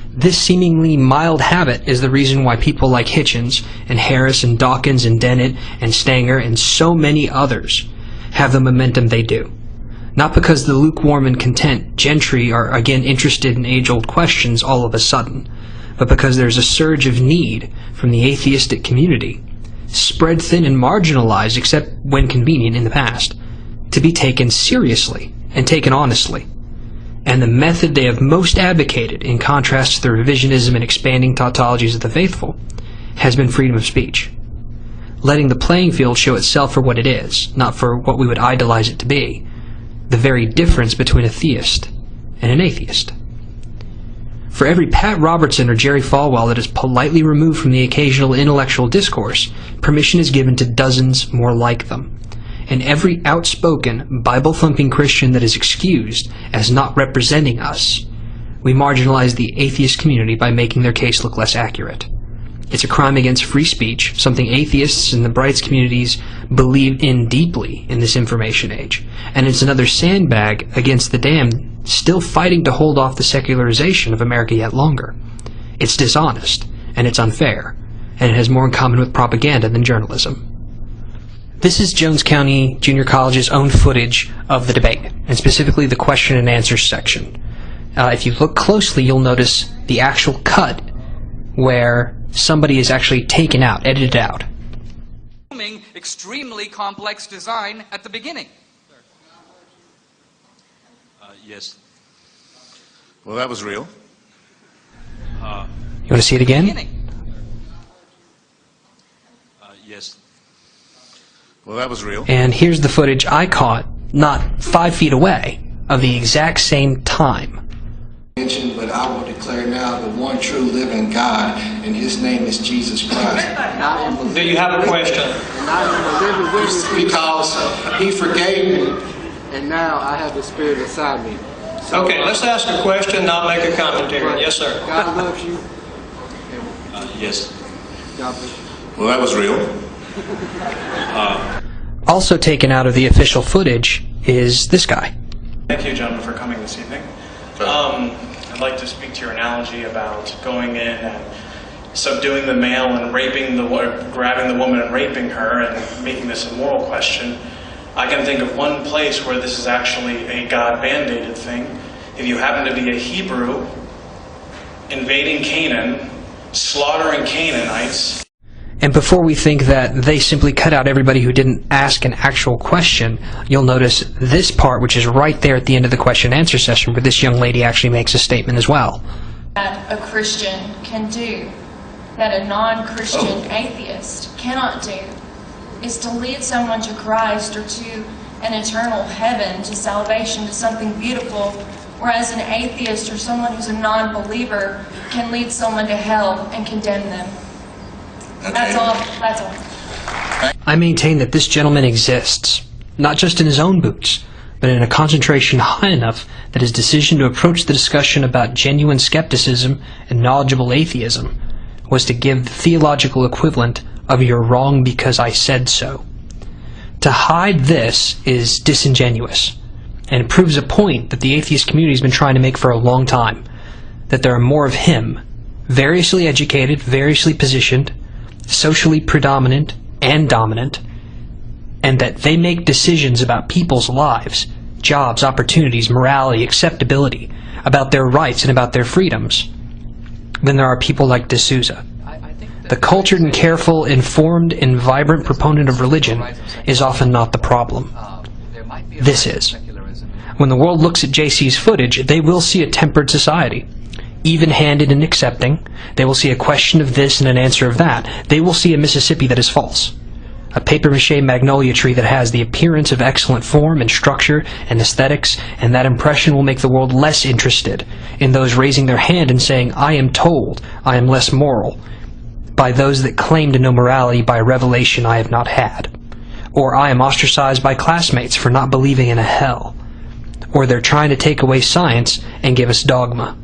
This seemingly mild habit is the reason why people like Hitchens and Harris and Dawkins and Dennett and Stanger and so many others have the momentum they do. Not because the lukewarm and content gentry are again interested in age-old questions all of a sudden, but because there's a surge of need from the atheistic community, spread thin and marginalized except when convenient in the past, to be taken seriously and taken honestly. And the method they have most advocated, in contrast to the revisionism and expanding tautologies of the faithful, has been freedom of speech. Letting the playing field show itself for what it is, not for what we would idolize it to be, the very difference between a theist and an atheist. For every Pat Robertson or Jerry Falwell that is politely removed from the occasional intellectual discourse, permission is given to dozens more like them. And every outspoken, Bible-thumping Christian that is excused as not representing us, we marginalize the atheist community by making their case look less accurate. It's a crime against free speech, something atheists and the Brights communities believe in deeply in this information age. And it's another sandbag against the damned still fighting to hold off the secularization of America yet longer. It's dishonest, and it's unfair, and it has more in common with propaganda than journalism. This is Jones County Junior College's own footage of the debate, and specifically the question and answer section. If you look closely, you'll notice the actual cut where somebody is actually taken out, edited out. Extremely complex design at the beginning. Yes. Well, that was real. You want to see it again? Yes. Well, that was real. And here's the footage I caught, not 5 feet away, of the exact same time. But I will declare now the one true living God, and his name is Jesus Christ. Do you have a question? Because he forgave me, and now I have the Spirit inside me. Okay, let's ask a question, not make a commentary. Yes, sir. God loves you. Yes. God loves you. Well, that was real. Also taken out of the official footage is this guy. Thank you, gentlemen, for coming this evening. I'd like to speak to your analogy about going in and subduing the male and grabbing the woman and raping her and making this a moral question. I can think of one place where this is actually a God-mandated thing. If you happen to be a Hebrew invading Canaan, slaughtering Canaanites. And before we think that they simply cut out everybody who didn't ask an actual question, you'll notice this part, which is right there at the end of the question-answer session, where this young lady actually makes a statement as well. That a Christian can do, that a non-Christian atheist cannot do, is to lead someone to Christ or to an eternal heaven, to salvation, to something beautiful, whereas an atheist or someone who's a non-believer can lead someone to hell and condemn them. Okay. That's all. I maintain that this gentleman exists, not just in his own boots, but in a concentration high enough that his decision to approach the discussion about genuine skepticism and knowledgeable atheism was to give the theological equivalent of "you're wrong because I said so." To hide this is disingenuous, and it proves a point that the atheist community has been trying to make for a long time, that there are more of him, variously educated, variously positioned, socially predominant and dominant, and that they make decisions about people's lives, jobs, opportunities, morality, acceptability, about their rights and about their freedoms, than there are people like de Souza. The cultured and careful, informed and vibrant proponent of religion is often not the problem. This is. When the world looks at JC's footage, they will see a tempered society, even-handed and accepting. They will see a question of this and an answer of that. They will see a Mississippi that is false, a papier-mâché magnolia tree that has the appearance of excellent form and structure and aesthetics, and that impression will make the world less interested in those raising their hand and saying, "I am told I am less moral," by those that claim to know morality by revelation I have not had, or "I am ostracized by classmates for not believing in a hell," or "they're trying to take away science and give us dogma."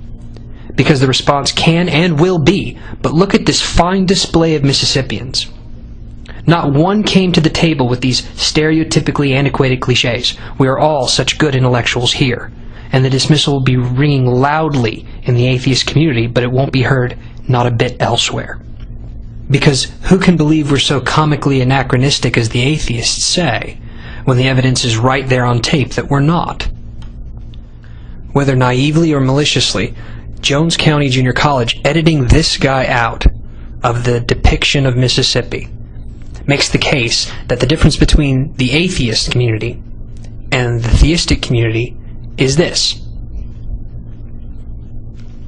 Because the response can and will be, "But look at this fine display of Mississippians." Not one came to the table with these stereotypically antiquated cliches. We are all such good intellectuals here. And the dismissal will be ringing loudly in the atheist community, but it won't be heard not a bit elsewhere. Because who can believe we're so comically anachronistic as the atheists say, when the evidence is right there on tape that we're not? Whether naively or maliciously, Jones County Junior College editing this guy out of the depiction of Mississippi makes the case that the difference between the atheist community and the theistic community is this.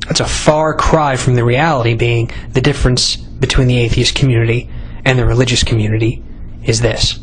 That's a far cry from the reality being the difference between the atheist community and the religious community is this.